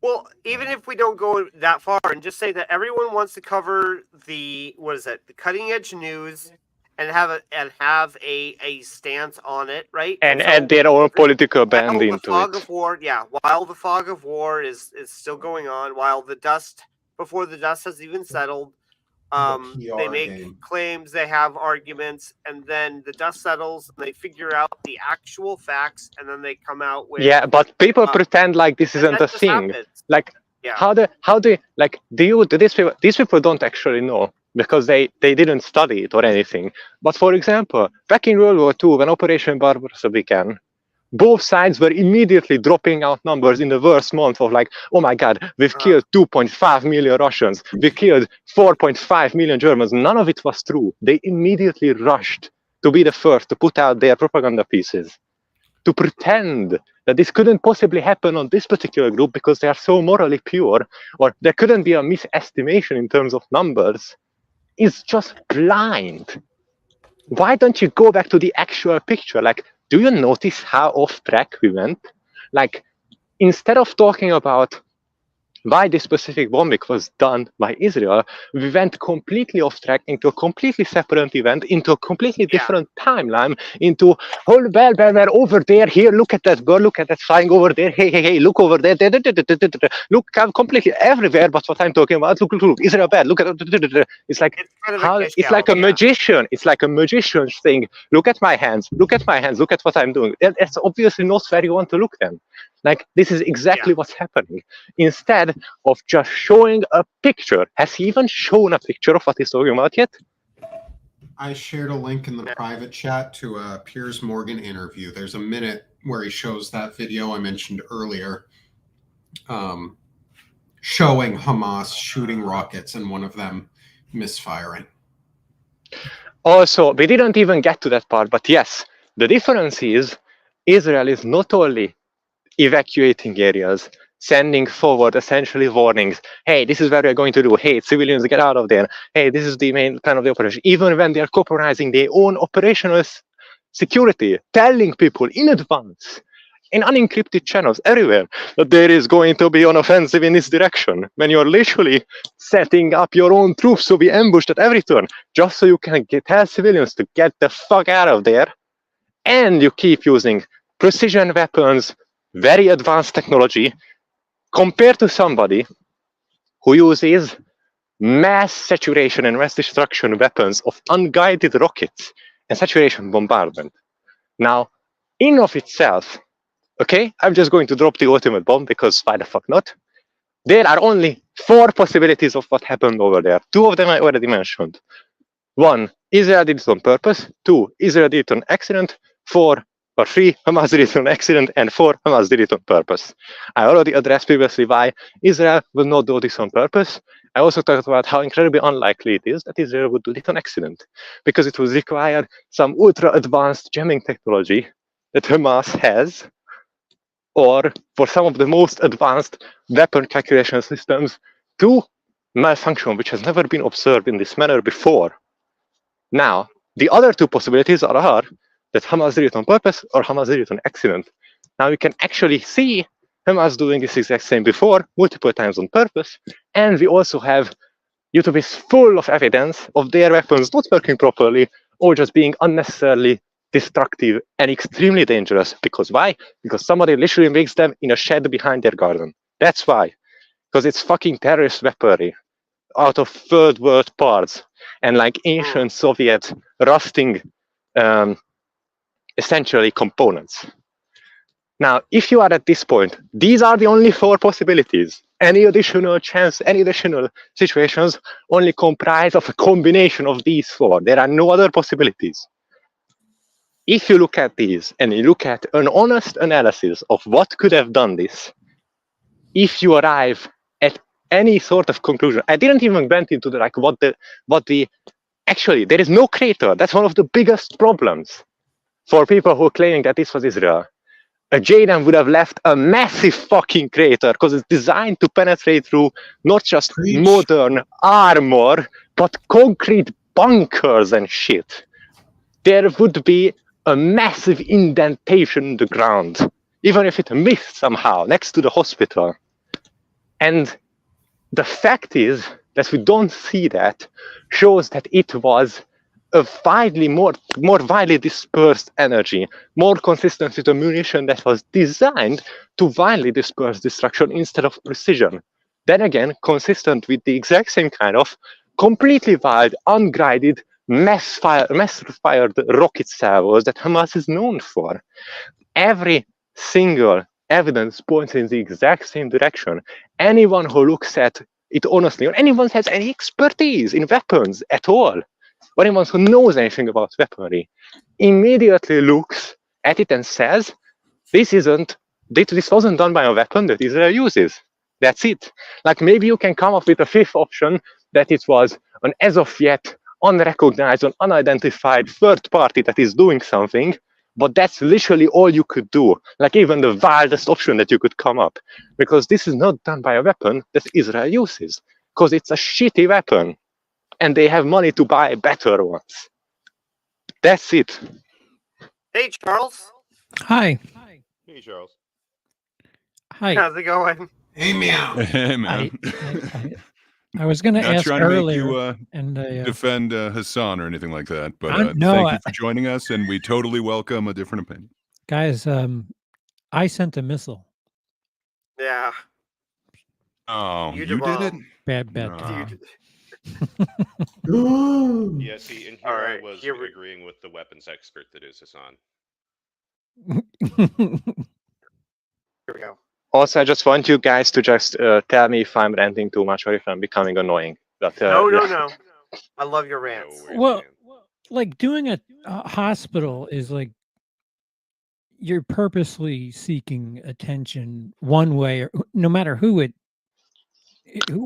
Well, even if we don't go that far and just say that everyone wants to cover the the cutting edge news and have a stance on it, right? And add their own political band into it. While the fog of war is still going on, while before the dust has even settled, they make claims, they have arguments, and then the dust settles and they figure out the actual facts, and then they come out with but people pretend like this isn't a thing. Like, how do like these people don't actually know because they didn't study it or anything. But for example, back in World War II, when Operation Barbarossa began, both sides were immediately dropping out numbers in the worst month of, like, oh my God, we've killed 2.5 million Russians, we killed 4.5 million Germans. None of it was true. They immediately rushed to be the first to put out their propaganda pieces, to pretend that this couldn't possibly happen on this particular group because they are so morally pure, or there couldn't be a misestimation in terms of numbers, is just blind. Why don't you go back to the actual picture? Like, do you notice how off track we went? Like, instead of talking about why this specific bombing was done by Israel, we went completely off track into a completely separate event, into a completely different timeline, into, oh, well, we're over there, here, look at that bird, look at that flying over there, hey, look over there, look, I'm completely everywhere, but what I'm talking about, look, Israel bad, look at it. It's like, it's like a magician, it's like a magician's thing. Look at my hands, look at what I'm doing. It's obviously not where you want to look then. Like, this is exactly what's happening. Instead of just showing a picture. Has he even shown a picture of what he's talking about yet? I shared a link in the private chat to a Piers Morgan interview. There's a minute where he shows that video I mentioned earlier, showing Hamas shooting rockets and one of them misfiring. Also, we didn't even get to that part, but yes, the difference is Israel is not only evacuating areas, sending forward essentially warnings. Hey, this is what we're going to do. Hey, civilians, get out of there. Hey, this is the main plan of the operation. Even when they're compromising their own operational security, telling people in advance, in unencrypted channels everywhere, that there is going to be an offensive in this direction, when you're literally setting up your own troops to be ambushed at every turn, just so you can tell civilians to get the fuck out of there, and you keep using precision weapons, very advanced technology, compared to somebody who uses mass saturation and mass destruction weapons of unguided rockets and saturation bombardment. Now, in of itself, okay, I'm just going to drop the ultimate bomb because why the fuck not? There are only 4 possibilities of what happened over there. 2 of them I already mentioned. 1, Israel did it on purpose. 2, Israel did it on accident. 3, Hamas did it on accident, and 4, Hamas did it on purpose. I already addressed previously why Israel will not do this on purpose. I also talked about how incredibly unlikely it is that Israel would do it on accident, because it would require some ultra-advanced jamming technology that Hamas has, or for some of the most advanced weapon calculation systems to malfunction, which has never been observed in this manner before. Now, the other 2 possibilities are that Hamas did it on purpose or Hamas did it on accident. Now you can actually see Hamas doing this exact same before, multiple times on purpose, and we also have YouTube is full of evidence of their weapons not working properly or just being unnecessarily destructive and extremely dangerous. Because why? Because somebody literally makes them in a shed behind their garden. That's why. Because it's fucking terrorist weaponry out of third world parts and like ancient Soviet rusting essentially components. Now, if you are at this point, these are the only 4 possibilities. Any additional chance, any additional situations only comprise of a combination of these 4. There are no other possibilities. If you look at these and you look at an honest analysis of what could have done this, if you arrive at any sort of conclusion, I didn't even went into the like what the actually there is no crater. That's one of the biggest problems for people who are claiming that this was Israel. A Jaden would have left a massive fucking crater because it's designed to penetrate through not just modern armor, but concrete bunkers and shit. There would be a massive indentation in the ground, even if it missed somehow next to the hospital. And the fact is that we don't see that shows that it was a more widely dispersed energy, more consistent with the munition that was designed to widely disperse destruction instead of precision. Then again, consistent with the exact same kind of completely wild, unguided, mass-fired rocket salvos that Hamas is known for. Every single evidence points in the exact same direction. Anyone who looks at it honestly, or anyone who has any expertise in weapons at all, or anyone who knows anything about weaponry, immediately looks at it and says, this wasn't done by a weapon that Israel uses. That's it. Like maybe you can come up with a 5th option that it was an as of yet unrecognized or unidentified third party that is doing something, but that's literally all you could do. Like even the wildest option that you could come up, because this is not done by a weapon that Israel uses, because it's a shitty weapon. And they have money to buy better ones. That's it. Hey, Charles. Hi. Hey, Charles. Hi. How's it going? Hey, meow. Hey, man. I was going to Not ask trying to earlier, make you and defend Hassan or anything like that, but no, thank you for joining us, and we totally welcome a different opinion. guys, I sent a missile. Yeah. Oh, You you did it? Bad. No. Yeah, see, and here All I right, was here we- agreeing with the weapons expert that is Hassan. Here we go. Also, I just want you guys to just tell me if I'm ranting too much or if I'm becoming annoying. But, No. I love your rants. No, Well, man. like doing a hospital is like you're purposely seeking attention one way, or no matter who it.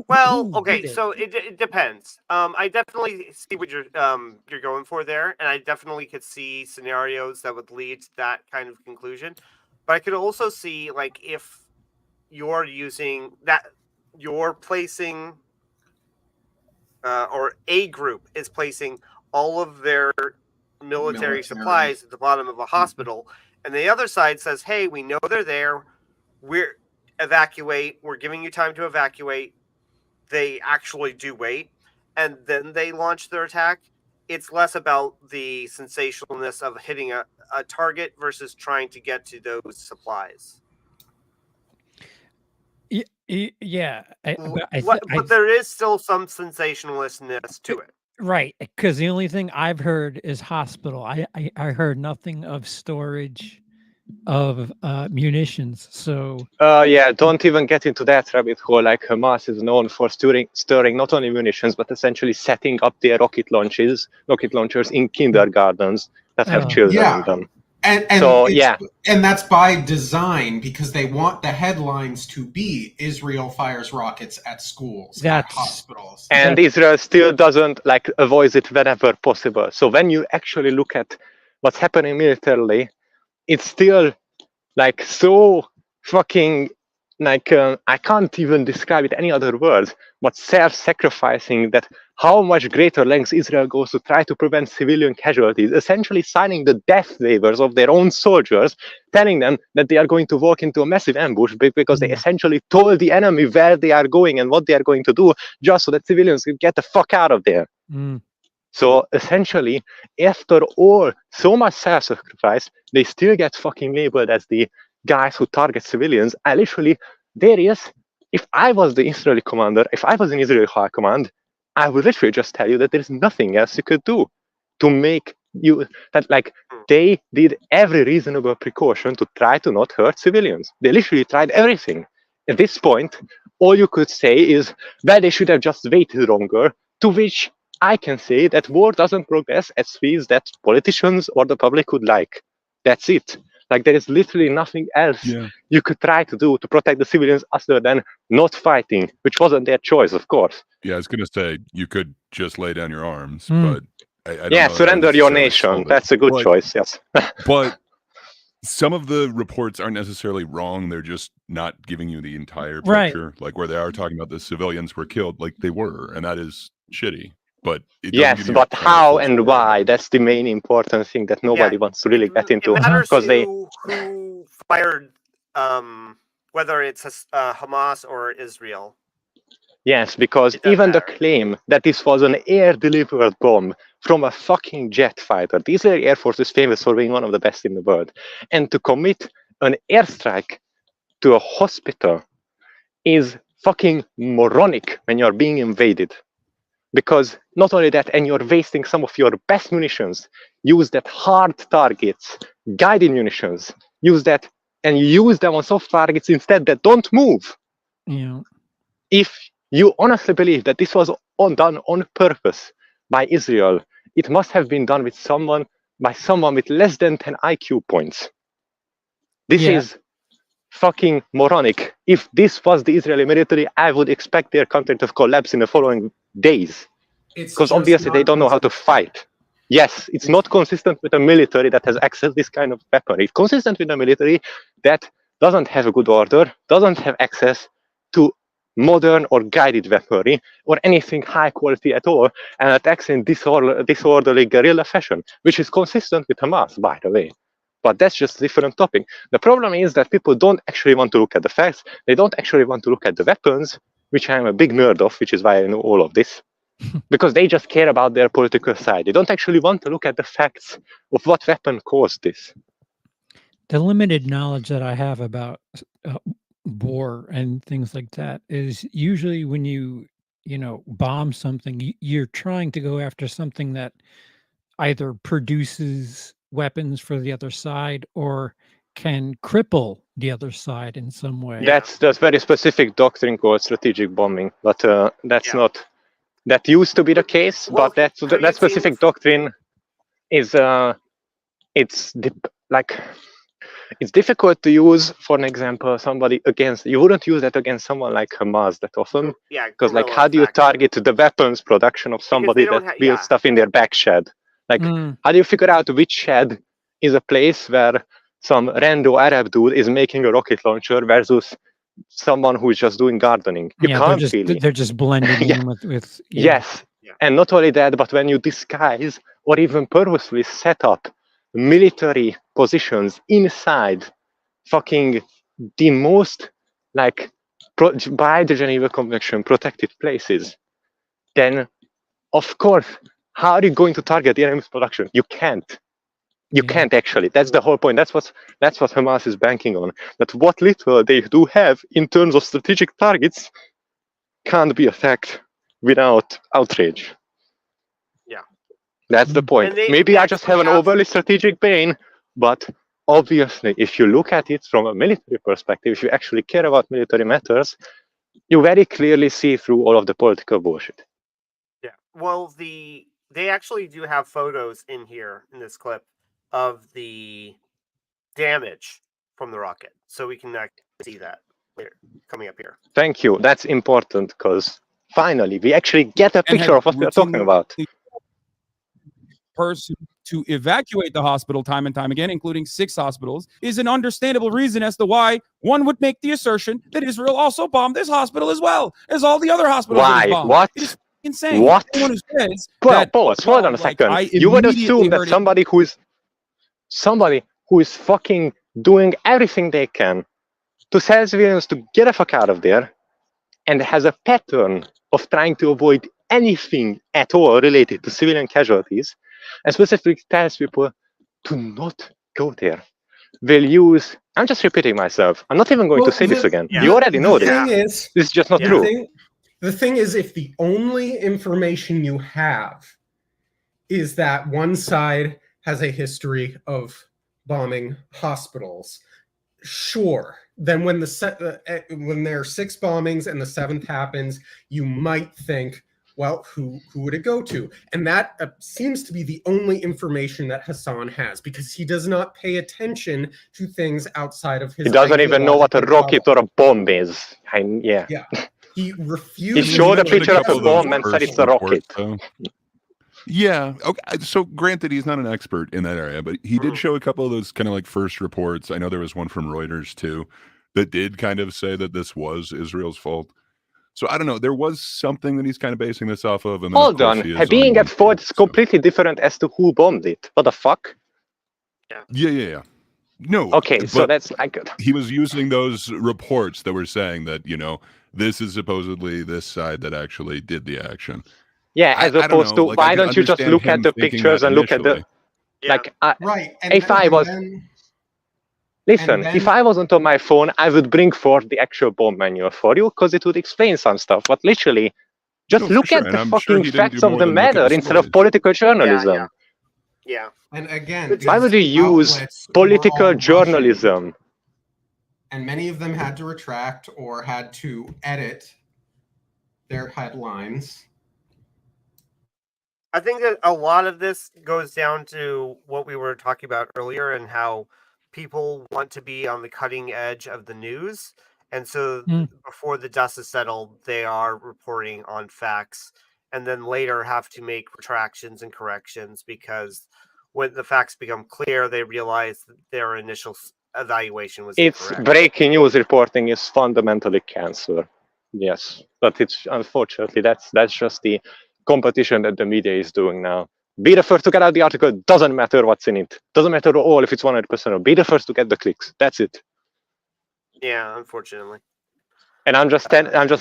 Well, who okay, did it. so it depends. I definitely see what you're going for there, and I definitely could see scenarios that would lead to that kind of conclusion. But I could also see like if you're using that, you're placing, or a group is placing all of their military supplies at the bottom of a hospital, and the other side says, "Hey, we know they're there. We're evacuate. We're giving you time to evacuate." They actually do wait, and then they launch their attack. It's less about the sensationalness of hitting a target versus trying to get to those supplies. Yeah, But there is still some sensationalistness to it. right, because the only thing I've heard is hospital. I heard nothing of storage of munitions. So yeah, don't even get into that rabbit hole. Like Hamas is known for stirring not only munitions but essentially setting up their rocket launchers in kindergartens that have children in them. And so and that's by design because they want the headlines to be Israel fires rockets at schools, at hospitals. And Israel still doesn't avoids it whenever possible. So when you actually look at what's happening militarily, it's still so fucking I can't even describe it any other words, but self-sacrificing, that how much greater lengths Israel goes to try to prevent civilian casualties, essentially signing the death waivers of their own soldiers, telling them that they are going to walk into a massive ambush because they essentially told the enemy where they are going and what they are going to do, just so that civilians can get the fuck out of there. So essentially, after all, so much self-sacrifice, they still get fucking labeled as the guys who target civilians. I literally, if I was the Israeli commander, if I was in Israeli high command, I would literally just tell you that there's nothing else you could do to make you, that like, they did every reasonable precaution to try to not hurt civilians. They literally tried everything. At this point, all you could say is, well, they should have just waited longer, to which I can say that war doesn't progress at speeds that politicians or the public would like. That's it. Like, there is literally nothing else you could try to do to protect the civilians other than not fighting, which wasn't their choice, of course. Yeah, I was going to say, you could just lay down your arms, but I don't yeah, know surrender your nation. That's a good choice, yes. But some of the reports aren't necessarily wrong. They're just not giving you the entire picture. Like, where they are talking about the civilians were killed, like they were, and that is shitty. But yes, but how and why? That's the main important thing that nobody wants to really get into. It matters who fired, whether it's Hamas or Israel. Yes, because even the claim that this was an air-delivered bomb from a fucking jet fighter, the Israeli Air Force is famous for being one of the best in the world, and to commit an airstrike to a hospital is fucking moronic when you're being invaded. Because not only that, and you're wasting some of your best munitions, use that hard targets, guided munitions, use that, and use them on soft targets instead that don't move. Yeah. If you honestly believe that this was done on purpose by Israel, it must have been done by someone with less than 10 IQ points. This is fucking moronic. If this was the Israeli military, I would expect their country to collapse in the following days. Because obviously they don't know how to fight. Yes, it's not consistent with a military that has access to this kind of weapon. It's consistent with a military that doesn't have a good order, doesn't have access to modern or guided weaponry or anything high quality at all, and attacks in disorderly guerrilla fashion, which is consistent with Hamas, by the way. But that's just a different topic. The problem is that people don't actually want to look at the facts. They don't actually want to look at the weapons, which I'm a big nerd of, which is why I know all of this. Because they just care about their political side. They don't actually want to look at the facts of what weapon caused this. The limited knowledge that I have about war and things like that is usually when you bomb something, you're trying to go after something that either produces weapons for the other side or can cripple the other side in some way. That's very specific doctrine called strategic bombing, but that's not. That used to be the case, but that specific doctrine is it's difficult to use. For an example, you wouldn't use that against someone like Hamas that often. Yeah, because like, how do you target the weapons production of somebody that builds stuff in their back shed? Like, how do you figure out which shed is a place where some rando Arab dude is making a rocket launcher versus someone who is just doing gardening? You can't really. They're just blending in with Yes. And not only that, but when you disguise or even purposely set up military positions inside fucking the most, like, by the Geneva Convention protected places, then of course, how are you going to target the enemy's production? You can't. You can't actually. That's the whole point. That's what Hamas is banking on. That what little they do have in terms of strategic targets can't be attacked without outrage. Yeah. That's the point. Maybe I just have an overly strategic brain, but obviously, if you look at it from a military perspective, if you actually care about military matters, you very clearly see through all of the political bullshit. Yeah. Well, they actually do have photos in here in this clip of the damage from the rocket, so we can see that later, coming up here. Thank you. That's important because finally we actually get a picture of what we're talking about. person to evacuate the hospital time and time again, including 6 hospitals, is an understandable reason as to why one would make the assertion that Israel also bombed this hospital as well as all the other hospitals that Why? it bombed. What? It is insane. What? Anyone who says Well, that, pause. Hold on a like, second. I You would immediately assume that heard it- somebody who is fucking doing everything they can to tell civilians to get the fuck out of there, and has a pattern of trying to avoid anything at all related to civilian casualties, and specifically tells people to not go there, will use. I'm just repeating myself. I'm not even going to say this again. You already know this. Is, this is just not true. The thing is, if the only information you have is that one side has a history of bombing hospitals, sure. Then when when there are 6 bombings and the 7th happens, you might think, well, who would it go to? And that seems to be the only information that Hassan has, because he does not pay attention to things outside of his. He doesn't even know what a rocket or a bomb is. Yeah. He refused. He showed a picture of a bomb and said it's a rocket. Yeah. Okay. So granted, he's not an expert in that area, but he did show a couple of those kind of like first reports. I know there was one from Reuters too that did kind of say that this was Israel's fault. So I don't know. There was something that he's kind of basing this off of. And then, hold on. Being at fault is completely different as to who bombed it. What the fuck? Yeah. No. Okay, so that's like he was using those reports that were saying that, you know, this is supposedly this side that actually did the action. Yeah, as opposed to, like, why don't you just look at the pictures and look at the, like, right. And if I was, listen, if I wasn't on my phone, I would bring forth the actual bomb manual for you, because it would explain some stuff. But literally, just look at the fucking facts of the matter instead of political journalism. Yeah. And again, why would you use political journalism? And many of them had to retract or had to edit their headlines. I think that a lot of this goes down to what we were talking about earlier and how people want to be on the cutting edge of the news. And so before the dust is settled, they are reporting on facts and then later have to make retractions and corrections because when the facts become clear, they realize that their initial evaluation was incorrect. Breaking news reporting is fundamentally cancer. Yes, but it's unfortunately that's just the competition that the media is doing now. Be the first to get out the article. Doesn't matter what's in it. Doesn't matter at all if it's 100% or be the first to get the clicks. That's it. Yeah, unfortunately. And I'm just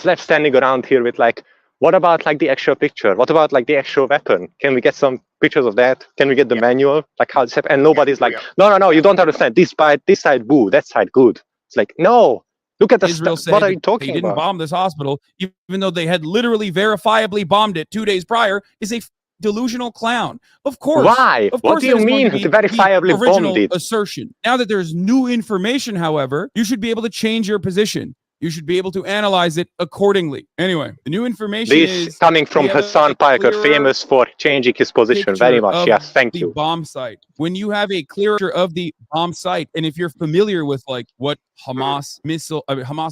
left standing around here with like, what about like the actual picture? What about like the actual weapon? Can we get some pictures of that? Can we get the manual? Like how this happened? And nobody's like, no, you don't understand. This side boo, that side good. It's like, no. Look at the Israel stuff. What are you talking they didn't about? bomb this hospital, even though they had literally verifiably bombed it 2 days prior, is a delusional clown. Of course. Why? Of What course do you mean to verifiably bombed it? Assertion. Now that there's new information, however, you should be able to change your position. You should be able to analyze it accordingly. Anyway, the new information is coming from Hassan Piker, famous for changing his position very much. Yes, thank you. Bomb site. When you have a clear picture of the bomb site, and if you're familiar with like what Hamas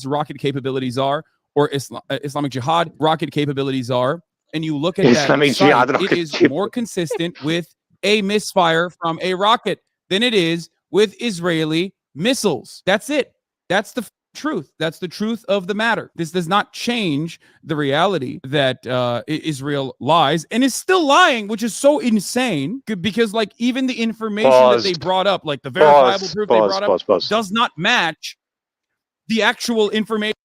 rocket capabilities are, or Islamic Jihad rocket capabilities are, and you look at Islamic that site, Jihad it is more consistent with a misfire from a rocket than it is with Israeli missiles. That's it. That's the truth. That's the truth of the matter. This does not change the reality that Israel lies and is still lying, which is so insane because like even the information that they brought up, like the verifiable proof they brought up does not match the actual information.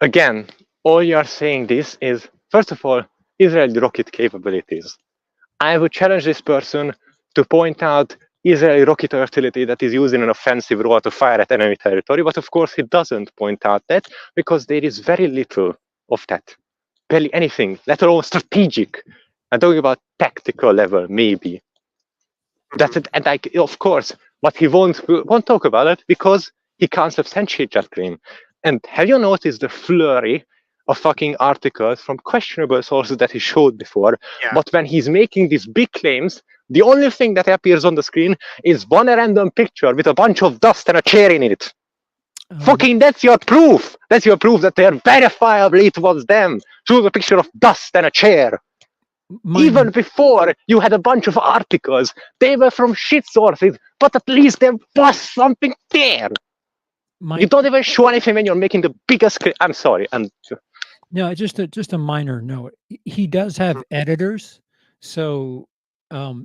Again, all you are saying this is, first of all, Israeli rocket capabilities. I would challenge this person to point out Israeli rocket artillery that is used in an offensive role to fire at enemy territory, but of course he doesn't point out that because there is very little of that. Barely anything, let alone strategic. I'm talking about tactical level, maybe. That's it, and like, of course, but he won't talk about it because he can't substantiate that claim. And have you noticed the flurry of fucking articles from questionable sources that he showed before? Yeah. But when he's making these big claims, the only thing that appears on the screen is one random picture with a bunch of dust and a chair in it. Fucking, that's your proof. That's your proof that they're verifiably it was them. Show a picture of dust and a chair. Even before you had a bunch of articles, they were from shit sources, but at least there was something there. You don't even show anything when you're making the biggest. I'm sorry. No, just a minor note. He does have editors, so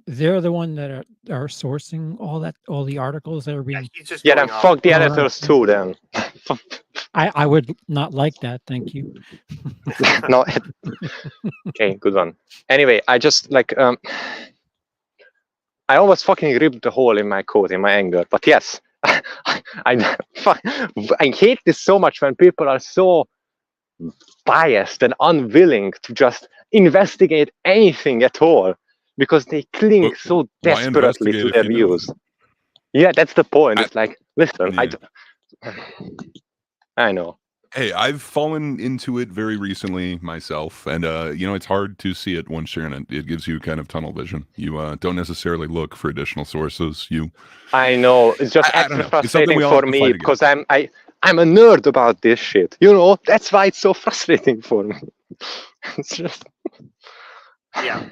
they're the one that are sourcing all the articles that are being. Yeah, then fuck the editors too. Then. I would not like that. Thank you. No. Okay, good one. Anyway, I just like I almost fucking ripped the hole in my coat in my anger. But yes, I hate this so much when people are so biased and unwilling to just investigate anything at all because they cling so desperately to their views. Yeah, that's the point. It's like, listen, I know. Hey, I've fallen into it very recently myself, and it's hard to see it once you're in it. It gives you kind of tunnel vision. You don't necessarily look for additional sources. I know. It's just extra frustrating for me because I'm a nerd about this shit. That's why it's so frustrating for me. It's just yeah.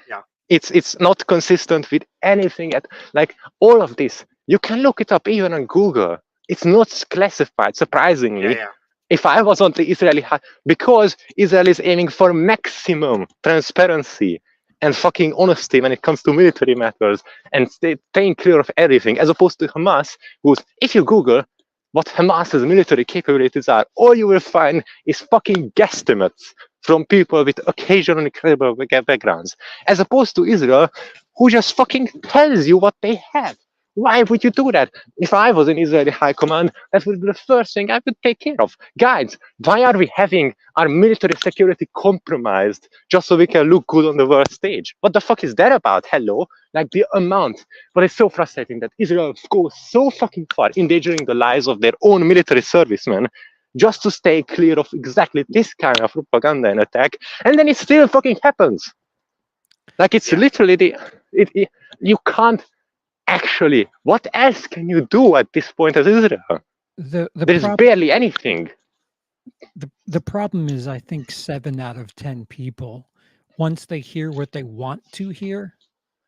It's not consistent with anything. Like all of this, you can look it up even on Google. It's not classified, surprisingly. Yeah. If I was on the Israeli because Israel is aiming for maximum transparency and fucking honesty when it comes to military matters and staying clear of everything, as opposed to Hamas, who's, if you Google what Hamas's military capabilities are, all you will find is fucking guesstimates from people with occasionally credible backgrounds, as opposed to Israel, who just fucking tells you what they have. Why would you do that? If I was in Israeli high command, that would be the first thing I would take care of. Guys, why are we having our military security compromised just so we can look good on the world stage? What the fuck is that about? Hello? Like the amount. But it's so frustrating that Israel goes so fucking far, endangering the lives of their own military servicemen just to stay clear of exactly this kind of propaganda and attack. And then it still fucking happens. Like it's literally you can't. Actually, what else can you do at this point as Israel? There's barely anything. The problem is, I think 7 out of 10 people, once they hear what they want to hear,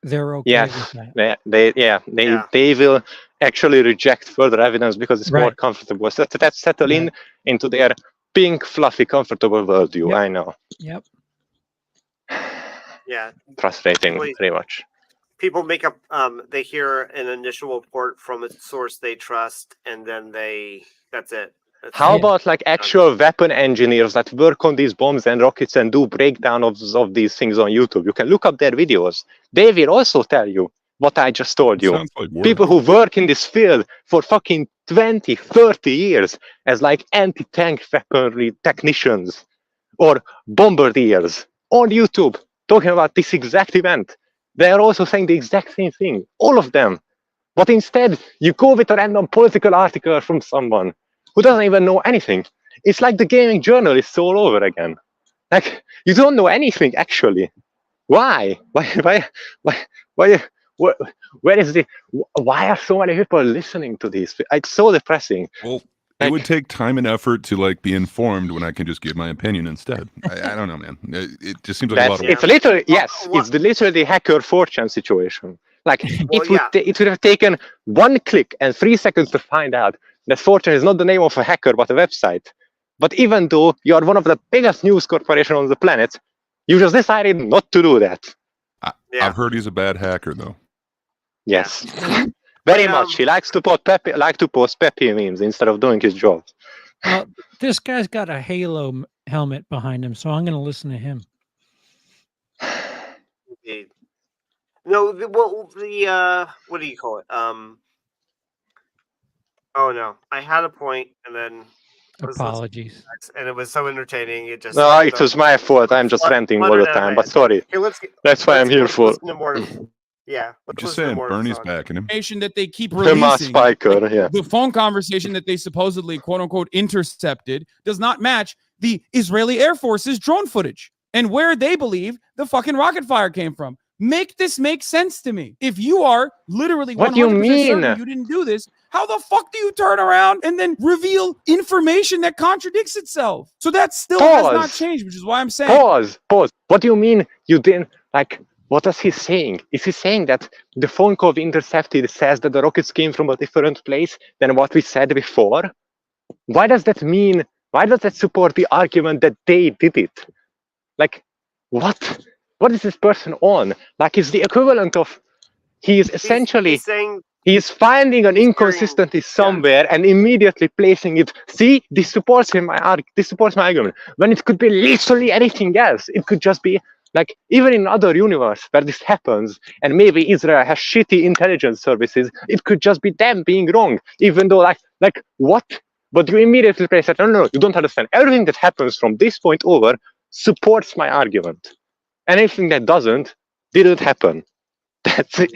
they're okay with that. They will actually reject further evidence because it's more comfortable. So that's settle into their pink, fluffy, comfortable worldview. I know. Yep. Yeah. Frustrating, very much. People make up, they hear an initial report from a source they trust, and then that's it. How about like actual weapon engineers that work on these bombs and rockets and do breakdown of these things on YouTube? You can look up their videos. They will also tell you what I just told you. People who work in this field for fucking 20, 30 years as like anti-tank weaponry technicians or bombardiers on YouTube talking about this exact event. They are also saying the exact same thing, all of them. But instead, you go with a random political article from someone who doesn't even know anything. It's like the gaming journalists all over again. Like, you don't know anything, actually. Why? Why are so many people listening to this? It's so depressing. Well, it would take time and effort to like be informed when I can just give my opinion instead. I don't know, man. It just seems like a lot of work. It's literally, it's literally the hacker 4chan situation. Like it would have taken 1 click and 3 seconds to find out that 4chan is not the name of a hacker but a website. But even though you are one of the biggest news corporations on the planet, you just decided not to do that. I've heard he's a bad hacker, though. Yes. Very much. He likes to post peppy memes instead of doing his job. Well, this guy's got a Halo helmet behind him, so I'm going to listen to him. No, what do you call it? Oh no, I had a point, and then apologies, and it was so entertaining. It just it was my fault. I'm just ranting all the time, but sorry. Okay, that's why I'm here for. Yeah, just saying, Bernie's backing him. That they keep releasing, Spiker, the phone conversation that they supposedly "quote unquote" intercepted does not match the Israeli Air Force's drone footage and where they believe the fucking rocket fire came from. Make this make sense to me. If you are literally 100% certain you didn't do this, how the fuck do you turn around and then reveal information that contradicts itself? So that still has not changed, which is why I'm saying. Pause. What do you mean you didn't? like, what is he saying? Is he saying that the phone call we intercepted says that the rockets came from a different place than what we said before? Why does that mean? Why does that support the argument that they did it? Like, what? What is this person on? Like, it's the equivalent of he is essentially he's saying he is finding an inconsistency somewhere and immediately placing it. See, this supports him. This supports my argument. When it could be literally anything else. It could just be like, even in other universe where this happens, and maybe Israel has shitty intelligence services, it could just be them being wrong. Even though, like what? But you immediately place that. No, you don't understand. Everything that happens from this point over supports my argument. Anything that doesn't didn't happen. That's it.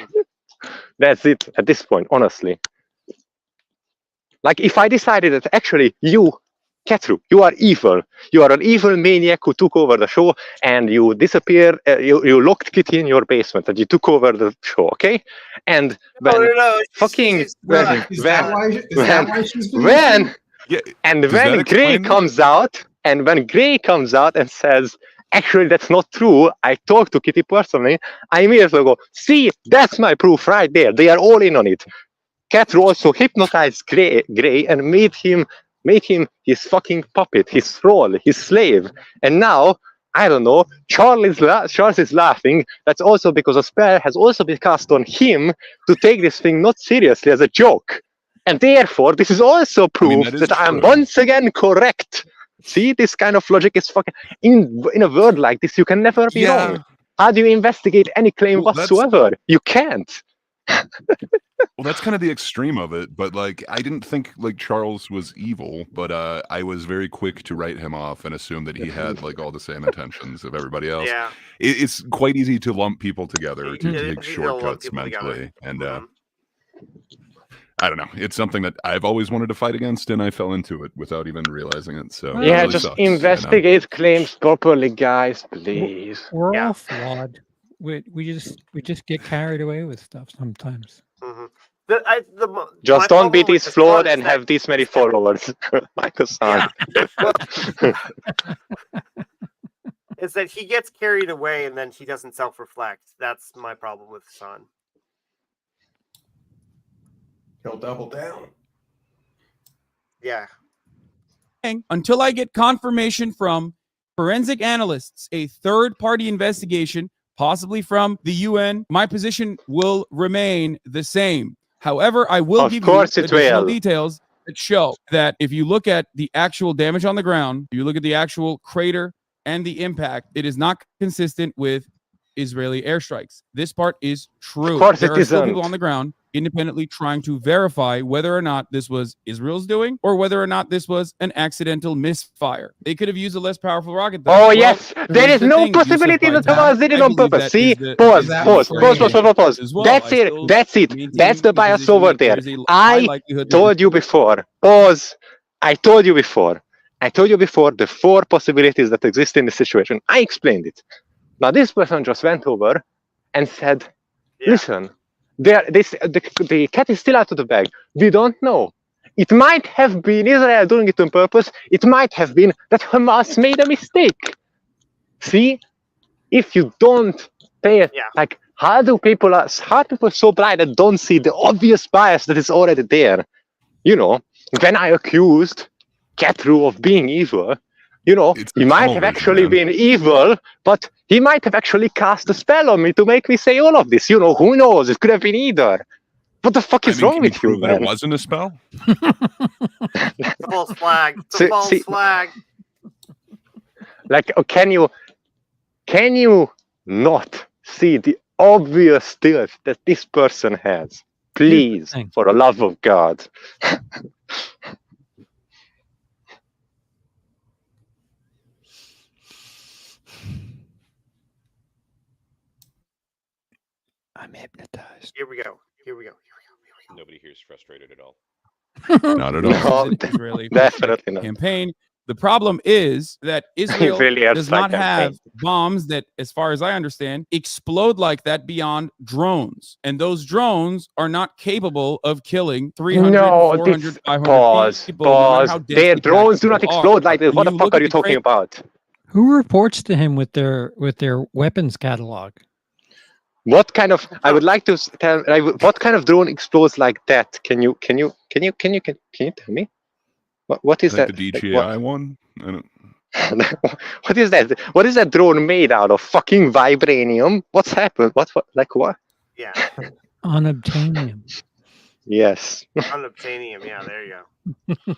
That's it at this point, honestly. Like, if I decided that actually you, Ketru, you are evil. You are an evil maniac who took over the show, and you disappeared. You locked Kitty in your basement, and you took over the show. Okay, and when when Gray comes out, and says, actually, that's not true. I talked to Kitty personally. I immediately go, see, that's my proof right there. They are all in on it. Ketru also hypnotized Gray and made him his fucking puppet, his thrall, his slave. And now, I don't know, Charles is laughing. That's also because a spell has also been cast on him to take this thing not seriously as a joke. And therefore, this is also proof that I'm once again correct. See, this kind of logic is fucking... In a world like this, you can never be wrong. How do you investigate any claim whatsoever? You can't. Well, that's kind of the extreme of it, but like, I didn't think like Charles was evil, but I was very quick to write him off and assume that he had like all the same intentions of everybody else. Yeah. It's quite easy to lump people together to take shortcuts mentally, and I don't know. It's something that I've always wanted to fight against, and I fell into it without even realizing it. So yeah, it really just sucks, investigate claims properly, guys, please. We're all flawed. We just get carried away with stuff sometimes. Mm-hmm. Just don't be this flawed and have this many followers, like Hassan. Is that he gets carried away and then he doesn't self-reflect. That's my problem with Hassan. He'll double down. Yeah. Until I get confirmation from forensic analysts, a third-party investigation, possibly from the UN, my position will remain the same. However, I will give you additional details that show that if you look at the actual damage on the ground, if you look at the actual crater and the impact, it is not consistent with Israeli airstrikes. This part is true. Of course there it are still isn't. people on the ground independently trying to verify whether or not this was Israel's doing or whether or not this was an accidental misfire. They could have used a less powerful rocket. Oh, yes. There is no possibility that Hamas did it on purpose. See? Pause. That's it. That's the bias over there. I told you before. Pause. I told you before the 4 possibilities that exist in this situation. I explained it. Now, this person just went over and said, listen, the cat is still out of the bag. We don't know. It might have been Israel doing it on purpose. It might have been that Hamas made a mistake. See? If you don't pay it, like, how do people so blind that don't see the obvious bias that is already there? You know, when I accused Ketru of being evil, you know, he might have actually been evil, but he might have actually cast a spell on me to make me say all of this. You know, who knows? It could have been either. What the fuck is wrong with you, man? It wasn't a spell? It's a false flag. It's a false flag. Like, can you not see the obvious tilt that this person has? Please, for the love of God. I'm hypnotized. Here we go. Nobody here is frustrated at all. Not at all. No, Israeli definitely not. campaign. The problem is that Israel Really does not have bombs that, as far as I understand, explode like that beyond drones. And those drones are not capable of killing 300, 400, 500 people. Pause. Their drones do not explode like this. What the fuck are you talking about? Who reports to him with their weapons catalog? What kind of? I would like to tell. What kind of drone explodes like that? Can you tell me? What is Like that? the Like, DJI one? I don't... what is that? What is that drone made out of? Fucking vibranium? What's happened? What? Like what? Yeah. Unobtainium. Yes. Unobtainium. Yeah, there you go.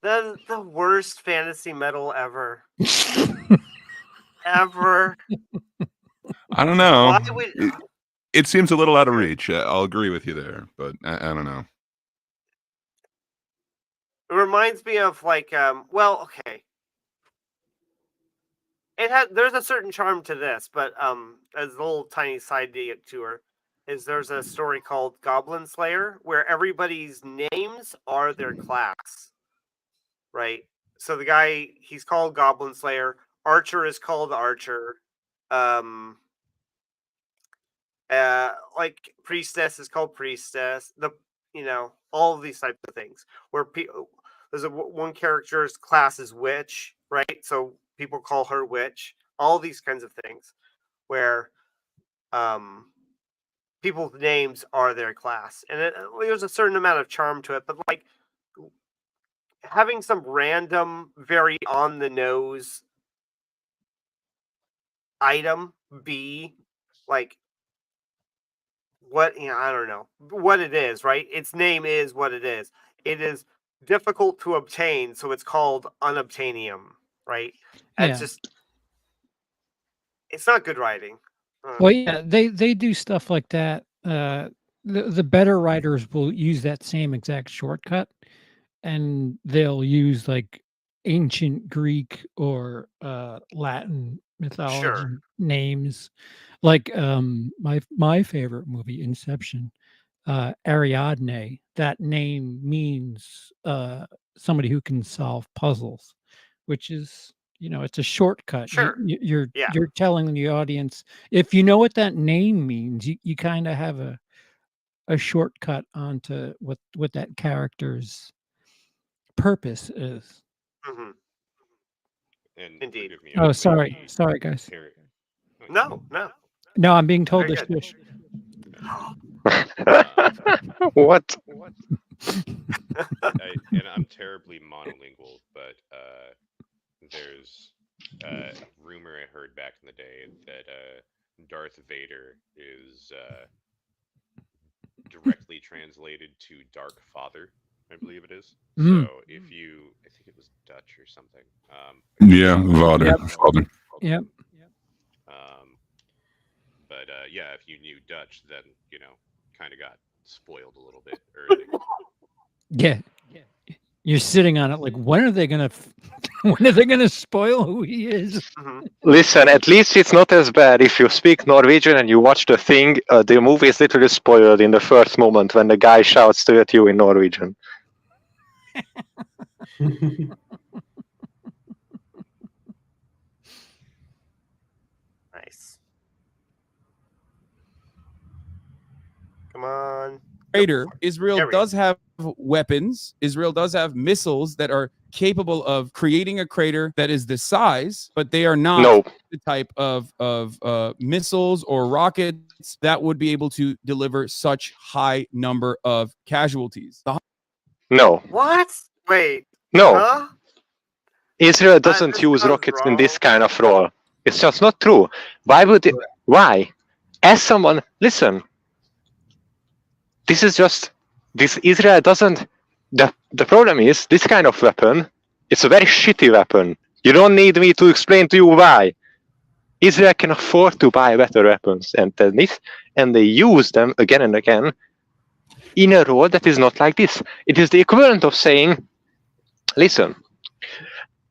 The worst fantasy metal ever. Ever. I don't know. Why would It seems a little out of reach. I'll agree with you there, but I don't know. it reminds me of like well, okay. There's a certain charm to this, but as a little tiny side tour is there's a story called Goblin Slayer where everybody's names are their class. Right? So the guy, he's called Goblin Slayer, Archer is called Archer. Like Priestess is called Priestess. All of these types of things where there's one character's class is Witch, right? So people call her Witch. All these kinds of things where people's names are their class, and there's a certain amount of charm to it. But like having some random, very on the nose item be like what I don't know what it is, right? Its name is what it is. It is difficult to obtain, so it's called unobtainium, right? And Yeah. it's not good writing. Well, yeah, they do stuff like that. The better writers will use that same exact shortcut, and they'll use like ancient Greek or Latin mythology Sure. names. Like my favorite movie, Inception, Ariadne. That name means somebody who can solve puzzles, which is it's a shortcut. Sure. You're Yeah. you're telling the audience if you know what that name means, you kind of have a shortcut onto what that character's purpose is. Mm-hmm. And Indeed. forgive me, Oh, sorry, guys. No. No, I'm being told Very to good. shush. What? I'm terribly monolingual, but there's a rumor I heard back in the day that Darth Vader is directly translated to Dark Father, I believe it is. So if you, I think it was Dutch or something. Yeah, Vader. Yep. Father. Yep. But yeah, if you knew Dutch, then kind of got spoiled a little bit early. Yeah. You're sitting on it like when are they gonna spoil who he is? Mm-hmm. Listen, at least it's not as bad if you speak Norwegian and you watch the thing. The movie is literally spoiled in the first moment when the guy shouts at you in Norwegian. Nice. Come on. Crater, Israel There we go. does have weapons. Israel does have missiles that are capable of creating a crater that is this size, but they are not the type of missiles or rockets that would be able to deliver such high number of casualties. No. What? Wait. No. Huh? Israel doesn't use rockets in this kind of role. It's just not true. Why would it? Why? As someone, listen. This Israel doesn't, the problem is, this kind of weapon, it's a very shitty weapon. You don't need me to explain to you why. Israel can afford to buy better weapons and they use them again and again in a role that is not like this. It is the equivalent of saying, listen,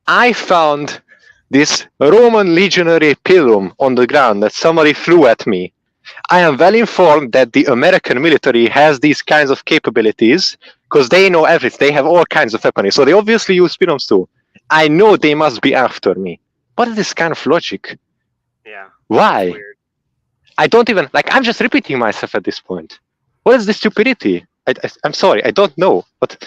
I found this Roman legionary pilum on the ground that somebody threw at me. I am well informed that the American military has these kinds of capabilities because they know everything. They have all kinds of weaponry. So they obviously use pilums too. I know they must be after me. What is this kind of logic? Yeah. Why? Weird. I don't even, I'm just repeating myself at this point. What is this stupidity? I'm sorry, I don't know. But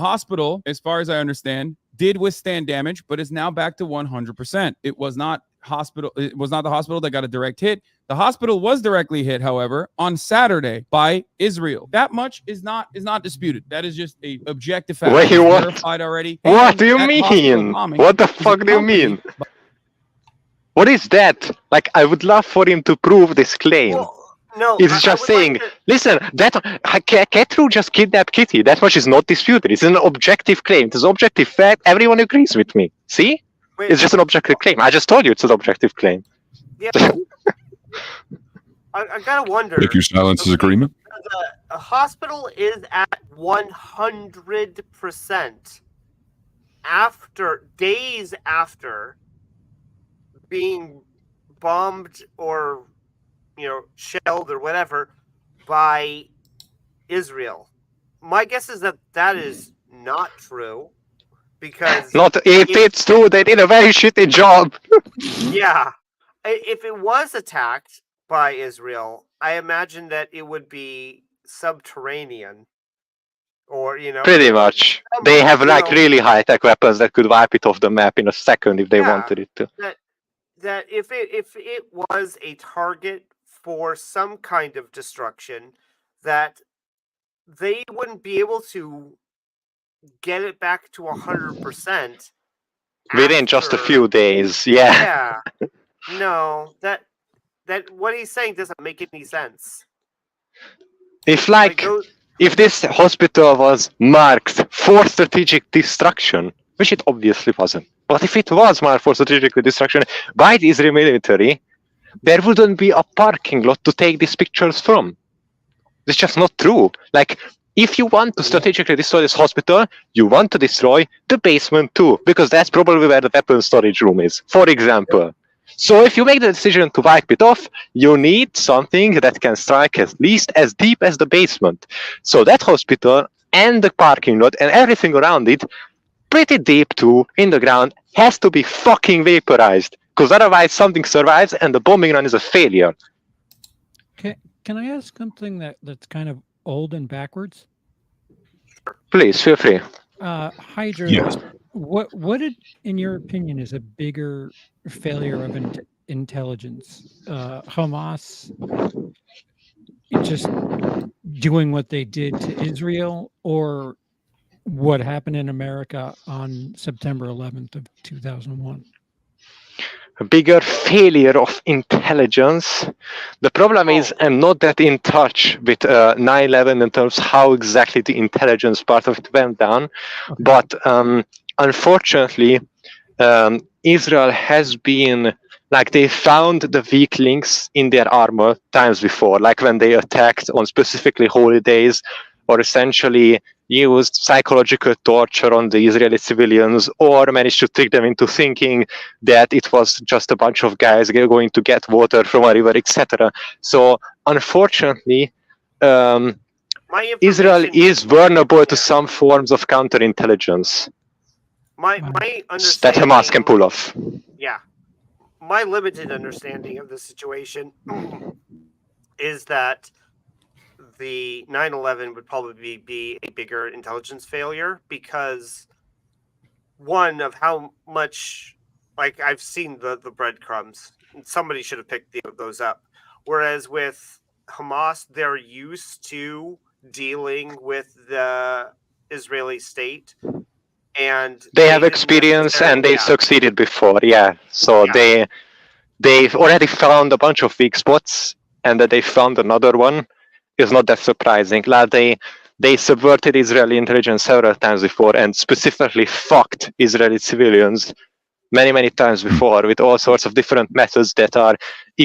hospital, as far as I understand, did withstand damage, but is now back to 100%. It was not the hospital that got a direct hit. The hospital was directly hit, however, on Saturday by Israel. That much is not disputed. That is just a objective fact. Wait, It's what? verified already. What And do you that hospital mean? bombing What the was fuck do you mean? accompanied by- What is that? Like, I would love for him to prove this claim. Well, no, It's I just would like saying, to- listen, that Ketru just kidnapped Kitty. That much is not disputed. It's an objective claim. It's an objective fact. Everyone agrees with me. See? wait, It's just an objective claim. I just told you it's an objective claim. yeah. I gotta wonder. Take your silence as Okay. agreement. The hospital is at 100% days after being bombed or shelled or whatever by Israel. My guess is that is not true, because Not if it's true, they did a very shitty job. yeah, if it was attacked by Israel, I imagine that it would be subterranean, or Pretty much. They have like know, really high-tech weapons that could wipe it off the map in a second if they Yeah. wanted it to. that if it was a target for some kind of destruction, that they wouldn't be able to get it back to 100% Within just a after- few days, yeah. Yeah. No, that what he's saying doesn't make any sense. If like, those- if this hospital was marked for strategic destruction, which it obviously wasn't, but if it was marked for strategic destruction by the Israeli military, there wouldn't be a parking lot to take these pictures from. It's just not true. Like, if you want to strategically destroy this hospital, you want to destroy the basement too, because that's probably where the weapon storage room is, for example. So if you make the decision to wipe it off, you need something that can strike at least as deep as the basement. So that hospital and the parking lot and everything around it, pretty deep too, in the ground, has to be fucking vaporized. Because otherwise something survives and the bombing run is a failure. Can I ask something that's kind of old and backwards? Please, feel free. Hydra, Yes. what in your opinion is a bigger failure of intelligence? Hamas just doing what they did to Israel, or what happened in America on September 11th of 2001? A bigger failure of intelligence. The problem is I'm not that in touch with 9/11 in terms of how exactly the intelligence part of it went down, but unfortunately, Israel has been, like, they found the weak links in their armor times before, like when they attacked on specifically holy days, or essentially used psychological torture on the Israeli civilians, or managed to trick them into thinking that it was just a bunch of guys going to get water from a river, etc. So unfortunately, Israel is vulnerable to some forms of counterintelligence My that understanding Hamas can pull off. Yeah. My limited understanding of the situation is that the 9/11 would probably be a bigger intelligence failure, because one of how much, like, I've seen the breadcrumbs. Somebody should have picked those up. Whereas with Hamas, they're used to dealing with the Israeli state, and They have experience and they succeeded before, so they've already found a bunch of weak spots, and that they found another one is not that surprising. Like, they subverted Israeli intelligence several times before, and specifically fucked Israeli civilians many times before with all sorts of different methods that are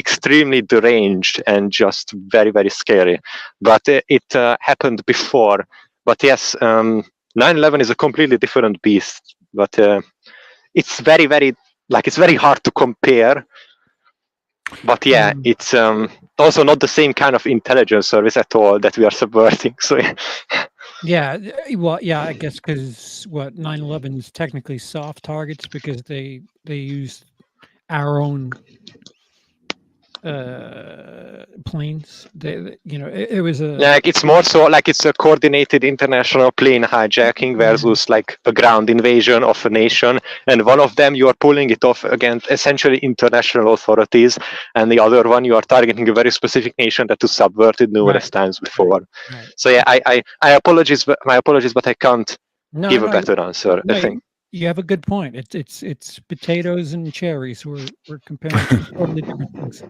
extremely deranged and just very scary. But it happened before. But yes, 9/11 is a completely different beast. But it's very it's very hard to compare. But yeah, it's also not the same kind of intelligence service at all that we are subverting. So Yeah, well, yeah, I guess because 9/11 is technically soft targets, because they use our own planes. It was a Yeah, like it's more so like it's a coordinated international plane hijacking versus like a ground invasion of a nation, and one of them you are pulling it off against essentially international authorities, and the other one you are targeting a very specific nation that was subverted numerous times before. Right. So yeah, I apologize, my apologies, but I can't give a No, better answer. no, I think. you have a good point. It's potatoes and cherries. We're comparing two totally different things.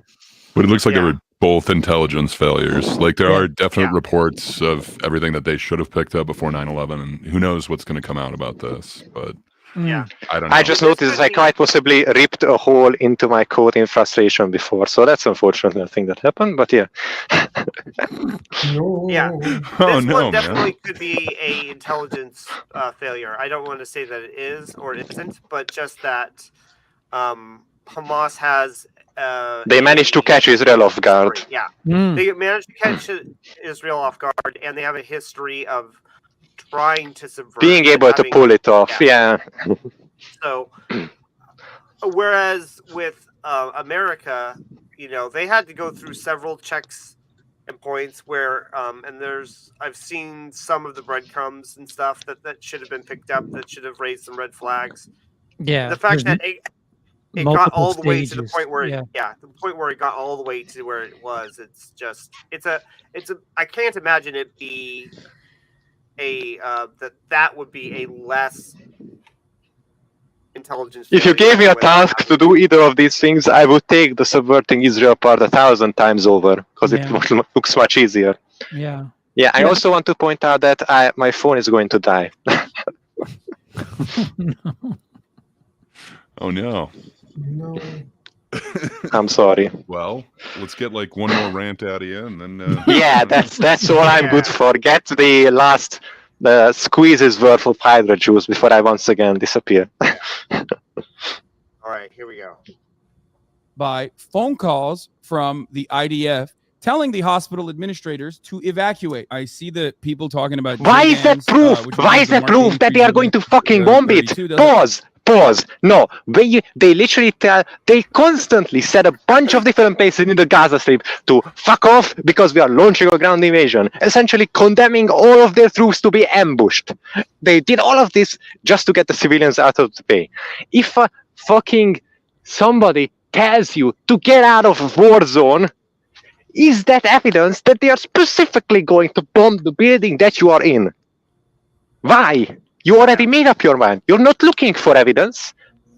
But it looks like they were both intelligence failures. Like there Yeah. are definite reports of everything that they should have picked up before 9/11, and who knows what's going to come out about this. But Yeah. I don't know. I just noticed I quite possibly ripped a hole into my coat in frustration before, so that's unfortunate thing that happened. But yeah. No. Yeah. Oh, This no, one man. definitely could be a intelligence failure. I don't want to say that it is or it isn't, but just that Hamas has. They managed to catch Israel off guard. History. Yeah, Mm. they managed to catch Israel off guard, and they have a history of trying to subvert. Being and able to having- pull it off, yeah. So, whereas with America, they had to go through several checks and points where, and I've seen some of the breadcrumbs and stuff that should have been picked up, that should have raised some red flags. Yeah. The fact there's that it got multiple all the way to the stages. point where Yeah. the point where it got all the way to where it was. It's just I can't imagine it be a that would be a less intelligence. If you failure gave me a than what task to do either of these things, I would take the subverting Israel part 1,000 times over because it looks much easier. Yeah. Yeah, I also want to point out that my phone is going to die. Oh no. No. I'm sorry. Well, let's get like one more rant out of you, and then. Yeah, that's all I'm good for. Get the last squeezes worth of hydro juice before I once again disappear. All right, here we go. By phone calls from the IDF telling the hospital administrators to evacuate. I see the people talking about. Why is that proof? Why is that proof that they are going to fucking bomb it? Pause. No, they literally they constantly said a bunch of different places in the Gaza Strip to fuck off because we are launching a ground invasion, essentially condemning all of their troops to be ambushed. They did all of this just to get the civilians out of the way. If fucking somebody tells you to get out of a war zone, is that evidence that they are specifically going to bomb the building that you are in? Why? You already made up your mind. You're not looking for evidence.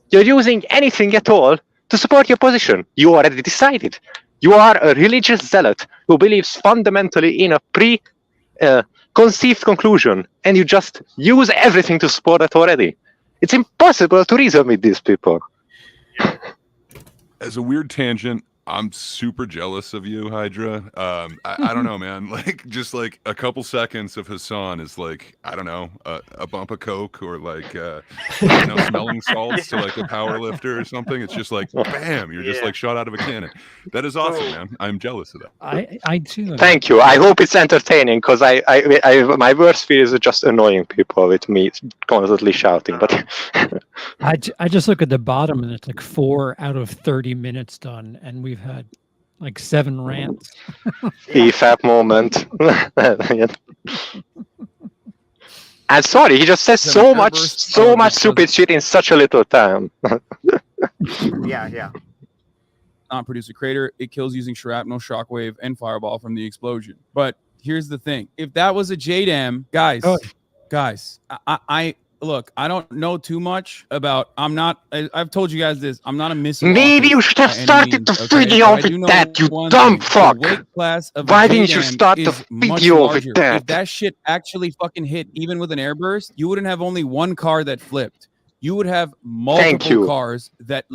You're using anything at all to support your position. You already decided. You are a religious zealot who believes fundamentally in a pre-conceived conclusion, and you just use everything to support it already. It's impossible to reason with these people. As a weird tangent, I'm super jealous of you, Hydra. I don't know, man. Like, just like a couple seconds of Hassan is like, I don't know, a bump of coke or like, smelling salts to like a power lifter or something. It's just like, bam, you're just like shot out of a cannon. That is awesome, man. I'm jealous of that. I too. Thank you. I hope it's entertaining because I my worst fear is just annoying people with me constantly shouting. But I just look at the bottom and it's like 4 out of 30 minutes done, and we've had like 7 rants. EFAP moment. And sorry, he just says so much stupid shit in such a little time. Yeah. Not produce a crater. It kills using shrapnel, shockwave, and fireball from the explosion. But here's the thing: if that was a JDAM, guys, I look, I don't know too much about. I've told you guys this. I'm not a missile. Maybe you should have started the video with that, you dumb fuck. Why didn't you start the video with that? If that shit actually fucking hit, even with an airburst, you wouldn't have only one car that flipped. You would have multiple cars that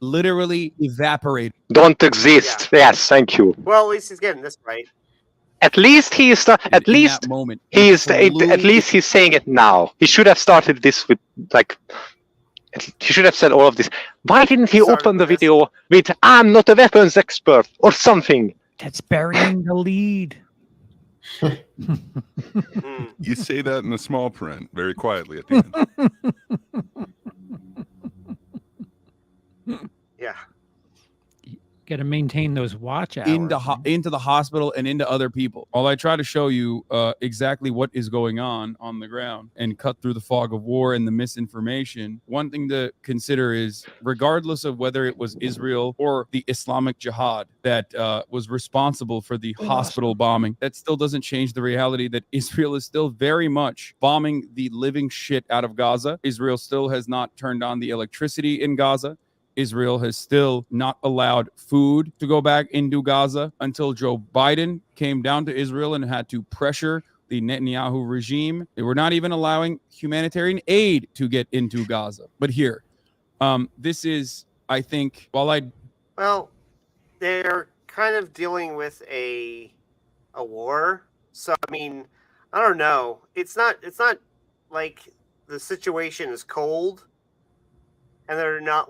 literally evaporated. Don't exist. Yes, thank you. Well, at least he's getting this right. At least he is. At least he is. At least he's saying it now. He should have started this with like. He should have said all of this. Why didn't he open the video with "I'm not a weapons expert" or something? That's burying the lead. You say that in the small print very quietly at the end. Yeah. got to maintain those watch hours into the hospital and into other people. While I try to show you exactly what is going on the ground and cut through the fog of war and the misinformation, one thing to consider is, regardless of whether it was Israel or the Islamic Jihad that was responsible for the hospital bombing, that still doesn't change the reality that Israel is still very much bombing the living shit out of Gaza. Israel still has not turned on the electricity in Gaza. Israel has still not allowed food to go back into Gaza until Joe Biden came down to Israel and had to pressure the Netanyahu regime. They were not even allowing humanitarian aid to get into Gaza. But here, this is, I think, well, they're kind of dealing with a war. So I mean, I don't know. It's not like the situation is cold, and they're not,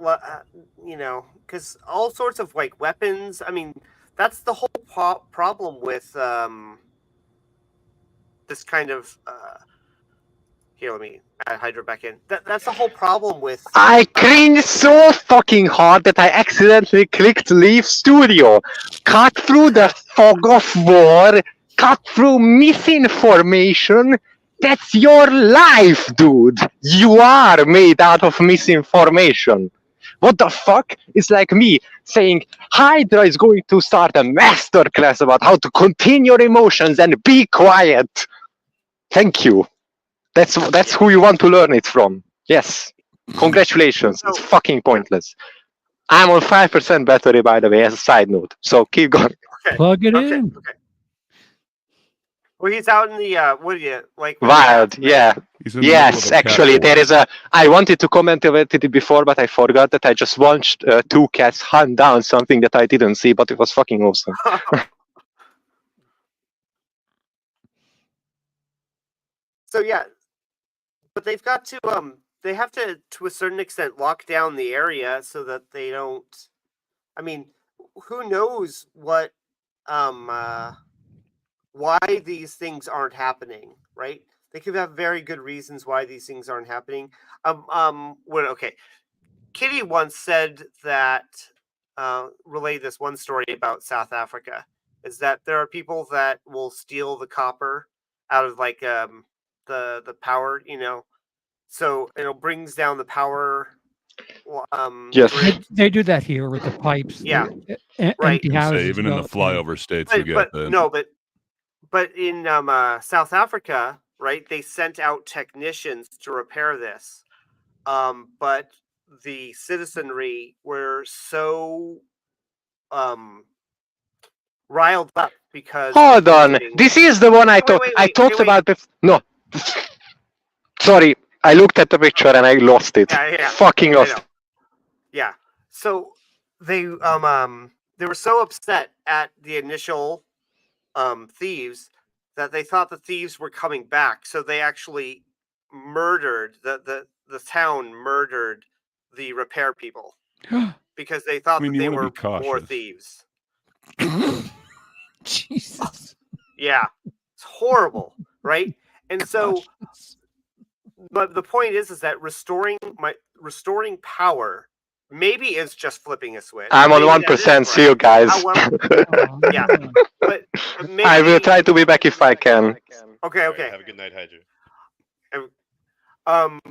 because all sorts of like weapons. I mean, that's the whole problem with this kind of. Here, let me add Hydra back in. That's the whole problem with. I cringed so fucking hard that I accidentally clicked leave studio. Cut through the fog of war. Cut through misinformation. That's your life, dude. You are made out of misinformation. What the fuck? It's like me saying Hydra is going to start a masterclass about how to contain your emotions and be quiet. Thank you. That's who you want to learn it from. Yes. Congratulations. It's fucking pointless. I'm on 5% battery, by the way, as a side note. So keep going. Okay. Plug it in. Okay. Well, he's out in the what do you like? Wild, yeah. Yes, actually, there is a. I wanted to comment about it before, but I forgot that I just watched 2 cats hunt down something that I didn't see, but it was fucking awesome. So yeah, but they've got to they have to a certain extent lock down the area so that they don't. I mean, who knows what why these things aren't happening, right? They could have very good reasons why these things aren't happening. Okay. Kitty once said that relayed this one story about South Africa, is that there are people that will steal the copper out of like the power, so it brings down the power. Yes. Grid. They do that here with the pipes. Yeah, right. Empty houses. Even in the flyover states, you get that. But in South Africa, right, they sent out technicians to repair this. But the citizenry were so riled up because. Hold on, this is the one I talked about before. No, sorry, I looked at the picture and I lost it. Fucking lost it. Yeah, so they were so upset at the initial thieves that they thought the thieves were coming back, so they actually murdered the town murdered the repair people because they thought that they were more thieves. Jesus. Yeah, it's horrible, right? And so, but the point is that restoring power maybe is just flipping a switch. I'm on 1%. See you guys. Yeah, but maybe, I will try to be back if I can. Okay. Have a good night, Hydra.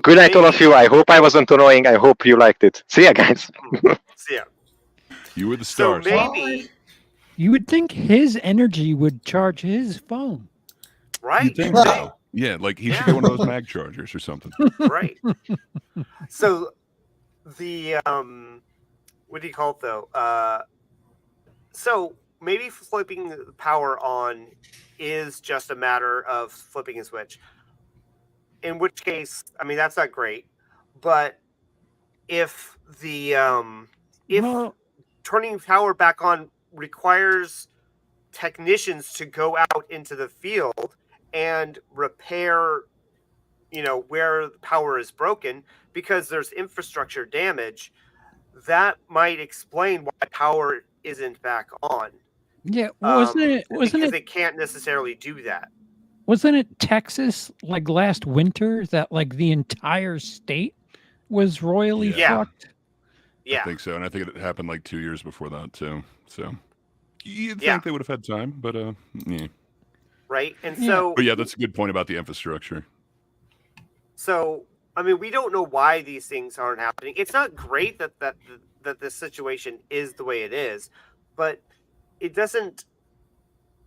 Good night, all of you. I hope I wasn't annoying. I hope you liked it. See ya, guys. See ya. You were the stars. So maybe you would think his energy would charge his phone, right? You think so? Yeah, like he should get one of those mag chargers or something. Right. So the what do you call it though? So maybe flipping the power on is just a matter of flipping a switch. In which case, I mean, that's not great. But if the turning power back on requires technicians to go out into the field and repair, where the power is broken because there's infrastructure damage, that might explain why power isn't back on. Yeah, wasn't it? Because they can't necessarily do that. Wasn't it Texas like last winter that like the entire state was royally fucked? Yeah. I think so, and I think it happened like 2 years before that too. So you'd Yeah. think they would have had time, but yeah. Right. And Yeah. so, But yeah, that's a good point about the infrastructure. so I mean, we don't know why these things aren't happening. It's not great that this situation is the way it is, but it doesn't.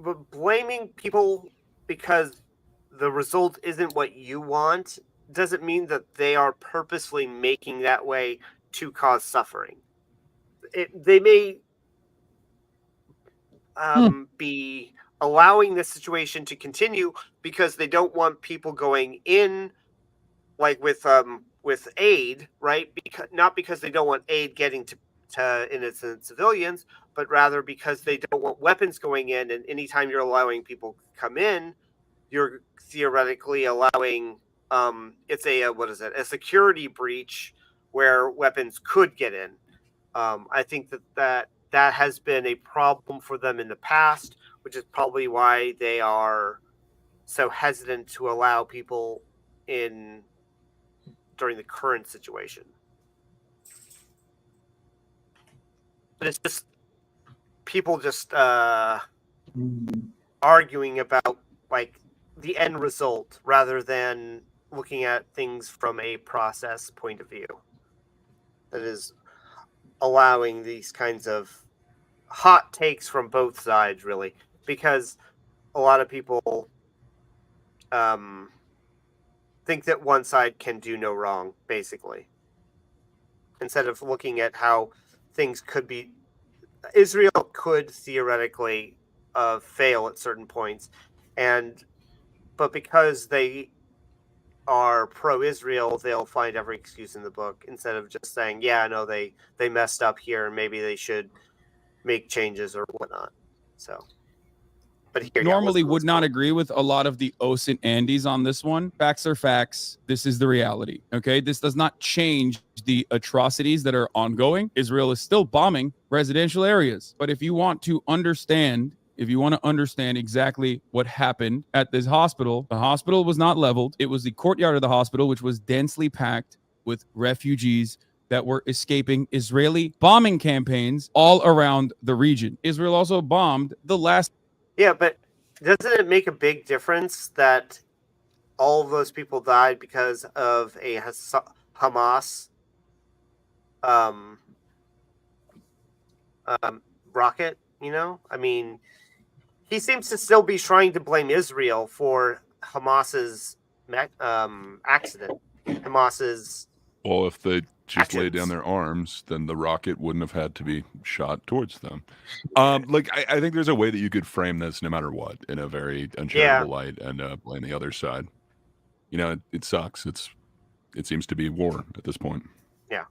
But blaming people because the result isn't what you want doesn't mean that they are purposefully making that way to cause suffering. They may be allowing this situation to continue because they don't want people going in, like with aid, right? Because not because they don't want aid getting to innocent civilians, but rather because they don't want weapons going in. And anytime you're allowing people to come in, you're theoretically allowing it's a what is it, a security breach where weapons could get in. I think that has been a problem for them in the past, which is probably why they are so hesitant to allow people in during the current situation. But it's just people just arguing about like the end result rather than looking at things from a process point of view. That is allowing these kinds of hot takes from both sides, really, because a lot of people think that one side can do no wrong, basically, instead of looking at how things could be. Israel could theoretically fail at certain points, but because they are pro-Israel, they'll find every excuse in the book instead of just saying, "Yeah, no, they messed up here, and maybe they should make changes or whatnot." So, but here, Normally would not agree with a lot of the Os and Andes on this one. Facts are facts. This is the reality. Okay, this does not change the atrocities that are ongoing. Israel is still bombing residential areas. But if you want to understand exactly what happened at this hospital, the hospital was not leveled. It was the courtyard of the hospital, which was densely packed with refugees that were escaping Israeli bombing campaigns all around the region. Israel also bombed the last. Yeah, but doesn't it make a big difference that all of those people died because of a Hamas rocket? I mean, he seems to still be trying to blame Israel for Hamas's accident. Hamas's Well, if they just laid down actions. their arms, then the rocket wouldn't have had to be shot towards them. I think there's a way that you could frame this no matter what in a very uncharitable light and blame the other side. It sucks. It seems to be war at this point. Yeah.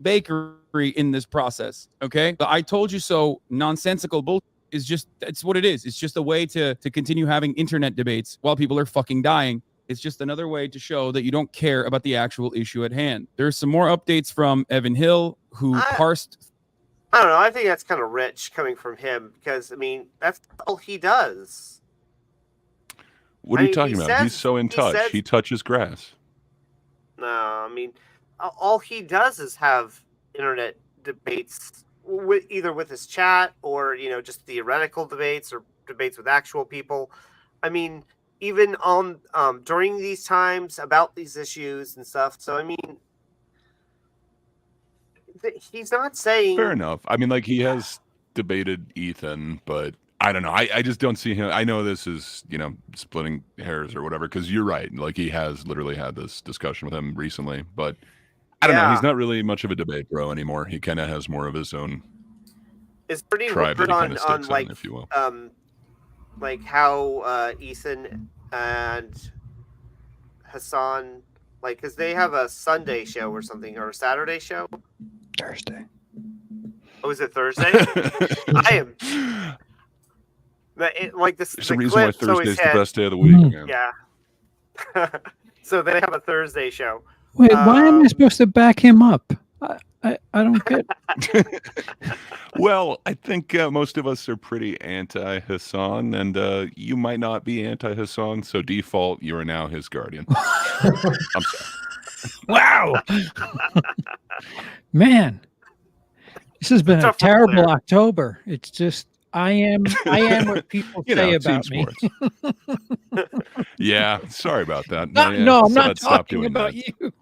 Bakery in this process. Okay. The I told you so nonsensical bullshit is just, it's what it is. It's just a way to continue having internet debates while people are fucking dying. It's just another way to show that you don't care about the actual issue at hand. There's some more updates from Evan Hill, who parsed. I don't know. I think that's kind of rich coming from him because, I mean, that's all he does. What are you talking about? He's so in touch. He touches grass. No, I mean, all he does is have internet debates, either with his chat or, just theoretical debates or debates with actual people. I mean, even on during these times about these issues and stuff. So, I mean, he's not saying. Fair enough. I mean, he has debated Ethan, but I don't know. I just don't see him. I know this is, splitting hairs or whatever, because you're right. He has literally had this discussion with him recently, but I don't know. He's not really much of a debate bro anymore. He kind of has more of his own. It's pretty tribe weird that he on on, if you will. How Ethan and Hassan, because they have a Sunday show or something, or a Saturday show. Thursday. Oh, is it Thursday? I am. There's a reason why Thursday's the best day of the week. Yeah. So they have a Thursday show. Wait, why am I supposed to back him up? I don't get. Well, I think most of us are pretty anti-Hassan, and you might not be anti-Hassan, so default, you are now his guardian. I'm sorry. Wow. Man, this has been a Tough one terrible there. October. It's just I am what people You say know, about team me. sports. Yeah, sorry about that. No, I'm not Stop talking doing about that. you.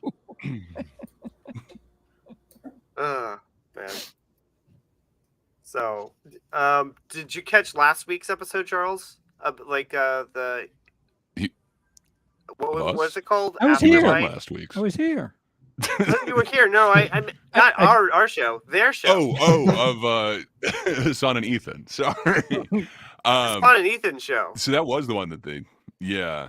Man. So, did you catch last week's episode, Charles? The He- what was Us? it called? I was He was here. on last week's. I was here. No, you were here. No, I not our show, their show. Of Hassan and Ethan. Sorry. Spawn and Ethan show. So that was the one that they, yeah,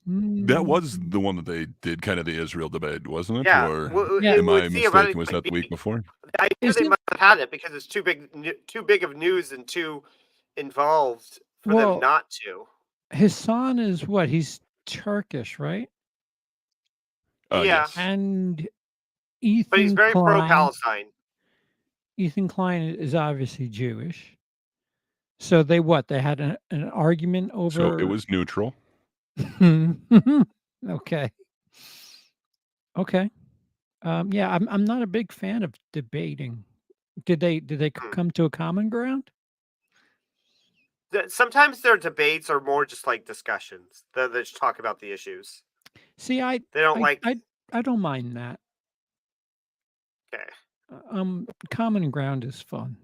Mm. that was the one that they did kind of the Israel debate, wasn't it? Yeah. Or Yeah. am I mistaken? Was that the week before? I knew Is they it- must have had it because it's too big of news and too involved for Well, them not to. Hassan is what? He's Turkish, right? Yeah. Yes. And Ethan But he's very Klein, pro-Palestine. Ethan Klein is obviously Jewish. So they what? They had an argument over. So it was neutral. Okay. Okay. Yeah, I'm not a big fan of debating. Did they come to a common ground? Sometimes their debates are more just like discussions. They just talk about the issues. See, They don't I don't mind that. Okay. Common ground is fun.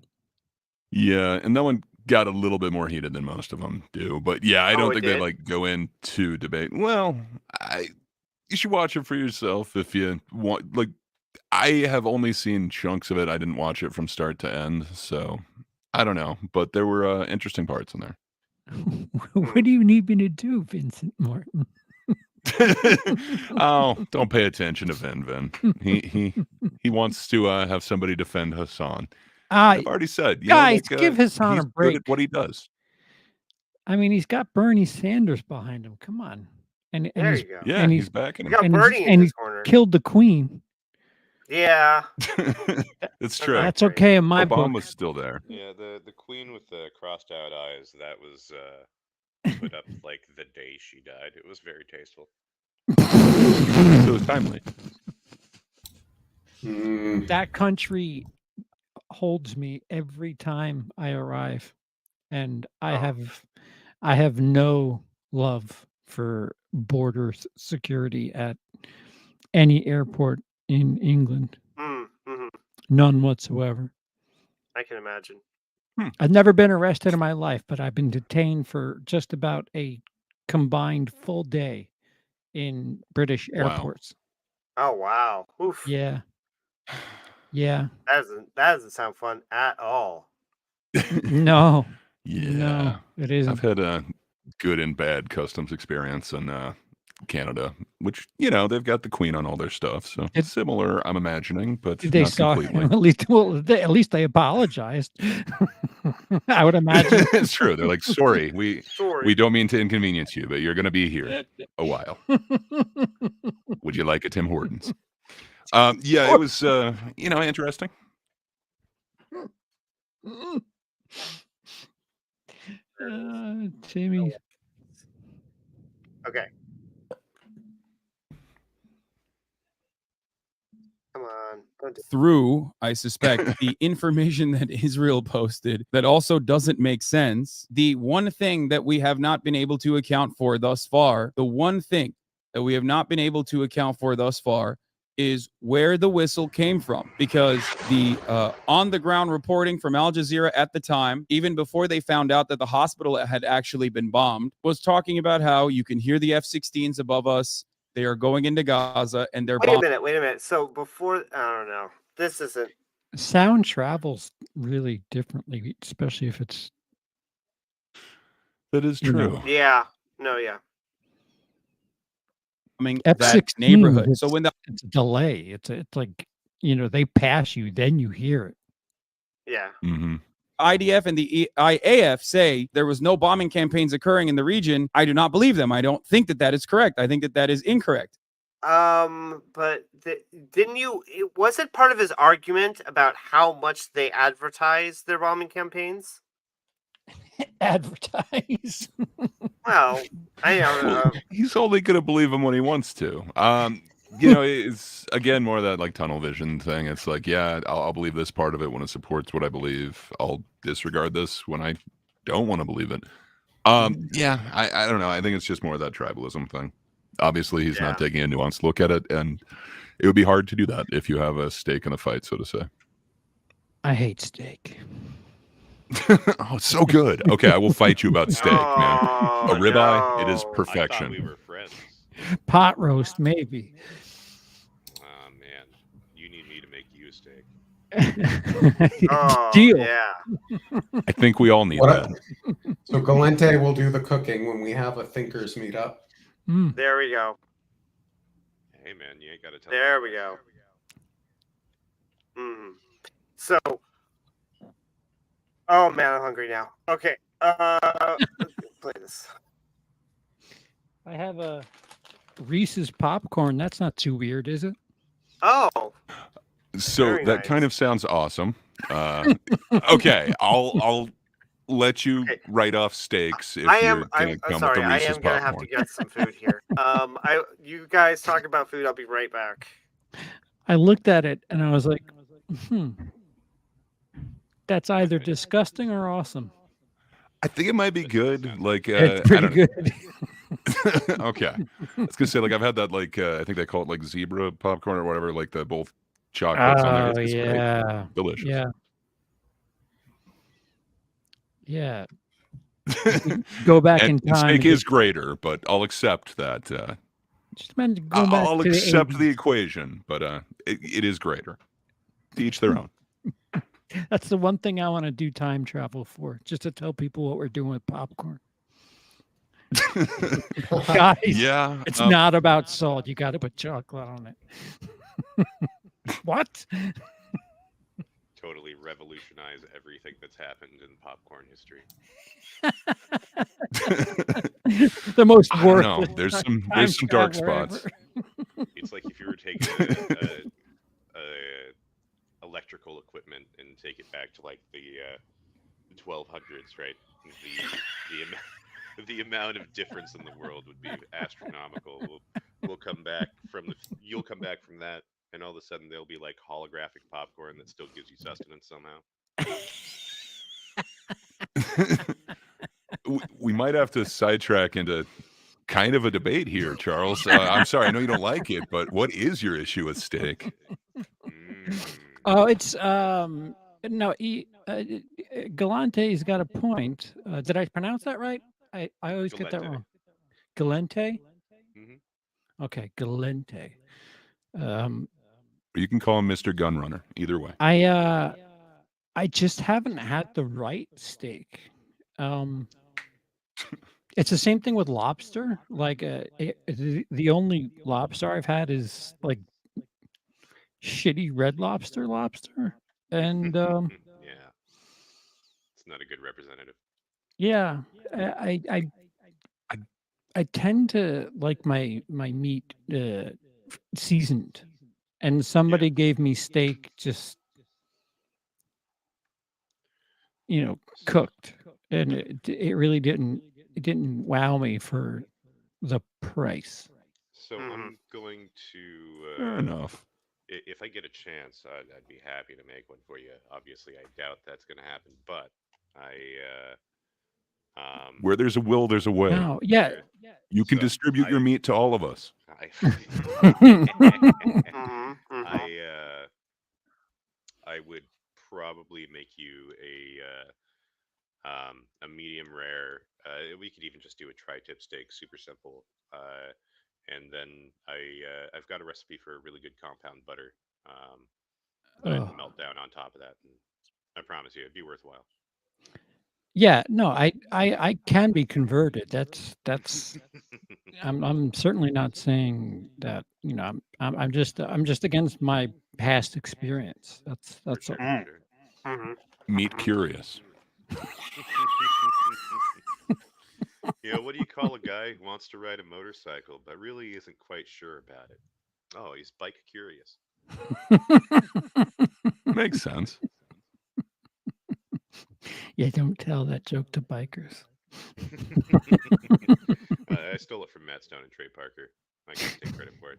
Yeah, and that one got a little bit more heated than most of them do. But yeah, I Oh, don't it think they did? like go into debate. Well, you should watch it for yourself if you want. Like, I have only seen chunks of it. I didn't watch it from start to end, so I don't know. But there were interesting parts in there. What do you need me to do, Vincent Martin? Oh, don't pay attention to Vin. He wants to have somebody defend Hassan. I've already said, guys, give Hassan he's a break. good at what he does. I mean, he's got Bernie Sanders behind him. Come on, and There he's you go. Yeah, and he's backing You him. got and Bernie he's, in and his he's corner. killed the Queen. Yeah. It's true. That's okay in my book. Obama's still there. Yeah, the queen with the crossed out eyes, that was put up like the day she died. It was very tasteful. So it was timely. That country holds me every time I arrive, and I have no love for border security at any airport in England. Mm-hmm. None whatsoever. I can imagine. I've never been arrested in my life, but I've been detained for just about a combined full day in British Wow. airports. Oh wow. Oof. Yeah. Yeah. That doesn't sound fun at all. No. Yeah. No, it isn't. I've had a good and bad customs experience in Canada, which, you know, they've got the Queen on all their stuff. So it's similar, I'm imagining, but They not saw completely. at least they apologized. I would imagine. It's true. They're like, sorry, we Sorry. don't mean to inconvenience you, but you're going to be here a while. Would you like a Tim Hortons? Yeah, it was, you know, interesting. Timmy. Okay. Come on. Don't do- Through, I suspect, the information that Israel posted that also doesn't make sense. The one thing that we have not been able to account for thus far, is where the whistle came from, because the on-the-ground reporting from Al Jazeera at the time, even before they found out that the hospital had actually been bombed, was talking about how you can hear the F-16s above us. They are going into Gaza, and they're Wait a minute. So before, I don't know. This isn't. Sound travels really differently, especially if it's. That is You know. true. Yeah. No. Yeah. that F-16, neighborhood. So when it's a delay. It's like, you know, they pass you, then you hear it. Yeah. Mm-hmm. IDF and the IAF say there was no bombing campaigns occurring in the region, I do not believe them. I don't think that that is correct. I think that that is incorrect. But didn't you? Was it part of his argument about how much they advertise their bombing campaigns? Advertise. Well, I don't know. He's only going to believe him when he wants to. it's again more of that like tunnel vision thing. It's like, yeah, I'll believe this part of it when it supports what I believe. I'll disregard this when I don't want to believe it. Yeah, I don't know. I think it's just more of that tribalism thing. Obviously, he's not taking a nuanced look at it, and it would be hard to do that if you have a stake in a fight, so to say. I hate steak. Oh, it's so good. Okay, I will fight you about steak, man. A ribeye, it is I thought perfection. we were friends. Pot roast, maybe. Oh man, you need me to make you a steak. Deal. Yeah. I think we all need that. So Galente will do the cooking when we have a thinkers meetup. There we go. Hey man, you ain't got to tell. There we go. So, oh man, I'm hungry now. Okay, let's play this. I have a Reese's popcorn. That's not too weird, is it? Oh, So very that nice. kind of sounds awesome. Okay, I'll let you write off steaks if you're gonna come sorry. with the I Reese's am gonna have to popcorn. get some food here. You guys talk about food. I'll be right back. I looked at it and I was like, that's either disgusting or awesome. I think it might be good. Like It's pretty good. Okay, I was gonna say like I've had that like I think they call it like zebra popcorn or whatever, like the both chocolates on there. Oh It's yeah, great. Delicious. Yeah. Go back in And time. steak is greater, but I'll accept that. Just imagine going back I'll to the accept the 80s. equation, but it is greater. To each their own. That's the one thing I want to do time travel for, just to tell people what we're doing with popcorn. Guys, Yeah, it's not about salt. You got to put chocolate on it. What? Totally revolutionize everything that's happened in popcorn history. The most I don't know. worthless. There's some dark traveler spots. ever. It's like if you were taking electrical equipment and take it back to like the 1200s, right? The amount of difference in the world would be astronomical. We'll come back you'll come back from that, and all of a sudden there'll be like holographic popcorn that still gives you sustenance somehow. We might have to sidetrack into kind of a debate here, Charles. I'm sorry, I know you don't like it, but what is your issue with steak? Oh, it's no. Galante's got a point. Did I pronounce that right? I always get that Galente. wrong. Galente. Mm-hmm. Okay, Galente. You can call him Mr. Gunrunner. Either way. I just haven't had the right steak. It's the same thing with lobster. Like the only lobster I've had is like shitty Red Lobster, and Yeah, it's not a good representative. yeah, I tend to like my meat seasoned, and somebody gave me steak just cooked, and it really didn't wow me for the price. So I'm going to Fair enough. If I get a chance, I'd be happy to make one for you. Obviously, I doubt that's going to happen, but Where there's a will, there's a way. No, yeah. You can distribute your meat to all of us. I would probably make you a medium rare. We could even just do a tri-tip steak, super simple. And then I've got a recipe for a really good compound butter that I can melt down on top of that. And I promise you, it'd be worthwhile. Yeah, no, I can be converted. That's I'm certainly not saying that, I'm just against my past experience. That's all. Meat curious. What do you call a guy who wants to ride a motorcycle but really isn't quite sure about it? Oh, he's bike curious. Makes sense. Yeah, don't tell that joke to bikers. I stole it from Matt Stone and Trey Parker. I can't take credit for it.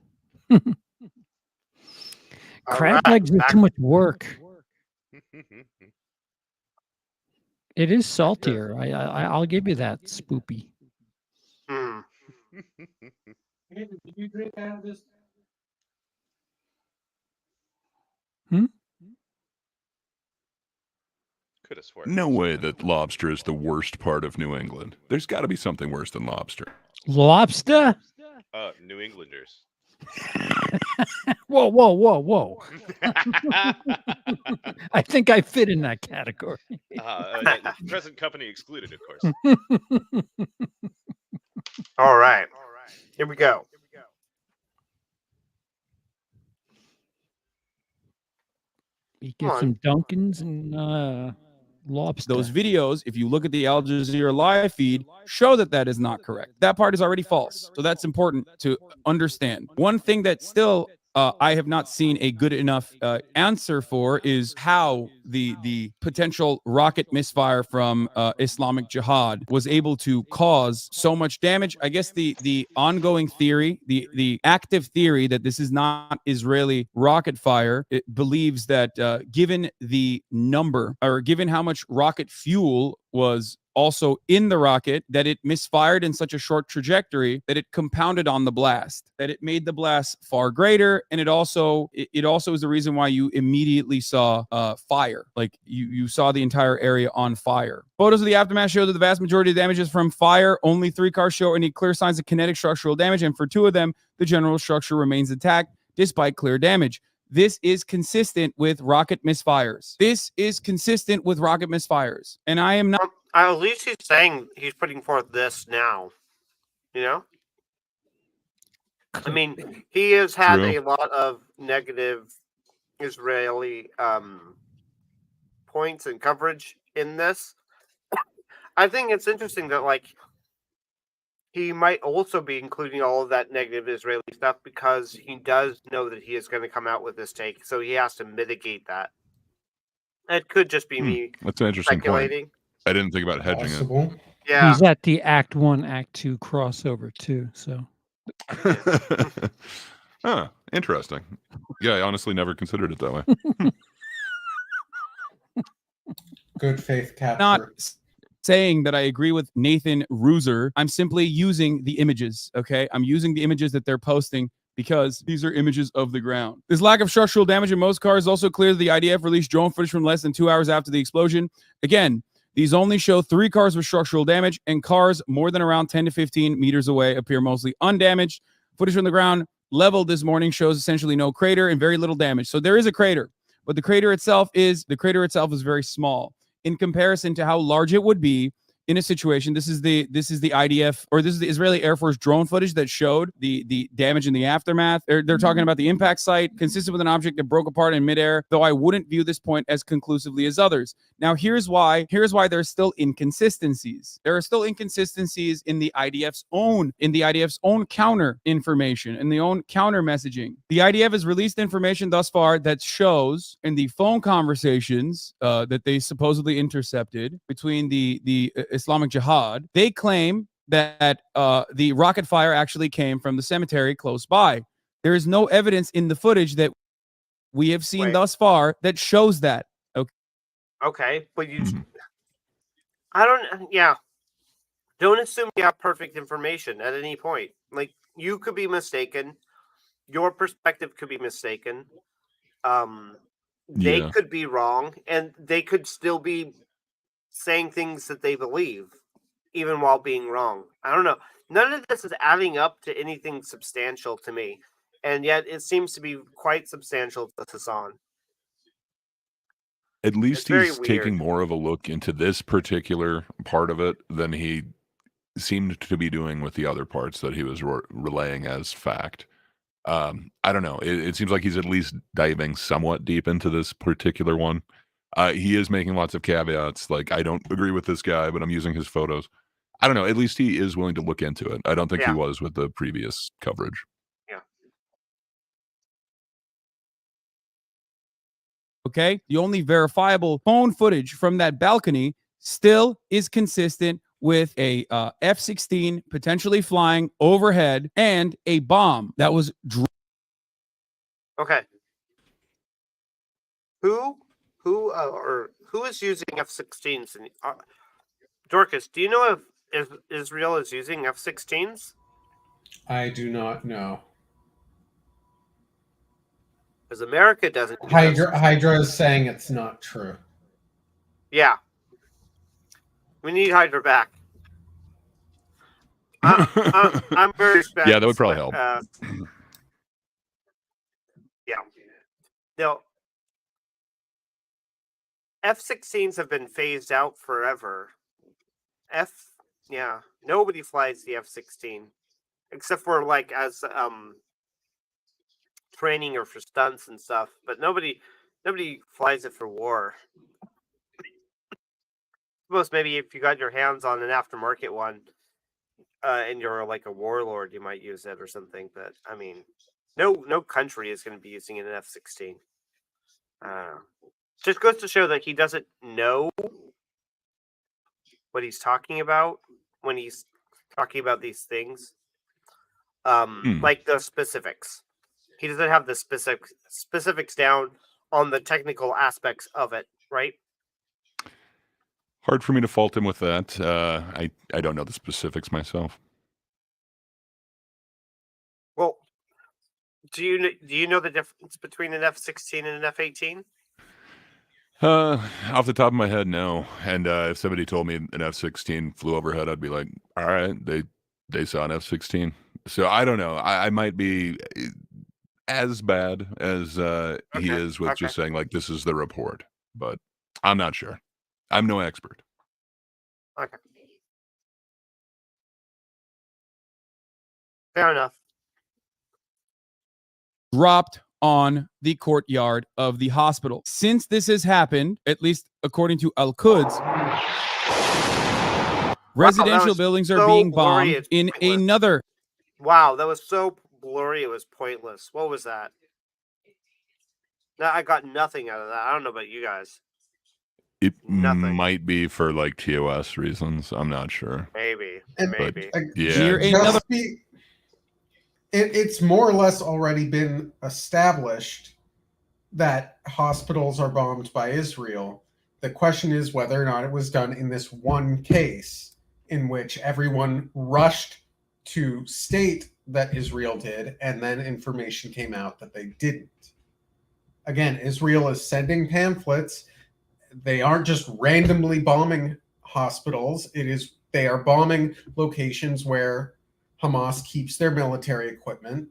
Crab legs is too much work. It is saltier. I'll give you that, Spoopy. Hmm. Did you drink out of this? Could have sworn. No way that lobster is the worst part of New England. There's got to be something worse than lobster. Lobster? New Englanders. Whoa, whoa, whoa, whoa. I think I fit in that category. Present company excluded, of course. All right. Here we go. You get some Dunkins and lobster. Those videos, if you look at the Al Jazeera live feed, show that that is not correct. That part is already false. So that's important to understand. One thing that still I have not seen a good enough answer for is how the potential rocket misfire from Islamic Jihad was able to cause so much damage. I guess the ongoing theory, the active theory that this is not Israeli rocket fire, it believes that given the number or given how much rocket fuel was also in the rocket, that it misfired in such a short trajectory that it compounded on the blast, that it made the blast far greater, and it also is the reason why you immediately saw fire. Like you saw the entire area on fire. Photos of the aftermath show that the vast majority of damage is from fire. Only 3 cars show any clear signs of kinetic structural damage, and for 2 of them, the general structure remains intact despite clear damage. This is consistent with rocket misfires. And I am not. At least he's saying he's putting forth this now. You know? I mean, he has had a lot of negative Israeli points and coverage in this. I think it's interesting that, like, he might also be including all of that negative Israeli stuff because he does know that he is going to come out with this take, so he has to mitigate that. It could just be me. That's an interesting speculating. point. I didn't think about hedging it. Yeah. He's at the Act 1, Act 2 crossover too, so. Huh, interesting. Yeah, I honestly never considered it that way. Good faith capture. Not saying that I agree with Nathan Ruser. I'm simply using the images, okay? I'm using the images that they're posting because these are images of the ground. This lack of structural damage in most cars is also clear that the IDF released drone footage from less than 2 hours after the explosion. Again, these only show 3 cars with structural damage, and cars more than around 10 to 15 meters away appear mostly undamaged. Footage from the ground leveled this morning shows essentially no crater and very little damage. So there is a crater, but the crater itself is very small in comparison to how large it would be in a situation. This is the IDF, or this is the Israeli Air Force drone footage that showed the damage in the aftermath. They're talking about the impact site consistent with an object that broke apart in midair, though I wouldn't view this point as conclusively as others. Now, here's why there's still inconsistencies. There are still inconsistencies in the IDF's own counter information and the own counter messaging. The IDF has released information thus far that shows in the phone conversations that they supposedly intercepted between the Islamic Jihad, they claim that the rocket fire actually came from the cemetery close by. There is no evidence in the footage that we have seen thus far that shows that. Okay, but you... Don't assume you have perfect information at any point. Like, you could be mistaken. Your perspective could be mistaken. They could be wrong, and they could still be saying things that they believe, even while being wrong. I don't know. None of this is adding up to anything substantial to me, and yet it seems to be quite substantial to Hassan. At least he's taking more of a look into this particular part of it than he seemed to be doing with the other parts that he was relaying as fact. I don't know. It seems like he's at least diving somewhat deep into this particular one. He is making lots of caveats, like, I don't agree with this guy, but I'm using his photos. I don't know. At least he is willing to look into it. I don't think he was with the previous coverage. Yeah. Okay? The only verifiable phone footage from that balcony still is consistent with a F-16 potentially flying overhead and a bomb that was Okay. Who is using F-16s? Dorcas, do you know if Israel is using F-16s? I do not know. Because America doesn't. Hydra is saying it's not true. Yeah. We need Hydra back. I'm very respect. Yeah, that would probably help. Yeah. No. F-16s have been phased out forever. Yeah. Nobody flies the F-16 except for like as training or for stunts and stuff. But nobody flies it for war. Suppose maybe if you got your hands on an aftermarket one, and you're like a warlord, you might use it or something. But I mean, no country is going to be using an F-16. Just goes to show that he doesn't know what he's talking about when he's talking about these things. Like the specifics. He doesn't have the specifics down on the technical aspects of it, right? Hard for me to fault him with that. I don't know the specifics myself. Well, do you know the difference between an F-16 and an F-18? Off the top of my head, no. And if somebody told me an F-16 flew overhead, I'd be like, all right, they saw an F-16. So I don't know. I might be as bad as he is with just saying like this is the report, but I'm not sure. I'm no expert. Okay. Fair enough. Dropped on the courtyard of the hospital. Since this has happened, at least according to Al-Quds, residential buildings are being bombed in another. Wow, that was so blurry. It was pointless. What was that? I got nothing out of that. I don't know about you guys. It might be for like TOS reasons. I'm not sure. Maybe. Yeah. It's more or less already been established that hospitals are bombed by Israel. The question is whether or not it was done in this one case in which everyone rushed to state that Israel did, and then information came out that they didn't. Again, Israel is sending pamphlets. They aren't just randomly bombing hospitals. They are bombing locations where Hamas keeps their military equipment.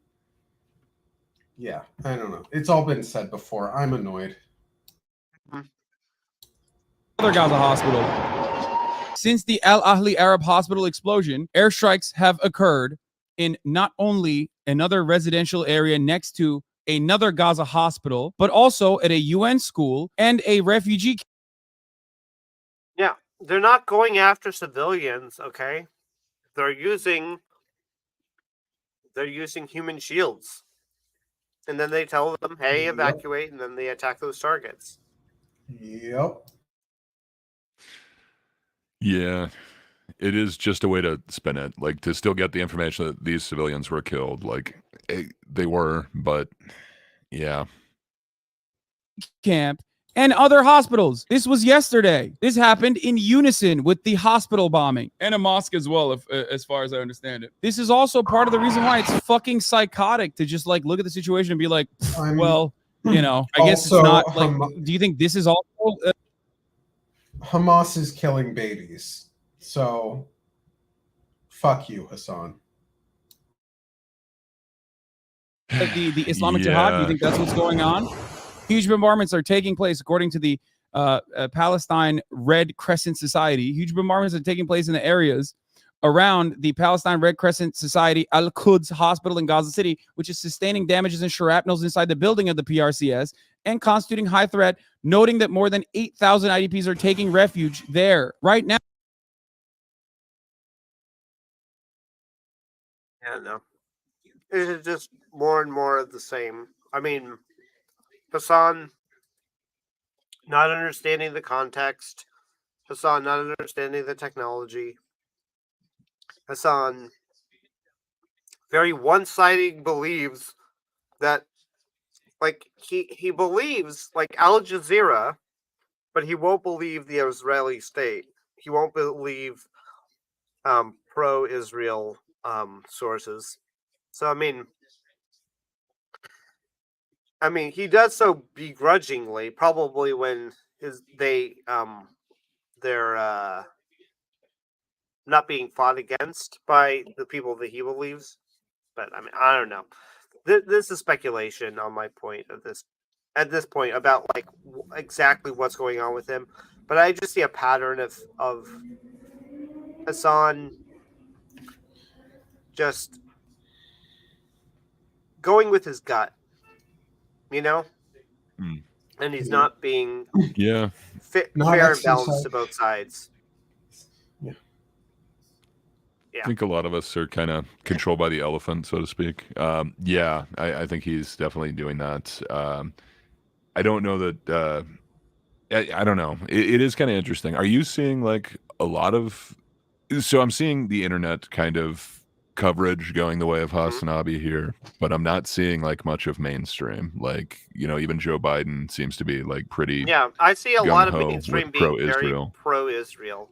Yeah, I don't know. It's all been said before. I'm annoyed. Other Gaza hospital. Since the Al Ahli Arab Hospital explosion, airstrikes have occurred in not only another residential area next to another Gaza hospital, but also at a UN school and a refugee. Yeah, they're not going after civilians, okay? They're using human shields. And then they tell them, hey, evacuate, and then they attack those targets. Yep. Yeah, it is just a way to spin it, like to still get the information that these civilians were killed. Like they were, but yeah. Camp and other hospitals. This was yesterday. This happened in unison with the hospital bombing and a mosque as well, as far as I understand it. This is also part of the reason why it's fucking psychotic to just like look at the situation and be like, well, you know, I guess it's not like. Do you think this is also? Hamas is killing babies, so fuck you, Hassan. The Islamic Jihad. Do you think that's what's going on? Huge bombardments are taking place, according to the Palestine Red Crescent Society. Huge bombardments are taking place in the areas around the Palestine Red Crescent Society Al-Quds Hospital in Gaza City, which is sustaining damages and shrapnels inside the building of the PRCS and constituting high threat, noting that more than 8,000 IDPs are taking refuge there right now. Yeah, no. It is just more and more of the same. I mean, Hassan not understanding the context, Hassan not understanding the technology, Hassan very one-sided believes that like he believes like Al Jazeera, but he won't believe the Israeli state. He won't believe pro-Israel sources. So I mean, he does so begrudgingly, probably when they're not being fought against by the people that he believes. But I mean, I don't know. This is speculation on my point at this point about like exactly what's going on with him. But I just see a pattern of Hassan just going with his gut, you know, and he's not being Yeah. fair and balanced to both sides. Yeah. I think a lot of us are kind of controlled by the elephant, so to speak. Yeah, I think he's definitely doing that. I don't know that. I don't know. It is kind of interesting. Are you seeing like a lot of? So I'm seeing the internet kind of coverage going the way of Hasanabi here, but I'm not seeing like much of mainstream. Like, you know, even Joe Biden seems to be like pretty. Yeah, I see a lot of gung-ho mainstream with being very pro-Israel. pro-Israel.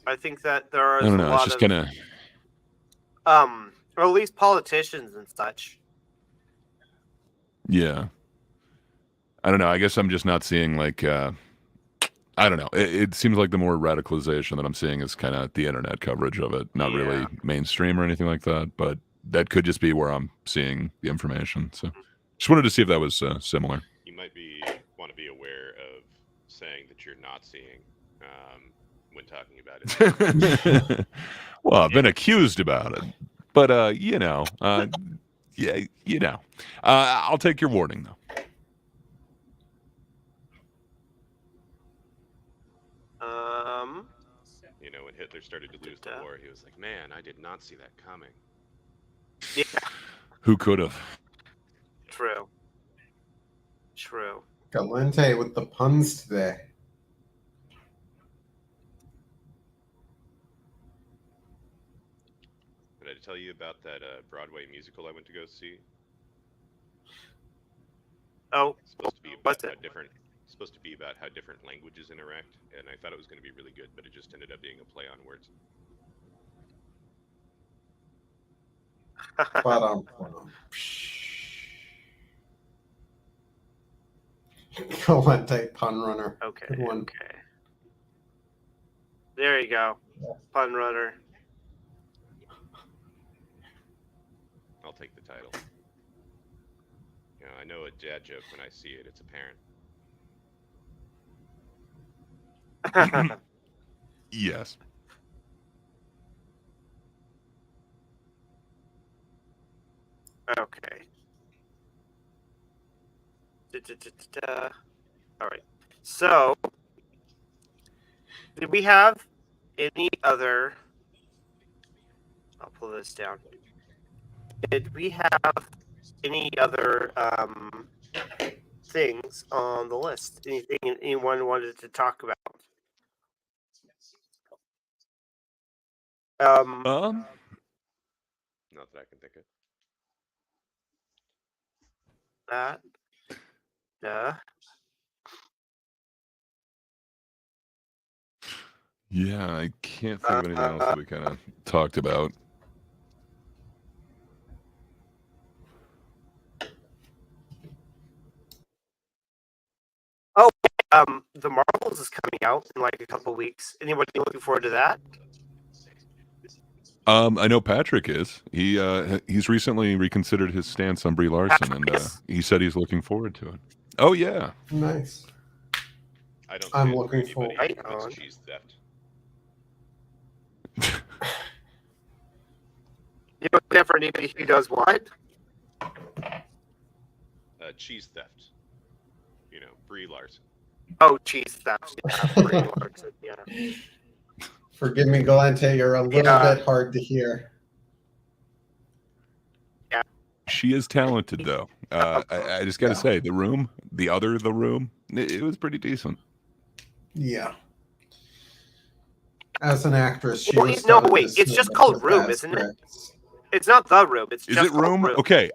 I think that there I is don't a know. It's lot just of kind of. or at least politicians and such. Yeah. I don't know. I guess I'm just not seeing like. I don't know. It seems like the more radicalization that I'm seeing is kind of the internet coverage of it, not really mainstream or anything like that. But that could just be where I'm seeing the information. So, just wanted to see if that was similar. You might want to be aware of saying that you're not seeing when talking about it. Well, I've been accused about it, but you know, yeah, you know, I'll take your warning though. You know, when Hitler started to lose the war, he was like, "Man, I did not see that coming." Yeah. Who could have? True. Galente with the puns today. Did I tell you about that Broadway musical I went to go see? Oh, it's supposed to be about how different languages interact, and I thought it was going to be really good, but it just ended up being a play on words. Galente pun runner. Okay. Good one. Okay. There you go. Pun runner. I'll take the title. You know, I know a dad joke when I see it. It's apparent. Yes. Okay. All right. So, did we have any other? I'll pull this down. Did we have any other things on the list? Anything anyone wanted to talk about? Not that I can think of. That. Yeah, I can't think of anything else that we kind of talked about. Oh, the Marvels is coming out in like a couple weeks. Anybody looking forward to that? I know Patrick is. He's recently reconsidered his stance on Brie Larson, and he said he's looking forward to it. Oh yeah, nice. I'm looking forward. It's cheese theft. You know, there for anybody who does what? Cheese theft. You know, Brie Larson. Oh, cheese theft. Yeah, Brie Larson. Yeah. Forgive me, Galente. You're a little bit hard to hear. Yeah. She is talented, though. I just got to say, The Room, The Room, it was pretty decent. Yeah. As an actress, she well, was no, wait, it's just called Room, isn't it? It's not the room. It's Is just it Room? called Room. Okay.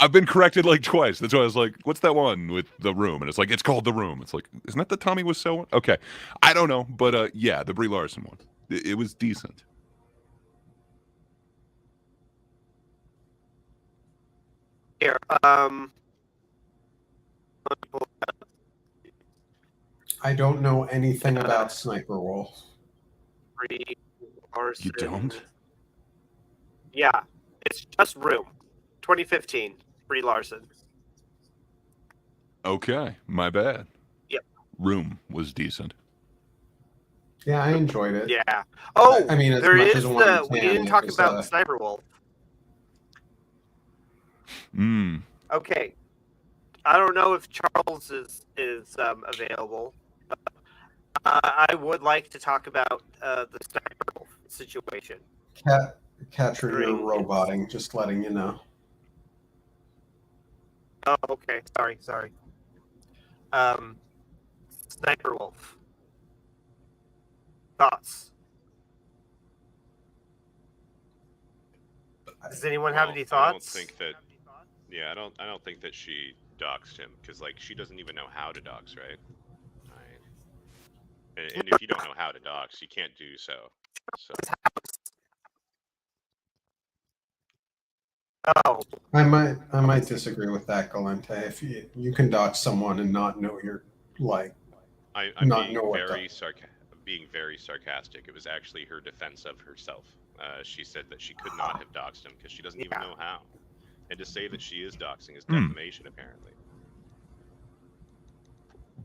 I've been corrected like twice. That's why I was like, what's that one with the room? And it's like, it's called The Room. It's like, isn't that the Tommy Wiseau one? Okay. I don't know. But yeah, the Brie Larson one. It was decent. Here, I don't know anything about Sniper Wolf. Brie Larson. You don't? Yeah, it's just Room. 2015. Brie Larson. Okay. My bad. Yep. Room was decent. Yeah, I enjoyed it. Yeah. Oh, I mean, as there much is as one the. We can, didn't it talk was, about Sniper Wolf. Mm. Okay. I don't know if Charles is available. I would like to talk about the Sniper Wolf situation. Catcher, you're roboting, just letting you know. Oh, okay. Sorry. Sniper Wolf. Thoughts? Does anyone have any thoughts? I don't think that. Yeah, I don't think that she doxed him because like she doesn't even know how to dox, right? And if you don't know how to dox, you can't do so. Oh, I might disagree with that, Galente. If you can dox someone and not know you're like, I'm not being know what being very sarcastic. It was actually her defense of herself. She said that she could not have doxed him because she doesn't even know how. And to say that she is doxing is defamation, apparently.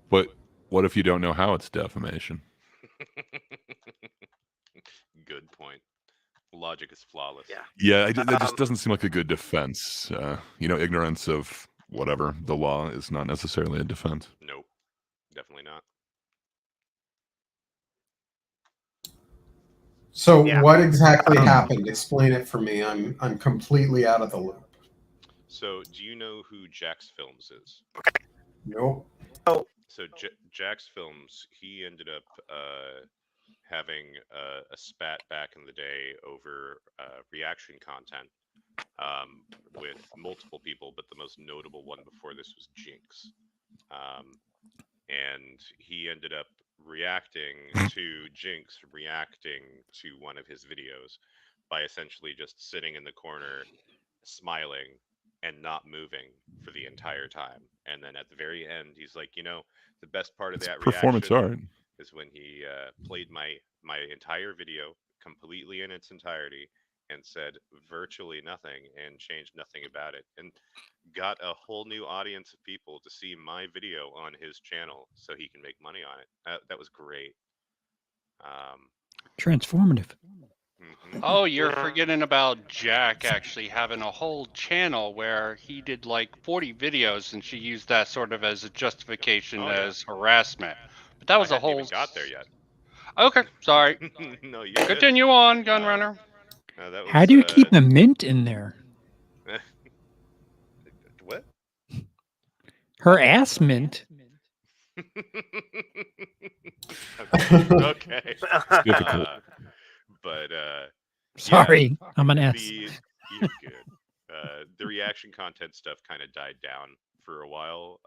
But what if you don't know how it's defamation? Good point. Logic is flawless. Yeah, that just doesn't seem like a good defense. Ignorance of whatever the law is not necessarily a defense. Nope, definitely not. So what exactly happened? Explain it for me. I'm completely out of the loop. So, do you know who Jax Films is? Nope. Oh. So Jax Films, he ended up having a spat back in the day over reaction content with multiple people, but the most notable one before this was Jinx. And he ended up reacting to Jinx reacting to one of his videos by essentially just sitting in the corner, smiling, and not moving for the entire time. And then at the very end, he's like, the best part of that performance reaction art. is when he played my entire video completely in its entirety and said virtually nothing and changed nothing about it, and got a whole new audience of people to see my video on his channel so he can make money on it. That was great. Transformative. Oh, you're forgetting about Jack actually having a whole channel where he did like 40 videos, and she used that sort of as a justification as harassment. But that was a whole. Even got there yet? Okay, sorry. No, you continue on, Gunrunner. How do you keep a mint in there? What? Her ass mint. Okay. Difficult. Sorry, I'm an ass. You're good. The reaction content stuff kind of died down for a while,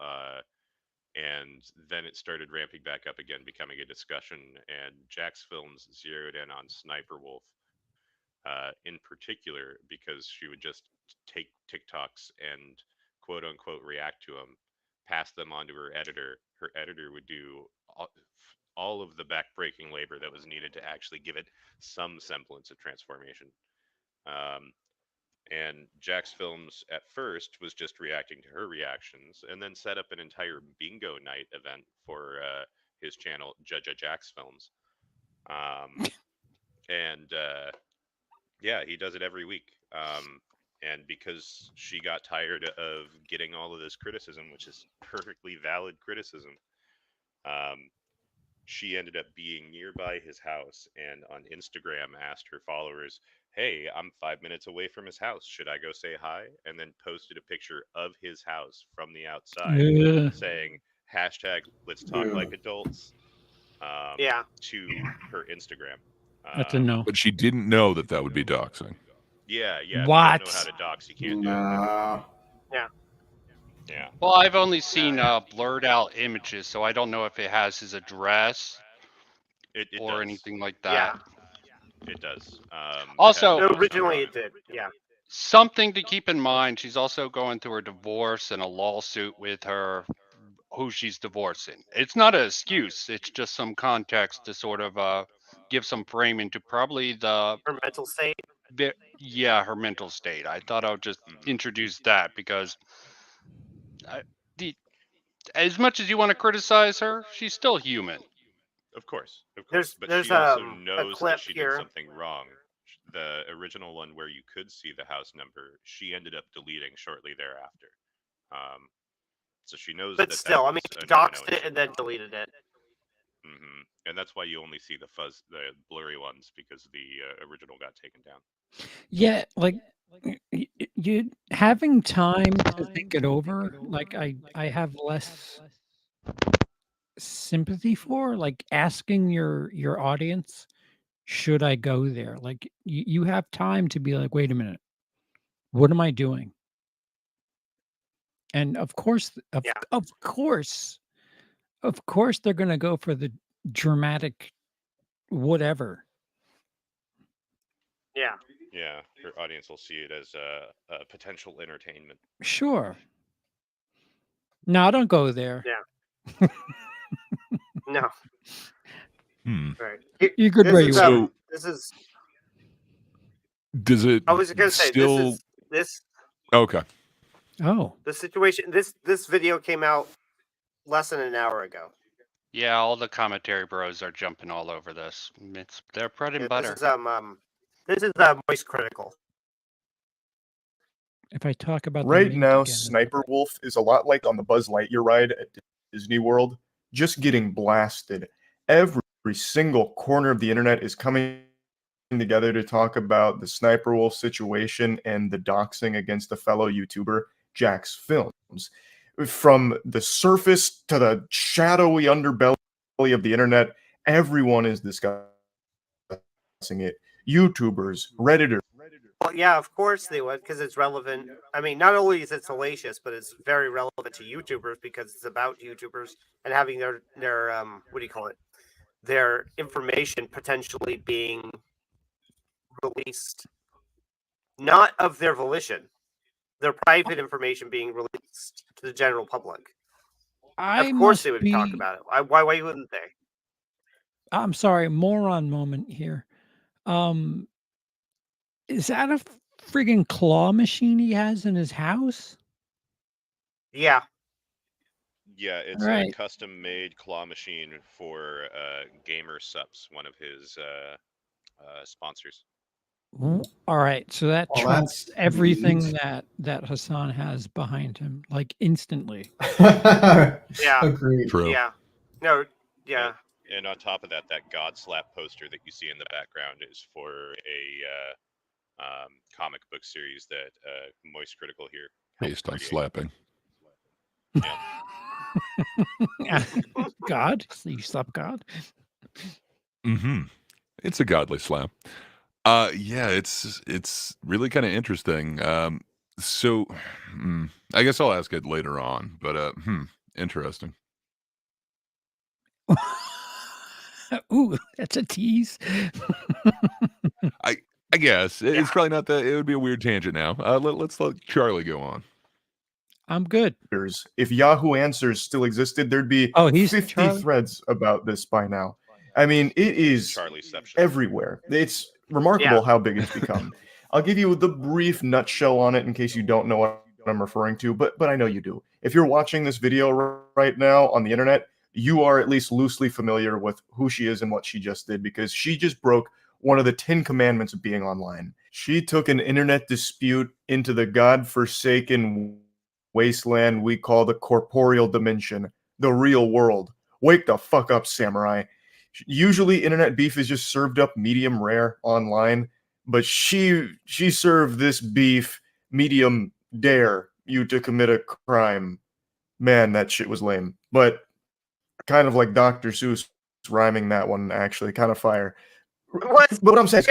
and then it started ramping back up again, becoming a discussion. And Jax Films zeroed in on Sniper Wolf in particular because she would just take TikToks and quote unquote react to them, pass them on to her editor. Her editor would do all of the backbreaking labor that was needed to actually give it some semblance of transformation. And Jax Films at first was just reacting to her reactions, and then set up an entire bingo night event for his channel, Jax Films. Yeah, he does it every week. And because she got tired of getting all of this criticism, which is perfectly valid criticism, she ended up being nearby his house and on Instagram asked her followers, hey, I'm 5 minutes away from his house. Should I go say hi? And then posted a picture of his house from the outside saying, hashtag let's talk like adults to her Instagram. That's a no. But she didn't know that would be doxing. Yeah, yeah. If you don't know What? how to dox, you can't do it. Nah. Yeah. Yeah. Well, I've only seen blurred out images, so I don't know if it has his address It or does. anything like Yeah. that. It does. Also- it has No, a poster originally on it did. Yeah. Something to keep in mind, she's also going through a divorce and a lawsuit with her who she's divorcing. It's not an excuse, it's just some context to sort of give some framing to probably the Her mental state. yeah, her mental state. I thought I would just introduce that because as much as you want to criticize her, she's still human. Of course. There's But there's she also a knows clip that she here. did something wrong. The original one where you could see the house number, she ended up deleting shortly thereafter. So she knows But that still, that I mean, was she a no-no. doxed it and then deleted it. And that's why you only see the blurry ones, because the original got taken down. Yeah, like you having time to think it over. Like I have less sympathy for like asking your audience, should I go there? Like you have time to be like, wait a minute, what am I doing? And of course, Yeah. of course, they're gonna go for the dramatic whatever. Yeah. Yeah, her audience will see it as a potential entertainment. Sure. No, don't go there. Yeah. No. Right. You're good This where is, you are. This is. Does it I was gonna say still... this. Okay. Oh. The situation. This video came out less than an hour ago. Yeah, all the commentary bros are jumping all over this. It's their bread and butter. This is moist critical. If I talk about right now, Sniper Wolf is a lot like on the Buzz Lightyear ride at Disney World, just getting blasted. Every single corner of the internet is coming together to talk about the Sniper Wolf situation and the doxing against a fellow YouTuber, Jack's Films. From the surface to the shadowy underbelly of the internet, everyone is discussing it. YouTubers, Redditors. Well, yeah, of course they would, because it's relevant. I mean, not only is it salacious, but it's very relevant to YouTubers because it's about YouTubers and having their what do you call it? Their information potentially being released, not of their volition, their private information being released to the general public. Of course, they would talk about it. Why wouldn't they? I'm sorry, moron moment here. Is that a friggin' claw machine he has in his house? Yeah. Yeah, it's Right. a custom-made claw machine for Gamer Sups, one of his sponsors. All right, so that Well, trumps that's everything neat. that Hassan has behind him, like instantly. Yeah. Agreed. True. Yeah. No. Yeah. And on top of that, that God Slap poster that you see in the background is for a comic book series that Moist Critical here Based on slapping. Yeah. God? So you slap God? It's a godly slap. Yeah, it's really kind of interesting. So I guess I'll ask it later on, but interesting. Ooh, that's a tease. I guess it's probably not that. It would be a weird tangent now. Let's let Charlie go on. I'm good. If Yahoo Answers still existed, there'd be 50 Charlie? threads about this by now. I mean, it is everywhere. It's remarkable how big it's become. I'll give you the brief nutshell on it in case you don't know what I'm referring to, but I know you do. If you're watching this video right now on the internet, you are at least loosely familiar with who she is and what she just did, because she just broke one of the 10 commandments of being online. She took an internet dispute into the godforsaken wasteland we call the corporeal dimension, the real world. Wake the fuck up, samurai. Usually internet beef is just served up medium rare online, but she served this beef medium dare you to commit a crime. Man, that shit was lame. But kind of like Dr. Seuss rhyming that one, actually, kind of fire. What? But what I'm saying,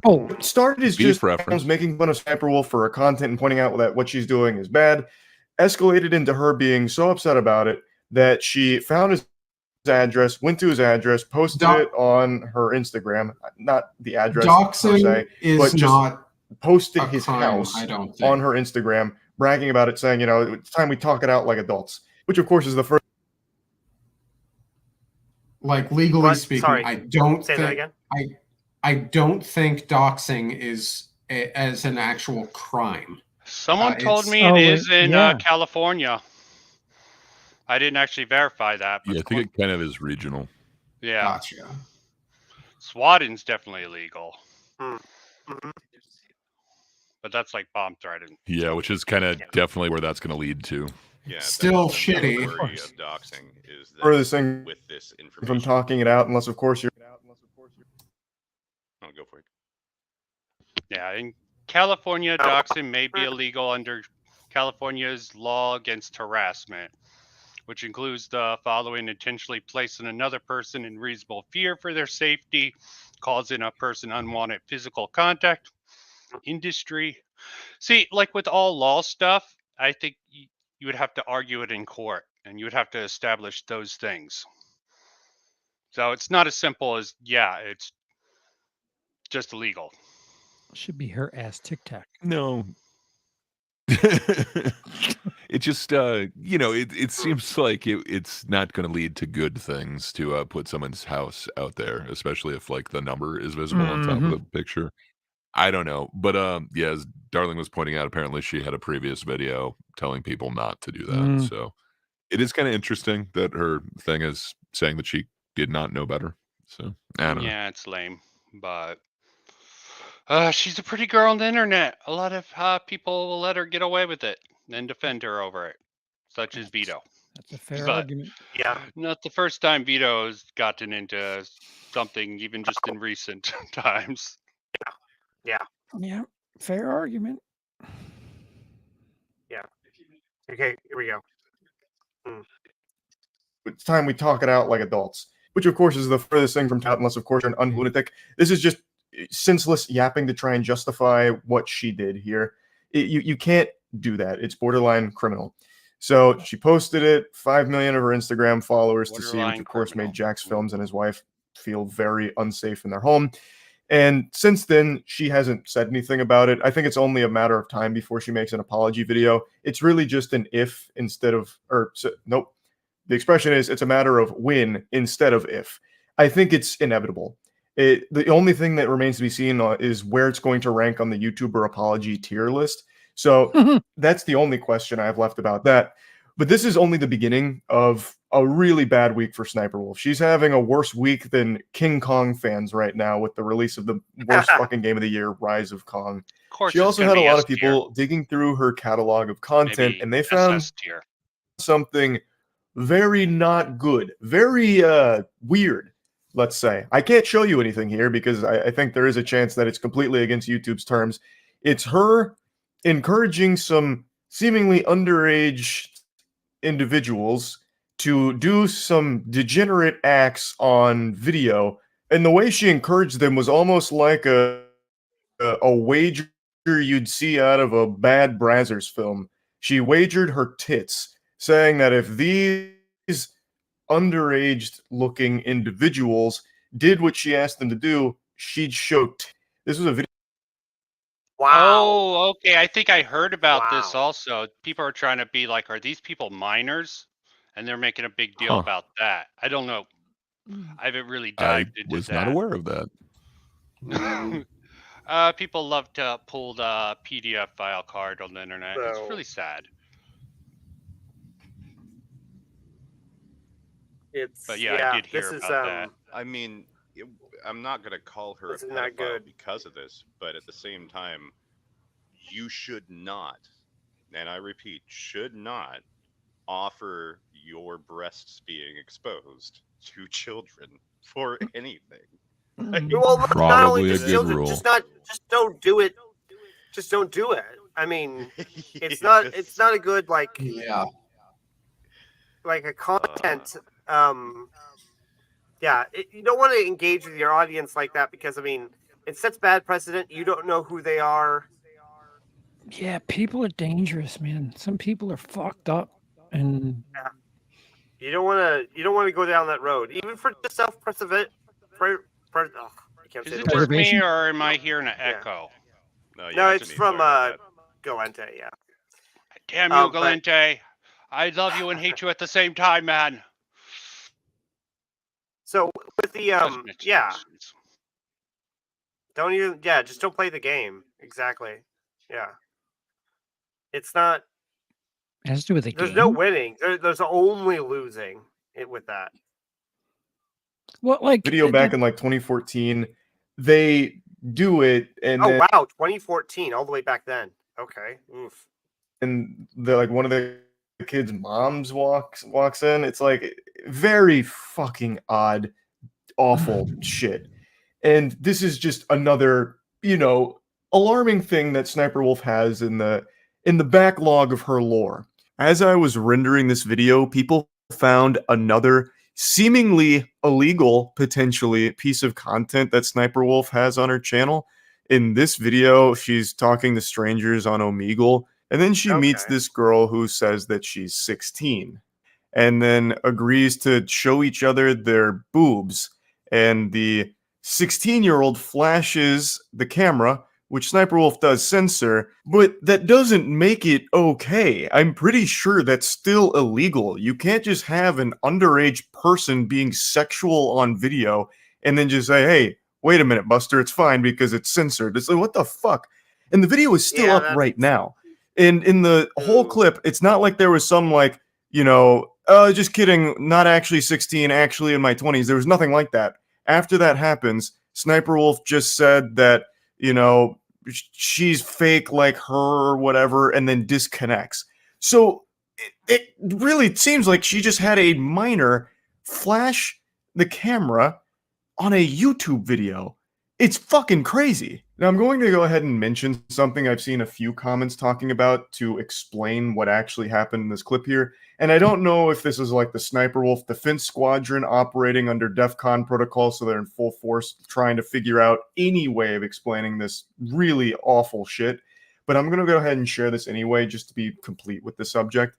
Oh, it started as Beef just reference. making fun of Sniper Wolf for her content and pointing out that what she's doing is bad, escalated into her being so upset about it that she found his address, went to his address, posted it on her Instagram, not the address per se, but just posted his house on her Instagram, bragging about it, saying, it's time we talk it out like adults, which of course is the first. Like legally What? speaking, Sorry. I don't Say that think again? I don't think doxing is as an actual crime. Someone told it's- me it Oh, is in yeah. California. I didn't actually verify that. But Yeah, I think it kind of is regional. yeah. Gotcha. Swatting's definitely illegal, Mm-hmm. but that's like bomb threatening. Yeah, which is kind of definitely where that's going to to lead to. Yeah, Still that's another shitty. worry of doxing is that Furthest thing with this from information. talking it out, unless of course you're. Oh, go for it. Yeah, in California, doxing may be illegal under California's law against harassment, which includes the following: intentionally placing another person in reasonable fear for their safety, causing a person unwanted physical contact, industry. See, like with all law stuff, I think you would have to argue it in court, and you would have to establish those things. So it's not as simple as, yeah, it's just illegal. Should be her ass Tic Tac. No. It just it seems like it's not going to lead to good things to put someone's house out there, especially if like the number is visible on top of the picture. I don't know, but yeah, as Darling was pointing out, apparently she had a previous video telling people not to do that. So it is kind of interesting that her thing is saying that she did not know better. So I don't know. Yeah, it's lame, but she's a pretty girl on the internet. A lot of people will let her get away with it and defend her over it, such as Vito. That's a fair But argument. Yeah. not the first time Vito's gotten into something, even just in recent times. Yeah. Yeah, fair argument. Yeah. Okay, here we go. It's time we talk it out like adults, which of course is the furthest thing from unless of course you're an unlunatic. This is just senseless yapping to try and justify what she did here. You can't do that. It's borderline criminal. So she posted it, 5 million of her Instagram followers to see, which of course made Jack's Films and his wife feel very unsafe in their home. And since then, she hasn't said anything about it. I think it's only a matter of time before she makes an apology video. It's really just an if instead of, nope. The expression is it's a matter of when instead of if. I think it's inevitable. The only thing that remains to be seen is where it's going to rank on the YouTuber apology tier list. So that's the only question I have left about that. But this is only the beginning of a really bad week for Sniper Wolf. She's having a worse week than King Kong fans right now with the release of the worst fucking game of the year, Rise of Kong. She also had a lot of people digging through her catalog of content, and they found something very not good, very weird, let's say. I can't show you anything here because I think there is a chance that it's completely against YouTube's terms. It's her encouraging some seemingly underage individuals to do some degenerate acts on video, and the way she encouraged them was almost like a wager you'd see out of a bad Brazzers film. She wagered her tits, saying that if these underage looking individuals did what she asked them to do, she'd show this was a video. Wow. Oh, okay. I think I heard about this also. People are trying to be like, are these people minors? And they're making a big deal about that. I don't know. I haven't really dived into that. I was not aware of that. People love to pull the PDF file card on the internet. It's really sad. But yeah, I did hear about that. I mean, I'm not going to call her a pedophile because of this, but at the same time, you should not, and I repeat, should not offer your breasts being exposed to children for anything. Well, not only just children, just don't do it. Just don't do it. I mean, it's not a good like a content Yeah, you don't want to engage with your audience like that because, I mean, it sets bad precedent. You don't know who they are. Yeah, people are dangerous, man. Some people are fucked up, and yeah. You don't want to go down that road, even for just self-preservation. I can't Is say it the just word. me, or am I hearing an Yeah. echo? No, it's from Galente. Yeah. Damn you, Galente! I love you and hate you at the same time, man. So with the yeah. Don't even just don't play the game. Exactly. Yeah. It's not. it has to do with the There's game. no winning. There's only losing with that. Well, like video back in like 2014, they do it, and then, wow, 2014, all the way back then. Okay. Oof. and the like one of the kids' moms walks in. It's like very fucking odd, awful shit. And this is just another, alarming thing that Sniper Wolf has in the backlog of her lore. As I was rendering this video, people found another seemingly illegal, potentially, piece of content that Sniper Wolf has on her channel. In this video, she's talking to strangers on Omegle, and then she meets this girl who says that she's 16, and then agrees to show each other their boobs. And the 16-year-old flashes the camera, which Sniper Wolf does censor, but that doesn't make it okay. I'm pretty sure that's still illegal. You can't just have an underage person being sexual on video and then just say, hey, wait a minute, Buster, it's fine because it's censored. It's like, what the fuck? And the video is still up right now. And in the whole clip, it's not like there was some like, just kidding, not actually 16, actually in my 20s. There was nothing like that. After that happens, Sniper Wolf just said that, she's fake like her or whatever, and then disconnects. So it really seems like she just had a minor flash the camera on a YouTube video. It's fucking crazy. Now I'm going to go ahead and mention something I've seen a few comments talking about to explain what actually happened in this clip here. And I don't know if this is like the Sniper Wolf Defense Squadron operating under DEFCON protocol, so they're in full force trying to figure out any way of explaining this really awful shit. But I'm going to go ahead and share this anyway, just to be complete with the subject.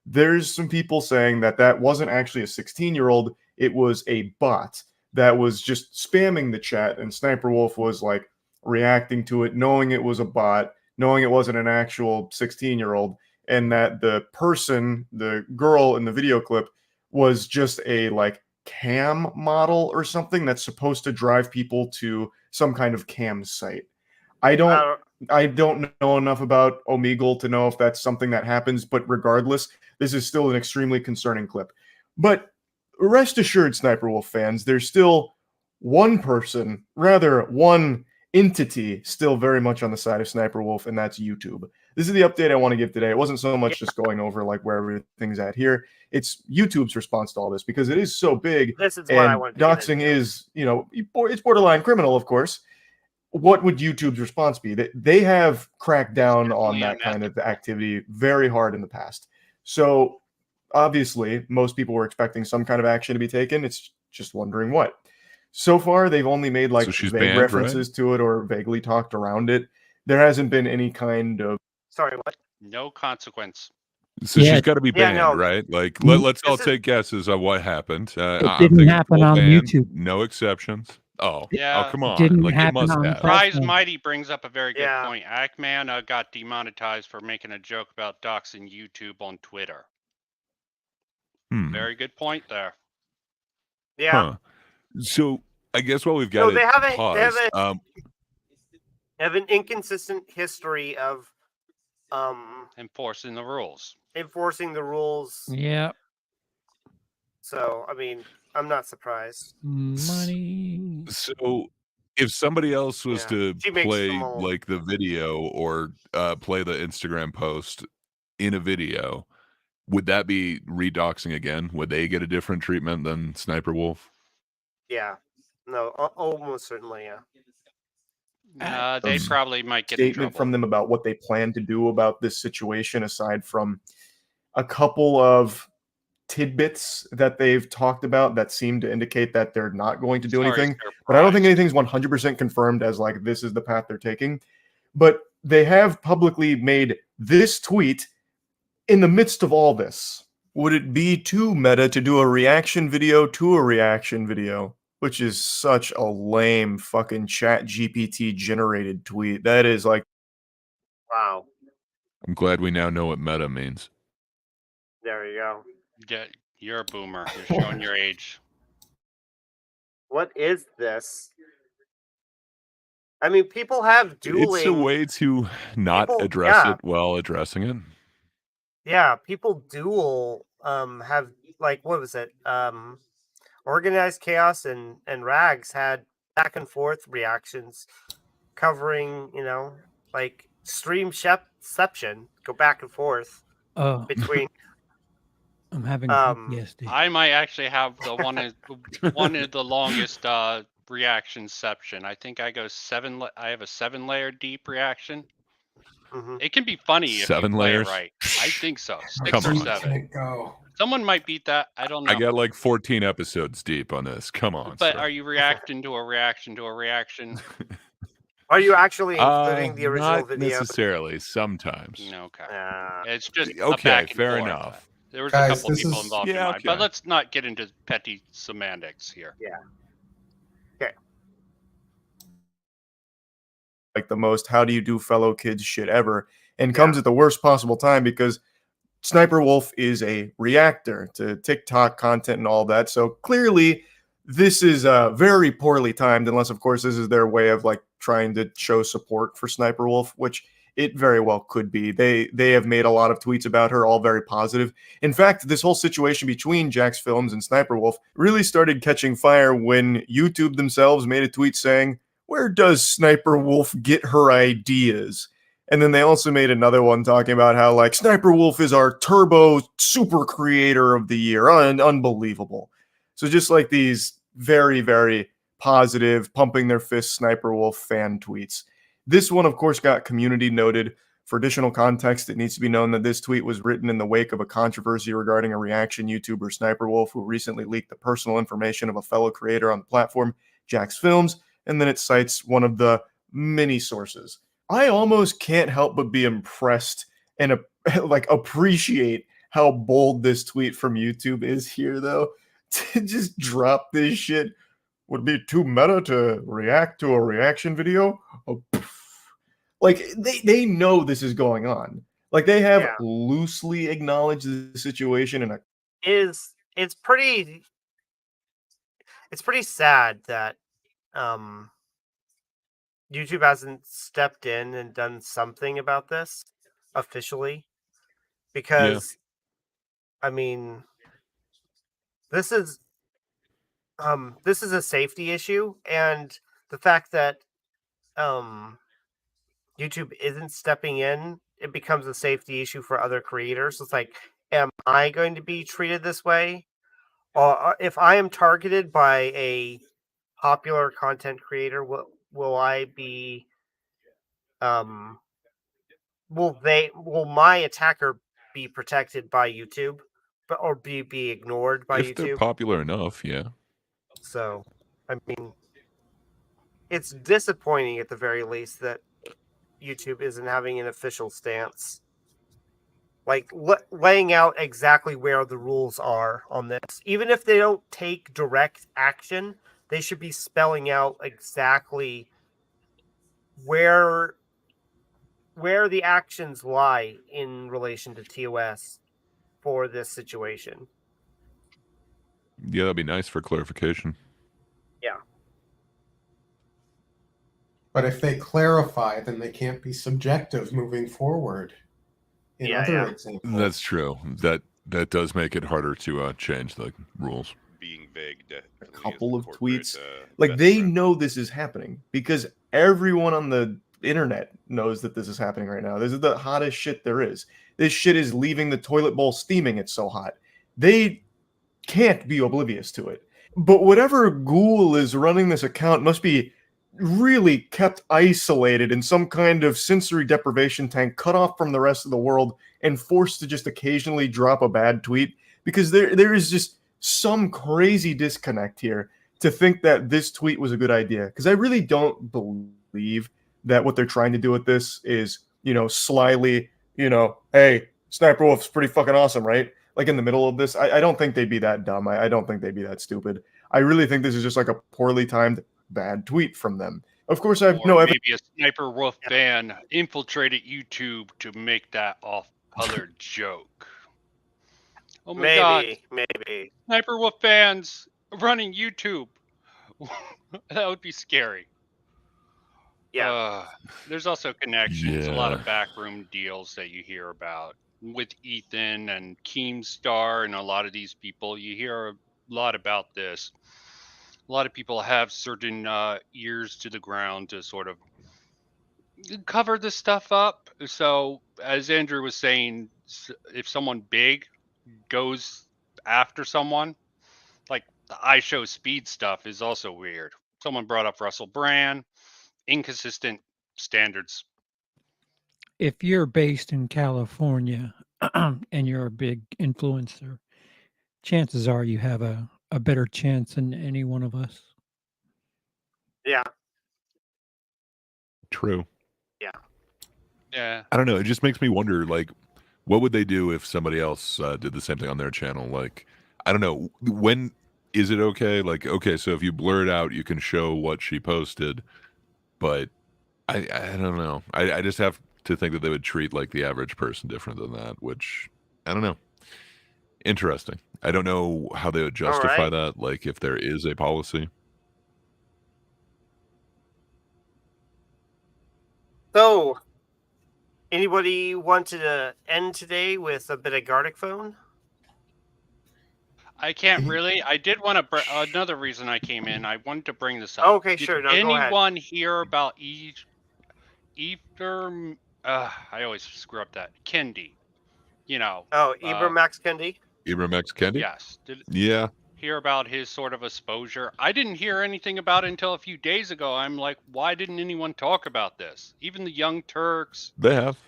There's some people saying that wasn't actually a 16-year-old, it was a bot that was just spamming the chat, and Sniper Wolf was like reacting to it, knowing it was a bot, knowing it wasn't an actual 16-year-old, and that the person, the girl in the video clip, was just a like cam model or something that's supposed to drive people to some kind of cam site. I don't know enough about Omegle to know if that's something that happens, but regardless, this is still an extremely concerning clip. But rest assured, Sniper Wolf fans, there's still one entity still very much on the side of Sniper Wolf, and that's YouTube. This is the update I want to give today. It wasn't so much just going over like where everything's at here. It's YouTube's response to all this because it is so big. This is and what I wanted to doxing is, it's borderline criminal, of course. What would YouTube's response be? They have cracked down on that kind of activity very hard in the past. So obviously, most people were expecting some kind of action to be taken. It's just wondering what. So far, they've only made like vague banned, references to it or vaguely talked around it. There hasn't been any kind of... Sorry, what? No consequence. So she's got to be banned, right? Like, let's all take guesses on what happened. It didn't happen on YouTube. No exceptions. Oh, yeah. Oh, come on. Didn't like, happen it must on have. Rise Mighty brings up a very good point. Ackman got demonetized for making a joke about doxing YouTube on Twitter. Very good point there. Yeah. Huh. So I guess while we've got they paused, have an inconsistent history of enforcing the rules. Yeah. So I mean, I'm not surprised. Money. So if somebody else was to She makes play them all- like the video or play the Instagram post in a video, would that be redoxing again? Would they get a different treatment than Sniper Wolf? Yeah. No, almost certainly, yeah. They probably might get in statement trouble from them about what they plan to do about this situation, aside from a couple of tidbits that they've talked about that seem to indicate that they're not going to do Sorry, anything. surprise. But I don't think anything's 100% confirmed as like this is the path they're taking. But they have publicly made this tweet in the midst of all this. Would it be too meta to do a reaction video to a reaction video? Which is such a lame fucking chat GPT generated tweet. That is like, Wow. I'm glad we now know what meta means. There you go. Yeah, you're a boomer. You're showing your age. What is this? I mean, people have dueling. It's a way to not People- address yeah. it while addressing it. Yeah, people duel have like what was it? Organized Chaos and Rags had back and forth reactions covering, like streamception, go back and forth Oh, between I'm having Um, PTSD. I might actually have the one of the longest reactionception. I think I go I have a 7-layer deep reaction. mhm. It can be funny if you 7 play layers? it right. I think so. Come 6 or on. 7. Can it go? Someone might beat that. I don't know. I got like 14 episodes deep on this. Come on. But sir. are you reacting to a reaction to a reaction? Are you actually including the original not video? necessarily. Sometimes. Okay. Uh, It's just a Okay, back and fair forth. enough. There was Guys, a couple this people is- involved in Yeah, mine, but okay. let's not get into petty semantics here. like the most how do you do fellow kids shit ever, and comes at the worst possible time because Sniper Wolf is a reactor to TikTok content and all that. So clearly this is very poorly timed, unless of course this is their way of like trying to show support for Sniper Wolf, which it very well could be. They have made a lot of tweets about her, all very positive. In fact, this whole situation between Jax Films and Sniper Wolf really started catching fire when YouTube themselves made a tweet saying, "Where does Sniper Wolf get her ideas?" And then they also made another one talking about how like Sniper Wolf is our turbo super creator of the year. Unbelievable. So just like these very, very positive, pumping their fist Sniper Wolf fan tweets. This one, of course, got community noted. For additional context, it needs to be known that this tweet was written in the wake of a controversy regarding a reaction YouTuber, Sniper Wolf, who recently leaked the personal information of a fellow creator on the platform, Jax Films, and then it cites one of the many sources. I almost can't help but be impressed and like appreciate how bold this tweet from YouTube is here, though. To just drop this shit would be too meta to react to a reaction video. Oh, like they know this is going on. Like they have Yeah. loosely acknowledged the situation in a it's pretty sad that YouTube hasn't stepped in and done something about this officially, because I mean this is a safety issue, and the fact that YouTube isn't stepping in, it becomes a safety issue for other creators. It's like, am I going to be treated this way? Or if I am targeted by a popular content creator, will I be will my attacker be protected by YouTube, or be ignored by If they're YouTube? popular enough, yeah. So, I mean, it's disappointing at the very least that YouTube isn't having an official stance, like laying out exactly where the rules are on this. Even if they don't take direct action, they should be spelling out exactly where the actions lie in relation to TOS for this situation. Yeah, that'd be nice for clarification. Yeah. But if they clarify, then they can't be subjective moving forward. In other examples. That's true. That does make it harder to change the rules. Being vague, a couple of tweets. Like they know this is happening because everyone on the internet knows that this is happening right now. This is the hottest shit there is. This shit is leaving the toilet bowl steaming. It's so hot. They can't be oblivious to it. But whatever ghoul is running this account must be really kept isolated in some kind of sensory deprivation tank, cut off from the rest of the world, and forced to just occasionally drop a bad tweet, because there is just some crazy disconnect here to think that this tweet was a good idea, because I really don't believe that what they're trying to do with this is, slyly, hey, Sniper Wolf's pretty fucking awesome, right? Like in the middle of this, I don't think they'd be that dumb. I don't think they'd be that stupid. I really think this is just like a poorly timed bad tweet from them. Of course, I have no evidence. Maybe a Sniper Wolf fan infiltrated YouTube to make that off-colored joke. Oh my god. Maybe. Sniper Wolf fans running YouTube. That would be scary. Yeah. There's also connections, a lot of backroom deals that you hear about with Ethan and Keemstar and a lot of these people. You hear a lot about this. A lot of people have certain ears to the ground to sort of cover this stuff up. So, as Andrew was saying, if someone big goes after someone, like the I Show Speed stuff is also weird. Someone brought up Russell Brand, inconsistent standards. If you're based in California and you're a big influencer, chances are you have a better chance than any one of us. Yeah. True. Yeah. I don't know. It just makes me wonder, like, what would they do if somebody else did the same thing on their channel? Like, I don't know. When is it okay? Like, okay, so if you blur it out, you can show what she posted, but I don't know. I just have to think that they would treat like the average person different than that, which I don't know. Interesting. I don't know how they would justify that, like if there is a policy. So, anybody want to end today with a bit of Gardic phone? I can't really. I did want to. Another reason I came in, I wanted to bring this up. Okay, sure. No, go ahead. Anyone hear about Ether? I always screw up that. Kendi. Oh, Ibram Max Kendi? Ibram X. Kendi? Yes. Yeah. Hear about his sort of exposure. I didn't hear anything about it until a few days ago. I'm like, why didn't anyone talk about this? Even the Young Turks. They have.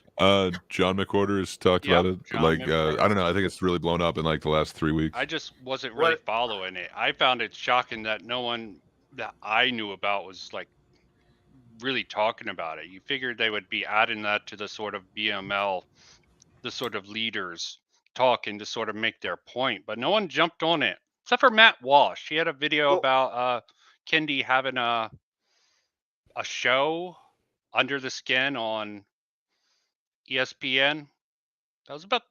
John McWhorter has talked about it. Like, I don't know. I think it's really blown up in like the last 3 weeks. I just wasn't really following it. I found it shocking that no one that I knew about was like really talking about it. You figured they would be adding that to the sort of BML, the sort of leaders talking to sort of make their point, but no one jumped on it except for Matt Walsh. He had a video about Kendi having a show Under the Skin on ESPN. That was about,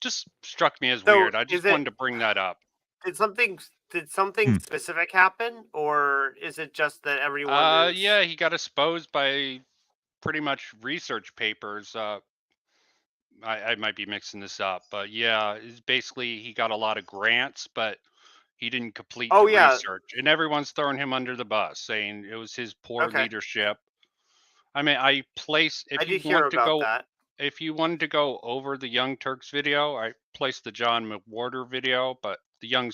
just struck me as weird. I just wanted to bring that up. Did something specific happen, or is it just that everyone? Yeah, he got exposed by pretty much research papers. I might be mixing this up, but yeah, it's basically he got a lot of grants, but he didn't complete the research, and everyone's throwing him under the bus, saying it was his poor leadership. I mean, if you wanted to go over the Young Turks video, I placed the John McWhorter video, but the Young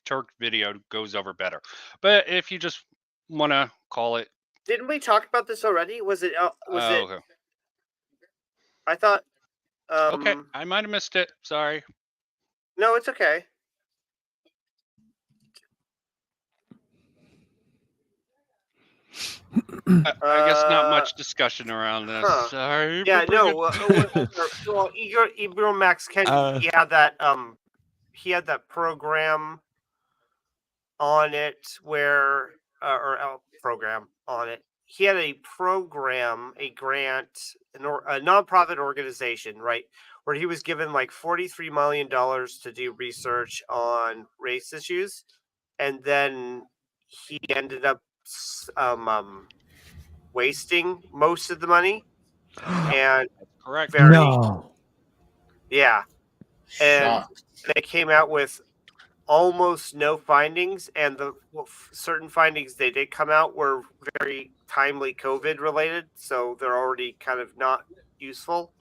Turk video goes over better. But if you just want to call it, didn't we talk about this already? Was it? Okay. I thought. Okay, I might have missed it. Sorry. No, it's okay. I guess not much discussion around this. Sorry. Yeah, no. Well, Ibram Max Kendi, he had that program on it where, program on it. He had a program, a grant, a nonprofit organization, right, where he was given like $43 million to do research on race issues, and then he ended up wasting most of the money. And correct. Yeah, and they came out with almost no findings, and the certain findings they did come out were very timely COVID related, so they're already kind of not useful.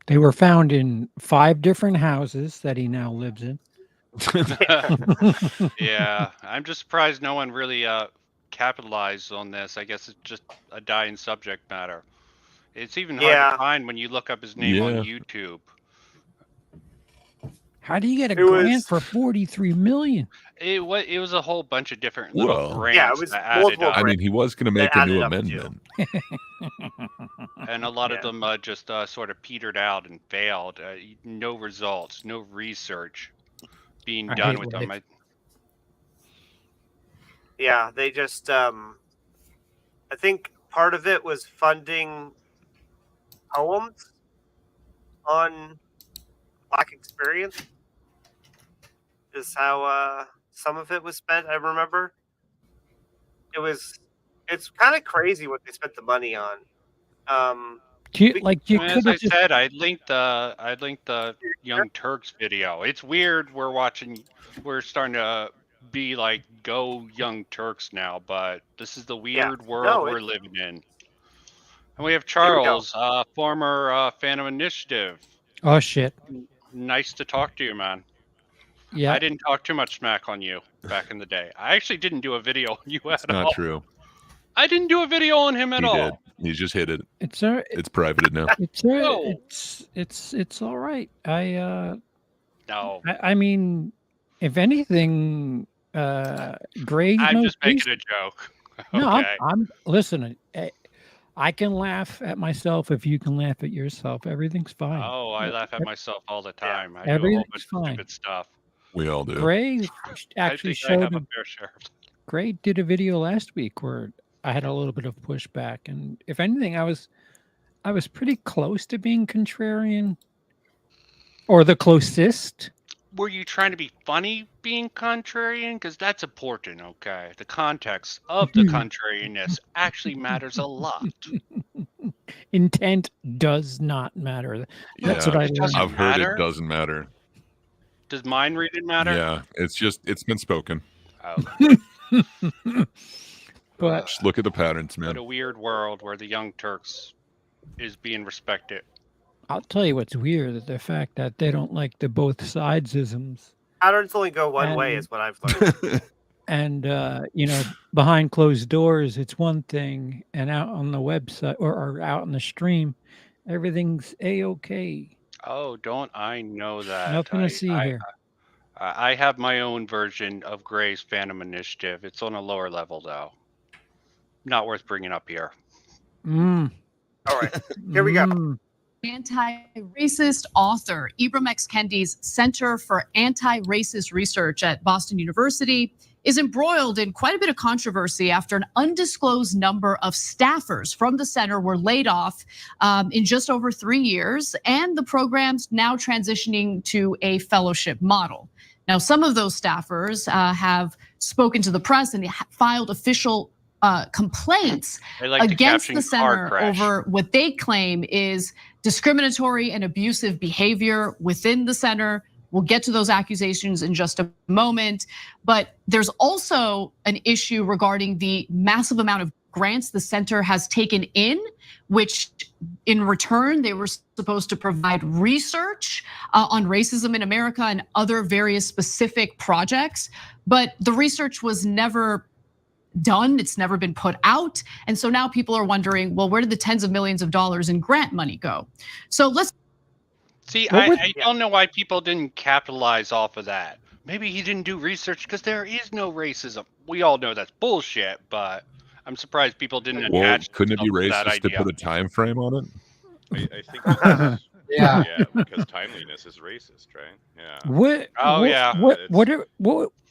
They were found in 5 different houses that he now lives in. Yeah, I'm just surprised no one really capitalized on this. I guess it's just a dying subject matter. It's even hard to find when you look up his name on YouTube. How do you get a It grant was- for 43 million? It was a whole bunch of different little Well, grants Yeah, it was that added multiple up, I mean, he was going to make that a new added up to. amendment. and a lot of Yeah. them just sort of petered out and failed. No results, no research being I done hate with them. life. Yeah, they just I think part of it was funding poems on Black experience is how some of it was spent. I remember it's kind of crazy what they spent the money on. You We- like you And as could I have just said, I linked the Young Turks video. It's weird. We're starting to be like go Young Turks now, but this is the weird world we're living in. And we have Here we go. Charles, former fan of Initiative. oh shit. Nice to talk to you, man. Yeah. I didn't talk too much smack on you back in the day. I actually didn't do a video on you It's at not all. true. I didn't do a video on him at He all. did. He just hit it. It's all It's privated now. it's all No. it's all right. No. I mean, if anything, Gray I'm knows just making a joke. No, Okay. I'm listen. I can laugh at myself if you can laugh at yourself. Everything's fine. Oh, I laugh at myself all the time. I do a whole Everything's bunch of fine. stupid stuff. We all do. Gray actually I think I have showed a fair share. Gray did a video last week where I had a little bit of pushback, and if anything, I was pretty close to being contrarian, or the closest. Were you trying to be funny being contrarian? Because that's important, okay? The context of the contrariness actually matters a lot. Intent does not matter. That's Yeah, what I It doesn't learned. I've heard matter? it doesn't matter. Does mind reading matter? Yeah, it's been spoken. Oh, But Just look at the patterns, what man. a weird world where the Young Turks is being respected. I'll tell you what's weird: the fact that they don't like the both sides-isms. Patterns only go one way, And- is what I've learned. And behind closed doors, it's one thing, and out on the website or out on the stream, everything's a-okay. Oh, don't I know that? Nothing to see here. I have my own version of Gray's Phantom Initiative. It's on a lower level, though. Not worth bringing up here. All right, here we go. Anti-racist author Ibram X. Kendi's Center for Anti-Racist Research at Boston University is embroiled in quite a bit of controversy after an undisclosed number of staffers from the center were laid off in just over 3 years, and the program's now transitioning to a fellowship model. Now, some of those staffers have spoken to the press and filed official complaints They like to against caption the car center crash. over what they claim is discriminatory and abusive behavior within the center. We'll get to those accusations in just a moment. But there's also an issue regarding the massive amount of grants the center has taken in, which in return, they were supposed to provide research on racism in America and other various specific projects. But the research was never done. It's never been put out. And so now people are wondering, well, where did the tens of millions of dollars in grant money go? So let's See, What would- I don't know why people didn't capitalize off of that. Maybe he didn't do research because there is no racism. We all know that's bullshit, but I'm surprised people didn't Well, attach couldn't it be themselves to that racist to idea. put a time frame on it? I think this is, Yeah. yeah, because timeliness is racist, right? Yeah.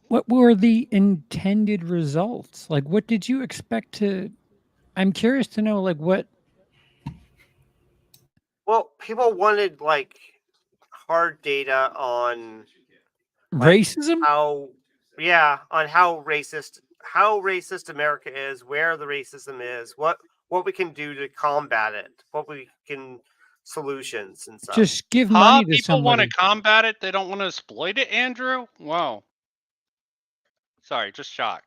What were the intended results? Like, what did you expect to? I'm curious to know, like, what. Well, people wanted like hard data on Racism? on how racist America is, where the racism is, what we can do to combat it, what we can solutions and stuff. Just give money to People want to somebody. combat it. They don't want to exploit it, Andrew? Wow. Sorry, just shocked.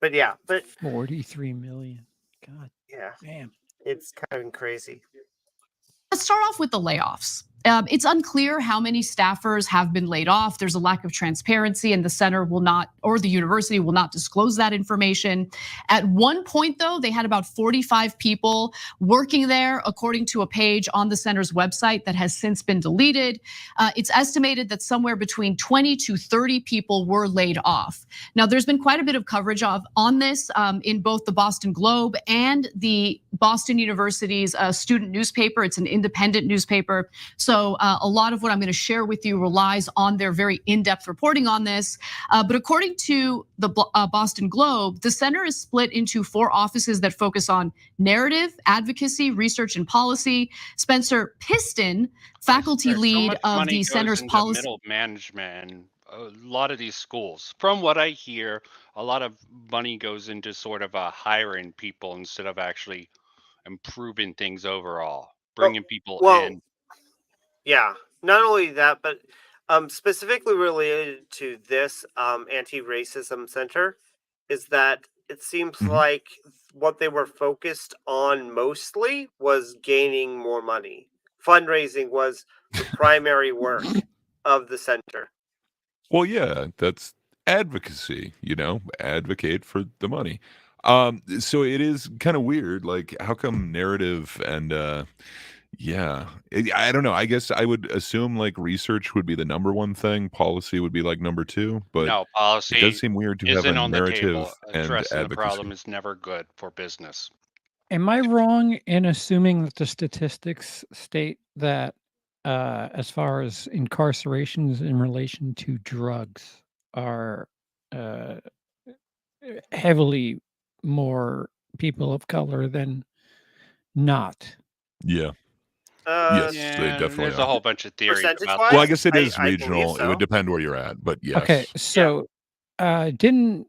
But yeah, but 43 million. God yeah, damn. it's kind of crazy. start off with the layoffs. It's unclear how many staffers have been laid off. There's a lack of transparency, and the center will not, or the university will not disclose that information. At one point, though, they had about 45 people working there, according to a page on the center's website that has since been deleted. It's estimated that somewhere between 20 to 30 people were laid off. Now, there's been quite a bit of coverage on this in both the Boston Globe and the Boston University's student newspaper. It's an independent newspaper. So a lot of what I'm going to share with you relies on their very in-depth reporting on this. But according to the Boston Globe, the center is split into 4 offices that focus on narrative, advocacy, research, and policy. Spencer Piston, faculty lead of the center's policy. Middle management and a lot of these schools. From what I hear, a lot of money goes into sort of hiring people instead of actually improving things overall, bringing people in. Yeah, not only that, but specifically related to this anti-racism center is that it seems like what they were focused on mostly was gaining more money. Fundraising was the primary work of the center. Well, yeah, that's advocacy, advocate for the money. So it is kind of weird, like how come narrative and yeah, I don't know. I guess I would assume like research would be the number one thing, policy would be like number 2, but No, it policy does seem weird to have isn't a on the table. narrative and Addressing the problem advocacy. is never good for business. Am I wrong in assuming that the statistics state that as far as incarcerations in relation to drugs are heavily more people of color than not? Yeah. Yes, Yeah, they definitely there's are. a whole bunch of theories about Percentage-wise? that. Well, I guess it is I believe regional. It so. would depend where you're at, but yes. Okay, so didn't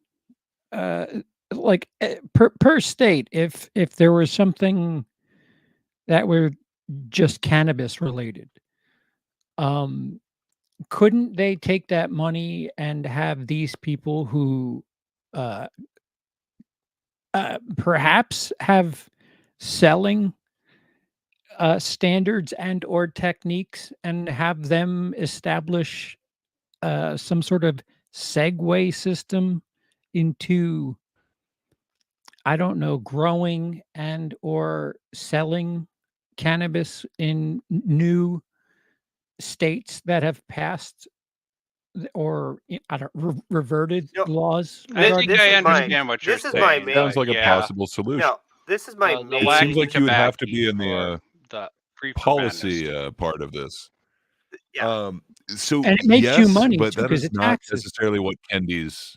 like per state, if there was something that were just cannabis related, couldn't they take that money and have these people who perhaps have selling standards and or techniques and have them establish some sort of segue system into, I don't know, growing and or selling cannabis in new states that have passed or I don't reverted laws? I think This I is my- understand what you're this is saying. my main- Sounds like a yeah. possible solution. No, this is my The main. It seems wagging like you would have to tobacco be in for the the reefer policy madness. part of this. Yeah. So And it makes you yes, money, but too, that 'cause is it not taxes. necessarily what Kendi's.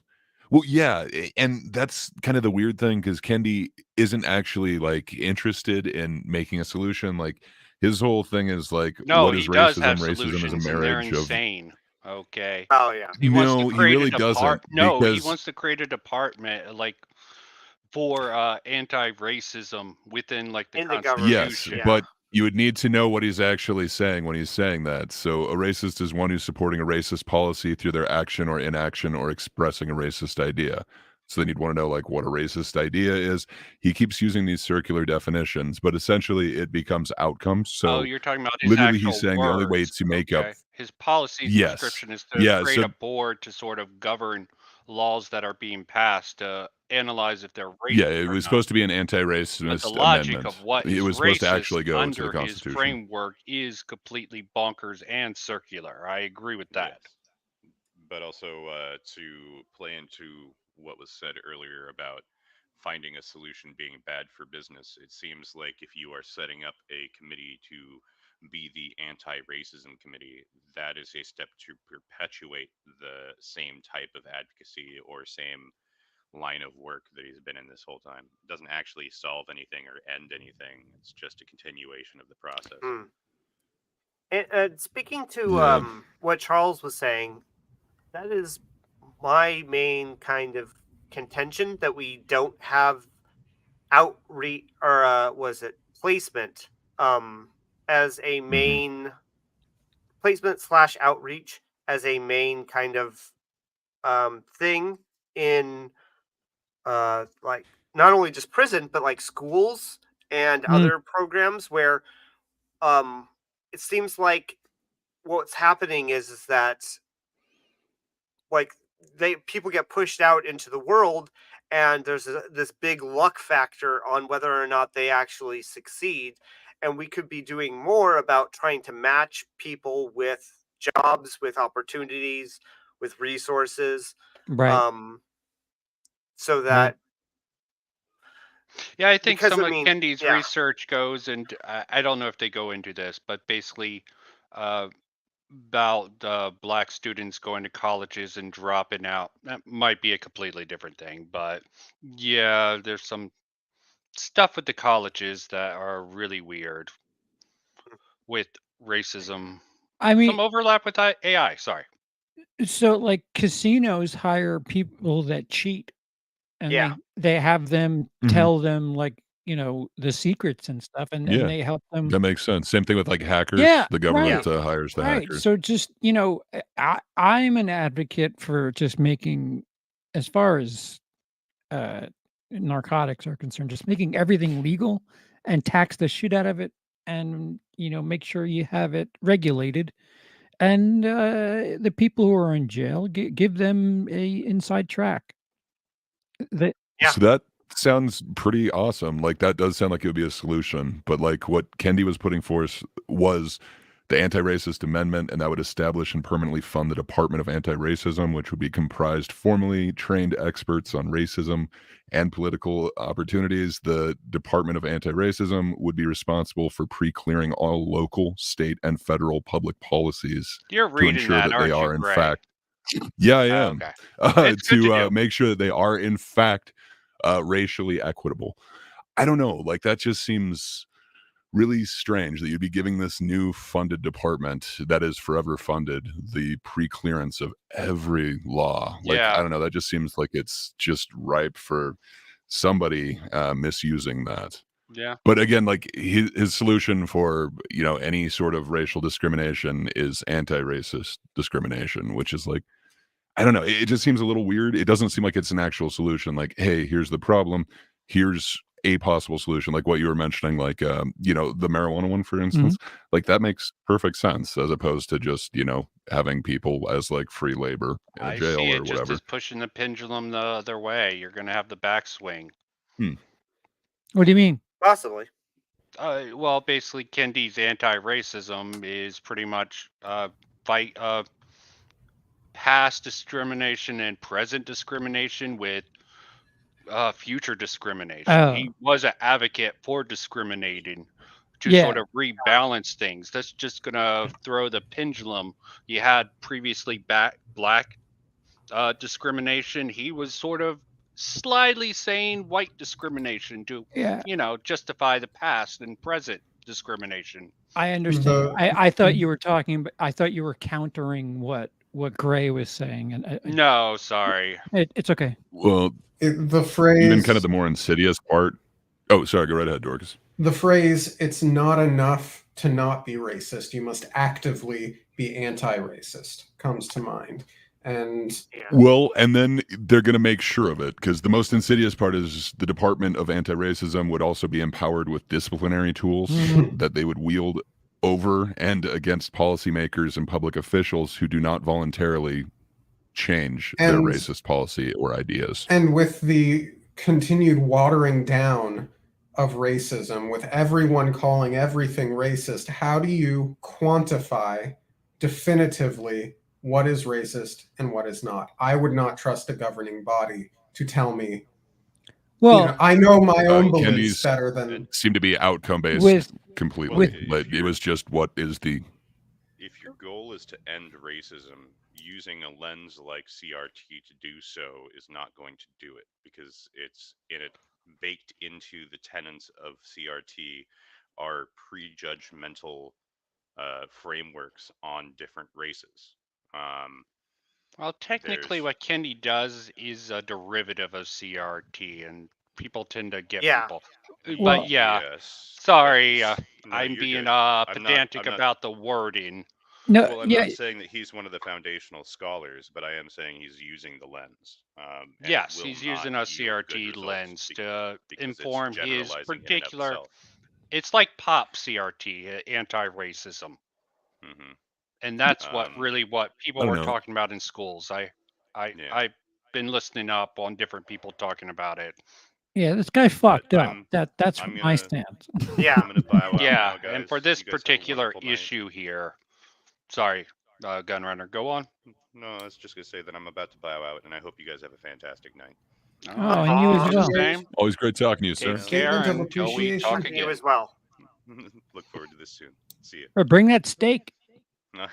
Well, yeah, and that's kind of the weird thing because Kendi isn't actually like interested in making a solution. Like his whole thing is like, No, what he is does racism? have Racism is a solutions, and they're marriage of. insane. Okay. Oh yeah. He wants No, to he create really a doesn't. No, he Because wants to create a department like for anti-racism within like the In the Constitution. government. yes, Yeah. but you would need to know what he's actually saying when he's saying that. So a racist is one who's supporting a racist policy through their action or inaction or expressing a racist idea. So then you'd want to know like what a racist idea is. He keeps using these circular definitions, but essentially it becomes outcomes. So Oh, you're talking about his literally actual he's saying the only way words. to make up. Okay. His policy Yes. description is to Yeah, create so a board to sort of govern laws that are being passed to analyze if they're racist yeah, it or was not. supposed to be an But anti-racist the logic amendment. of what It is was supposed to racist actually go to the under his Constitution. framework is completely bonkers and circular. I agree with that. Yes. But also to play into what was said earlier about finding a solution being bad for business, it seems like if you are setting up a committee to be the anti-racism committee, that is a step to perpetuate the same type of advocacy or same line of work that he's been in this whole time. It doesn't actually solve anything or end anything. It's just a continuation of the process. And speaking to what Charles was saying, that is my main kind of contention, that we don't have outreach or was it placement as a main placement / outreach as a main kind of thing in like not only just prison but like schools and other programs where it seems like what's happening is that like people get pushed out into the world, and there's this big luck factor on whether or not they actually succeed, and we could be doing more about trying to match people with jobs, with opportunities, with resources, Right. so Right. that Yeah, I think because some I of mean, Kendi's yeah, research goes, and I don't know if they go into this, but basically about black students going to colleges and dropping out. That might be a completely different thing, but yeah, there's some stuff with the colleges that are really weird with racism. I mean, Some overlap with AI. Sorry. so like casinos hire people that cheat, and yeah, they have them Mhm. tell them like, you know, the secrets and stuff, and Yeah, they help them. that makes sense. Same thing with like hackers. Yeah, The right, government hires the right. hackers. So just, you know, I'm an advocate for just making, as far as uh narcotics are concerned, just making everything legal and tax the shit out of it, and you know, make sure you have it regulated, and the people who are in jail, give them a inside track. The yeah, So that sounds pretty awesome. Like that does sound like it would be a solution. But like what Kendi was putting forth was the anti-racist amendment, and that would establish and permanently fund the Department of Anti-Racism, which would be comprised formally trained experts on racism and political opportunities. The Department of Anti-Racism would be responsible for pre-clearing all local, state, and federal public policies You're to reading ensure that, that they aren't you, are in Gray? fact yeah, I Oh, am. okay. It's good to do. Make sure that they are in fact racially equitable. I don't know, like that just seems really strange that you'd be giving this new funded department that is forever funded the pre-clearance of every law. Like I Yeah. don't know, that just seems like it's just ripe for somebody misusing that. Yeah. But again, like his solution for, you know, any sort of racial discrimination is anti-racist discrimination, which is like I don't know. It just seems a little weird. It doesn't seem like it's an actual solution. Like, hey, here's the problem. Here's a possible solution. Like what you were mentioning, like you know, the marijuana one, for instance. Like that makes perfect sense as opposed to just, you know, having people as like free labor in a I jail see or it just whatever. as pushing the pendulum the other way. You're going to have the backswing. What do you mean? possibly. Well, basically, Kendi's anti-racism is pretty much fight past discrimination and present discrimination with future discrimination. He was an advocate for discriminating to sort Yeah. of rebalance things. That's just gonna throw the pendulum. You had previously black discrimination. He was sort of slightly saying white discrimination to, Yeah. you know, justify the past and present discrimination. I understand. I thought you were talking, but I thought you were countering what Gray was saying, and No, sorry. It's okay. Well, The phrase, even kind of the more insidious part. Oh, sorry, go right ahead, Dorcas. the phrase, it's not enough to not be racist, you must actively be anti-racist, comes to mind. And well, and then they're going to make sure of it, because the most insidious part is the Department of Anti-Racism would also be empowered with disciplinary tools that they would wield over and against policymakers and public officials who do not voluntarily change their And- racist policy or ideas. And with the continued watering down of racism, with everyone calling everything racist, how do you quantify definitively what is racist and what is not? I would not trust a governing body to tell me. Well, you know, I know my own beliefs Kendi's better than seem to be outcome based With- completely. Well, Like it was just what is the If your goal is to end racism, using a lens like CRT to do so is not going to do it, because it's in it baked into the tenets of CRT are prejudgmental frameworks on different races. Well, technically, There's- what Kendi does is a derivative of CRT, and people tend to get Yeah. people. But Well- yeah, Yes, but sorry, no, I'm you're being good. I'm not- pedantic I'm not- about the wording. No, Well, I'm yeah, not saying that he's one of the foundational scholars, but I am saying he's using the lens. And it Yes, will he's not using a yield CRT good results lens to because it's inform his generalizing in and of particular. itself. It's like pop CRT, anti-racism. Mhm. And that's what people don't were know. talking about in schools. I've been listening up on different people talking about it. Yeah, this guy fucked up. That's I'm my gonna- stance. Yeah. I'm gonna bow out Yeah, now, guys. and for this You guys have a particular wonderful night. issue here, sorry, Gunrunner, go on. No, I was just gonna say that I'm about to bow out, and I hope you guys have a fantastic night. Oh, and you as well. Always great talking to you, sir. Take care Statement of until we talk appreciation. again. You as well. Look forward to this soon. See you. Or bring that steak. I'll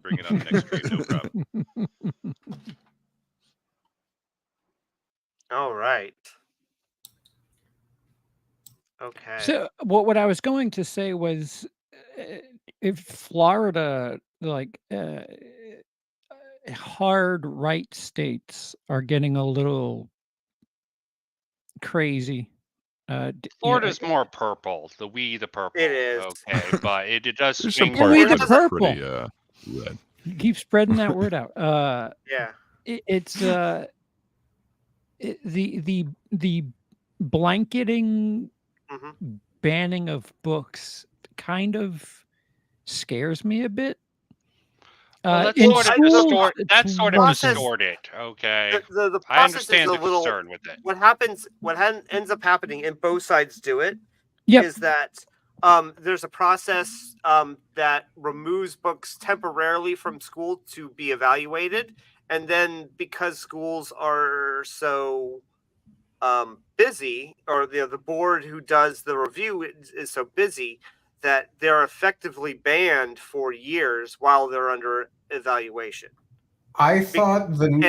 bring it on the next stream, no problem. All right. Okay. So what I was going to say was, if Florida, like hard right states, are getting a little crazy. Florida's more purple. The purple. It is. Okay, but it does There's swing. some We parts the that are purple. pretty red. Keep spreading that word out. Yeah. It's the blanketing banning of books kind of scares me a bit. Well, in that's schools, that's sort of process- distorted. Okay, The I process understand is the a little. concern with it. What happens? What ends up happening, and both sides do it, Yep. is that there's a process that removes books temporarily from school to be evaluated, and then because schools are so busy, or the board who does the review is so busy that they're effectively banned for years while they're under evaluation. I thought And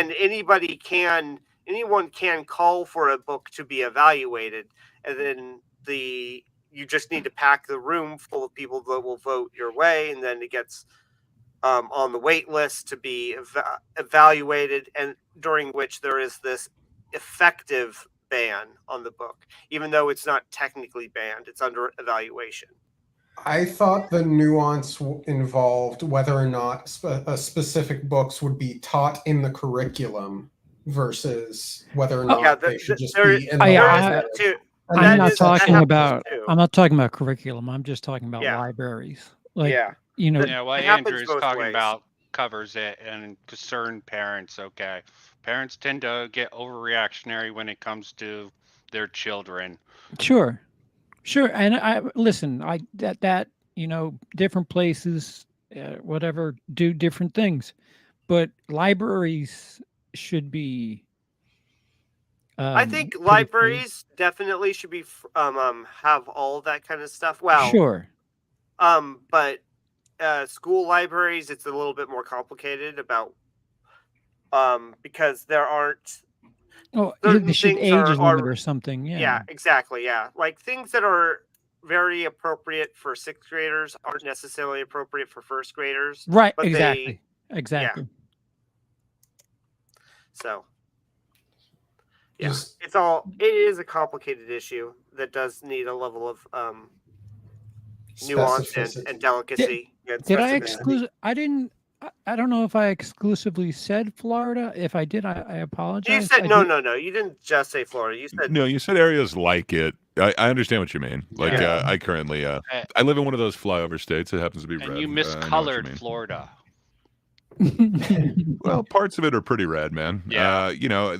anyone can call for a book to be evaluated, and then you just need to pack the room full of people that will vote your way, and then it gets on the wait list to be evaluated, and during which there is this effective ban on the book, even though it's not technically banned, it's under evaluation. I thought the nuance involved whether or not specific books would be taught in the curriculum versus whether or not they should just be in the library. I'm not talking about curriculum. I'm just talking about libraries. Like, you know, Yeah, what Andrew is talking about covers it, and concerned parents. Okay, parents tend to get overreactionary when it comes to their children. Sure, and I listen. That you know, different places, whatever, do different things, but libraries should be. I think libraries definitely should be have all that kind of stuff. Well, sure. But school libraries, it's a little bit more complicated about because there aren't. Oh, they should age limit or something. Yeah. Yeah, exactly. Yeah, like things that are very appropriate for sixth graders aren't necessarily appropriate for first graders. Right. But Exactly. Yeah. So. Yeah, it is a complicated issue that does need a level of nuance and delicacy. Did I I don't know if I exclusively said Florida. If I did, I apologize. You said no. You didn't just say Florida. You said no. You said areas like it. I understand what you mean. Like I currently I live in one of those flyover states. It happens to be red. And you miscolored Florida. Well, parts of it are pretty red, man. Yeah. You know,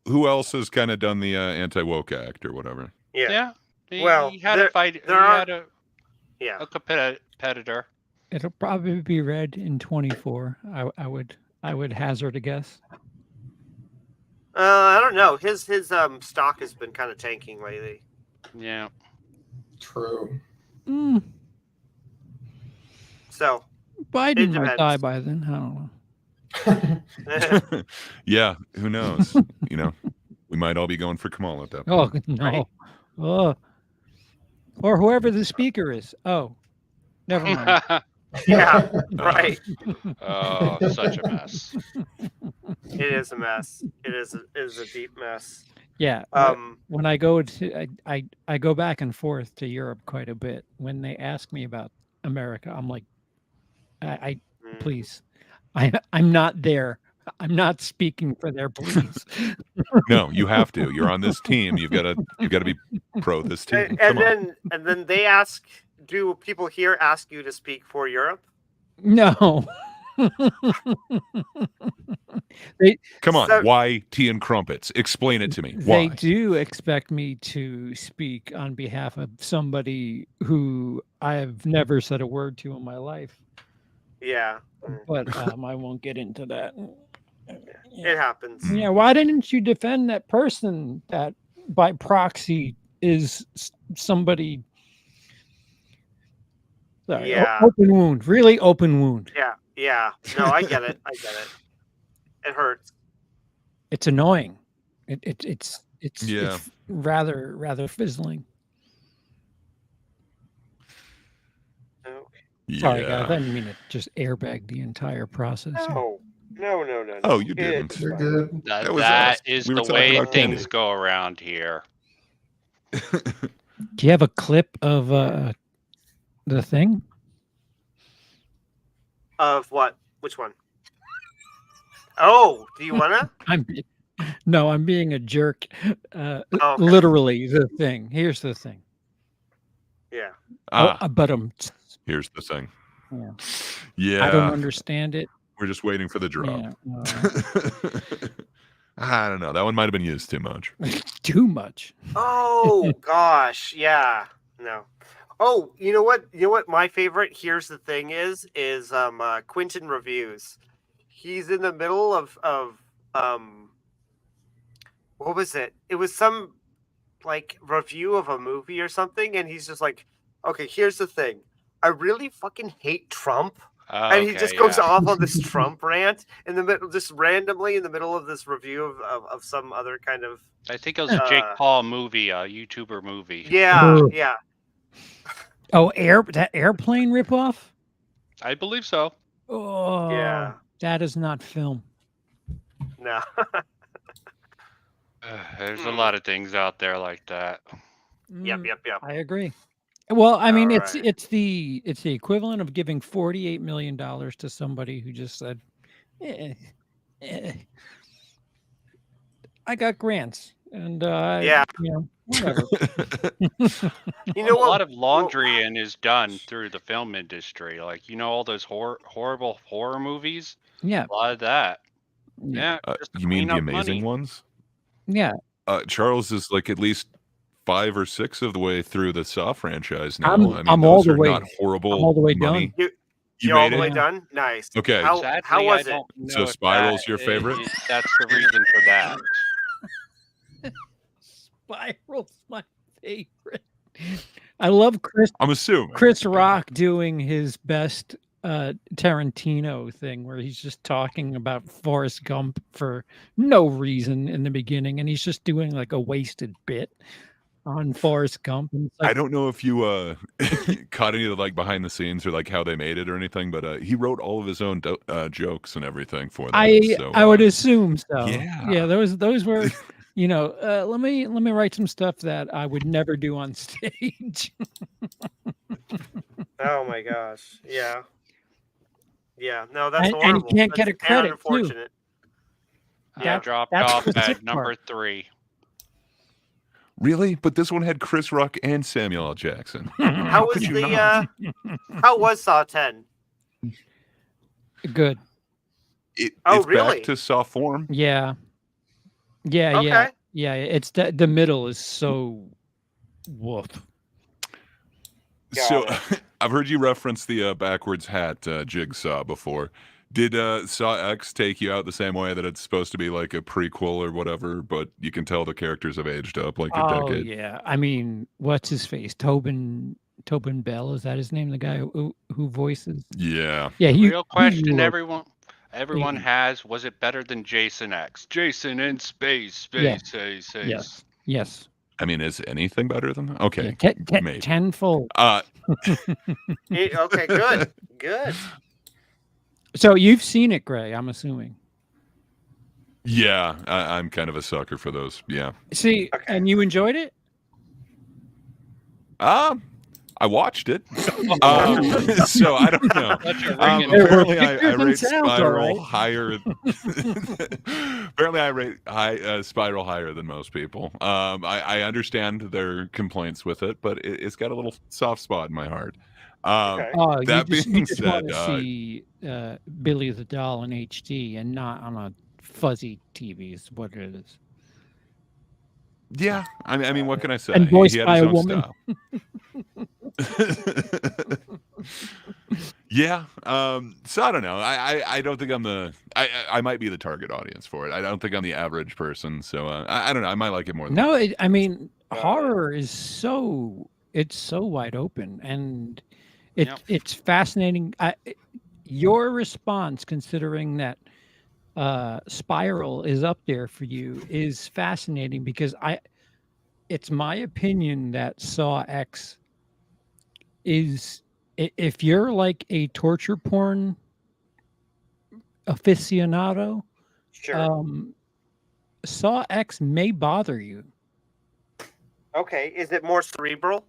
who else has kind of done the anti-woke act or whatever? Yeah. Well, he had a fight. He had a competitor. It'll probably be red in 24. I would hazard a guess. I don't know. His stock has been kind of tanking lately. Yeah. True. So Biden might die by then. I don't know. Yeah, who knows? You know, we might all be going for Kamala at that Oh point. no! Right. Oh, or whoever the speaker is. Oh, never mind. Yeah, right. Oh, such a mess. It is a mess. It is a deep mess. Yeah. When I go to, I go back and forth to Europe quite a bit. When they ask me about America, I'm like, please, I'm not there. I'm not speaking for their please. No, you have to. You're on this team. You've got to be pro this team. And then they ask, do people here ask you to speak for Europe? No. Come on, So- why tea and crumpets? Explain it to me. They Why? do expect me to speak on behalf of somebody who I've never said a word to in my life, Yeah, but I won't get into that. it happens. Yeah, why didn't you defend that person that by proxy is somebody? Sorry, Yeah. open wound, really open wound. Yeah. No, I get it. I get it. It hurts. It's annoying. It's Yeah. it's rather fizzling. Sorry, guys, I didn't mean to just airbag the entire process. No. Oh, you didn't. It's You're fine. good. That is We were the talking way about things candy. go around here. Do you have a clip of the thing? Of what? Which one? Oh, do you wanna? No, I'm being a jerk. Okay. Literally, the thing. Here's the thing. Yeah. But here's the thing. Yeah. Yeah. I don't understand it. We're just waiting for the drop. Yeah, I don't know. That one might have been used too much. too much. Oh gosh, yeah. No. Oh, you know what? You know what my favorite Here's the Thing is Quentin Reviews. He's in the middle of what was it? It was some like review of a movie or something, and he's just like, okay, here's the thing. I really fucking hate Trump. And he just goes off on this Trump rant in the middle, just randomly in the middle of this review of some other kind of. I think it was a Jake Paul movie, a YouTuber movie. Yeah, yeah. Oh, that airplane ripoff? I believe so. Oh, Yeah. That is not film. No. There's a lot of things out there like that. Yep. I agree. Well, I mean, All it's the equivalent of giving $48 million to somebody who just said, I got grants, and Yeah. Whatever. You know a what? lot of laundry is done through the film industry. Like, all those horrible horror movies. Yeah. A lot of that. Yeah. just to You mean clean the up amazing money. ones? Yeah. Charles is like at least 5 or 6 of the way through the Saw franchise now. I'm all those the are way. not horrible. I'm all the way money. done. You're all made the way it? done? Nice. Okay. How Sadly, was I it? don't know So if Spiral's your favorite? That's the reason for that. Spiral's my favorite. I love I'm assuming. Chris Rock doing his best Tarantino thing where he's just talking about Forrest Gump for no reason in the beginning, and he's just doing like a wasted bit on Forrest Gump. And it's like, I don't know if you caught any of the like behind the scenes or like how they made it or anything, but he wrote all of his own jokes and everything for that. I would assume so. Yeah. Those were, let me write some stuff that I would never do on stage. Oh my gosh. Yeah. Yeah. No, that's And horrible. you can't get That's a credit, too. unfortunate. Yeah, dropped that's off the sick at number part. 3. Really? But this one had Chris Rock and Samuel L. Jackson. How was could you the not? how was Saw 10? Good. It's really? back to Saw form. Yeah. Yeah. Okay. It's the middle is so woof. So I've heard you reference the backwards hat jigsaw before. Did Saw X take you out the same way that it's supposed to be like a prequel or whatever, but you can tell the characters have aged up like a decade? Yeah. I mean, what's his face? Tobin Bell, is that his name? The guy who voices? Yeah. Yeah. Real question looked- everyone has, was it better than Jason X? Jason in space. Yes. I mean, is anything better than that? Okay. Maybe. Tenfold. Okay, good. Good. So you've seen it, Gray, I'm assuming. Yeah, I'm kind of a sucker for those. Yeah. See, and you enjoyed it? I watched it. So I don't know. Apparently, I rate sounds all Spiral right. higher. Apparently, I rate Spiral higher than most people. I understand their complaints with it, but it's got a little soft spot in my heart. You That just being want said, to see Billy the Doll in HD and not on a fuzzy TV is what it is. yeah, I mean, what can I say? And voiced He had by his a own woman. style. Yeah. So I don't know. I don't think I'm the. I might be the target audience for it. I don't think I'm the average person. So I don't know. I might like it more than. No, I mean, horror is so wide open, and it's fascinating. Your response, considering that Spiral is up there for you, is fascinating because it's my opinion that Saw X is, if you're like a torture porn aficionado, Saw X may bother you. Okay, is it more cerebral?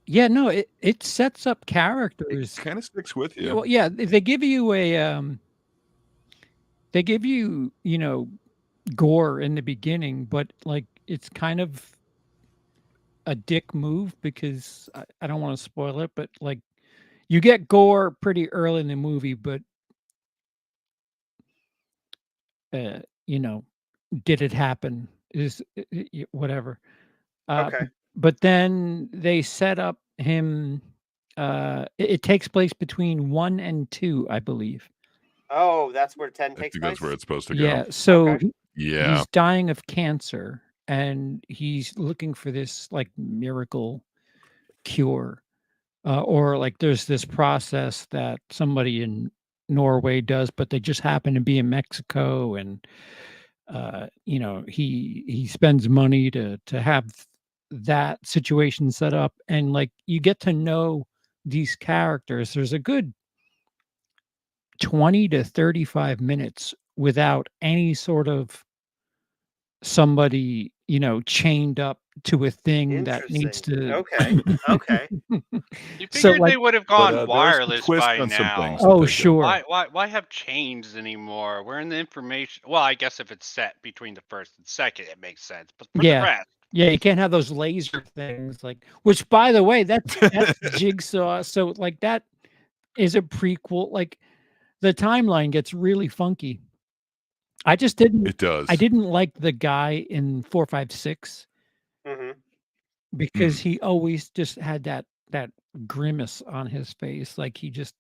Yeah, no, it sets up characters. It kind of sticks with you. Well, yeah, they give you gore in the beginning, but like it's kind of a dick move because I don't want to spoil it, but like you get gore pretty early in the movie, but did it happen? Is whatever. Okay. But then they set up him. It takes place between 1 and 2, I believe. Oh, that's where 10 I takes think place? that's where it's supposed to go. Yeah. So Okay. he's dying of cancer, and he's looking for this like miracle cure, or like there's this process that somebody in Norway does, but they just happen to be in Mexico, and he spends money to have that situation set up, and like you get to know these characters. There's a good 20 to 35 minutes without any sort of somebody chained up to a thing that needs to Okay. You So, figured like- they would have But, gone there are some wireless twists by on some now. things that Oh, they do. sure. Why have chains anymore? We're in the information. Well, I guess if it's set between the first and second, it makes sense. But for the rest, Yeah, you can't have those laser things, like, which by the way, that's Jigsaw. So like that is a prequel. Like the timeline gets really funky. I just didn't. It does. I didn't like the guy in 456 Mm-hmm. because he always just had that grimace on his face, like he just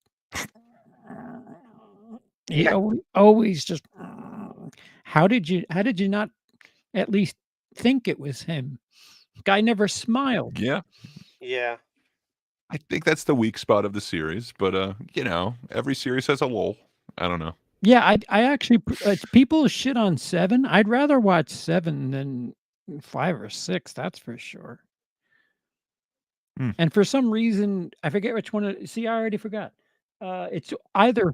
always just. How did you not at least think it was him? Guy never smiled. Yeah. Yeah. I think that's the weak spot of the series, but every series has a lull. I don't know. Yeah, I actually people shit on 7. I'd rather watch 7 than 5 or 6. That's for sure. And for some reason, I forget which one. See, I already forgot. It's either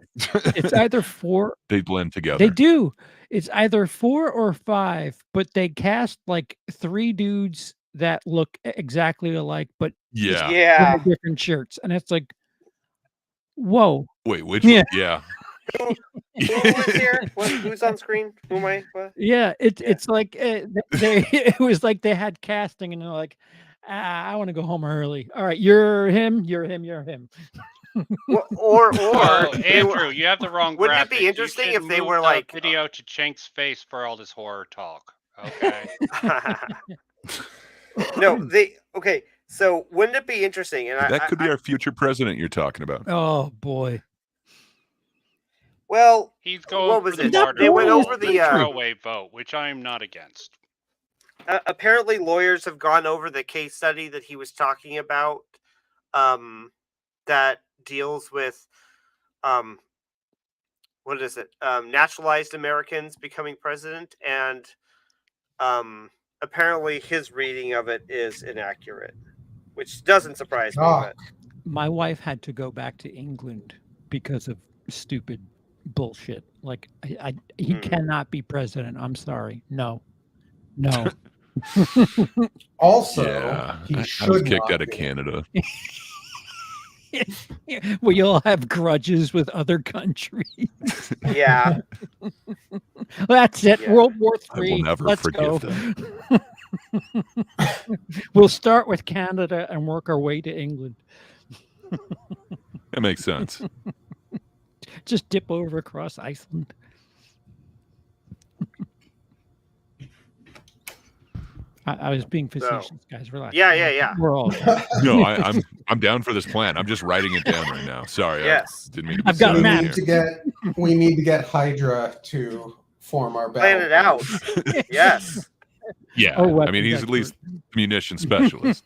4. They blend together. They do. It's either 4 or 5, but they cast like 3 dudes that look exactly alike, but Yeah. Yeah. wear different shirts, and it's like, whoa. Wait, which Yeah. one? Yeah. Who was here? Who's on screen? Who am I? What? Yeah, it's like they it was like they had casting, and they're like, I want to go home early. All right, you're him, you're him, you're him. Or oh, they were- Andrew, you have the wrong. Wouldn't it graphic. be interesting You should if they move were the like video to Chank's face for all this horror talk? Okay. No, okay. So wouldn't it be interesting? And That could be our future president you're talking about. Oh boy. Well, He's going what was for the it? martyr They went rule, over the throwaway vote, which I am not against. apparently lawyers have gone over the case study that he was talking about, that deals with what is it? Naturalized Americans becoming president, and apparently his reading of it is inaccurate, which doesn't surprise me. But My wife had to go back to England because of stupid bullshit. Like he cannot be president. I'm sorry. No. Also, Yeah, he I was should kicked not out of be. Canada. We all have grudges with other countries. yeah, That's it. Yeah. World War I will III. never Let's forgive go. them. We'll start with Canada and work our way to England. That makes sense. Just dip over across Iceland. I was being facetious, guys. Relax. Yeah. We're all No, I'm down for this plan. I'm just writing it down right now. Sorry, Yes. I didn't mean to be I've got silent maps. here. We need to get Hydra to form our Plan it out. Yes. Yeah, Oh, I mean, he's at least munition specialist.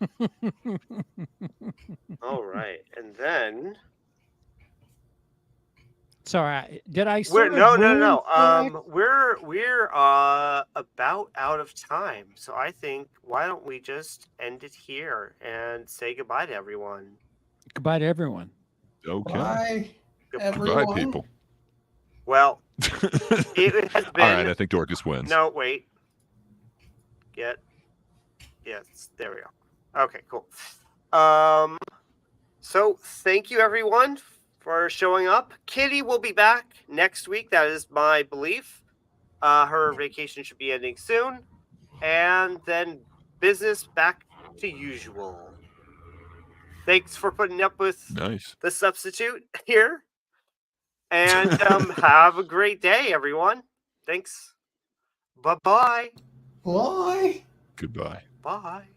All right, and then Sorry, did I? we're Sort of ruin the we're about out of time, so I think why don't we just end it here and say goodbye to everyone? Goodbye to everyone. Okay. Bye, Goodbye, everyone. people. Well, it has been. All right, I think Dorcas wins. No, wait. Yes, there we go. Okay, cool. So thank you everyone for showing up. Kitty will be back next week. That is my belief. Her vacation should be ending soon, and then business back to usual. Thanks for putting up with the substitute here, and have a great day, everyone. Thanks. Bye-bye. Bye. Goodbye. Bye.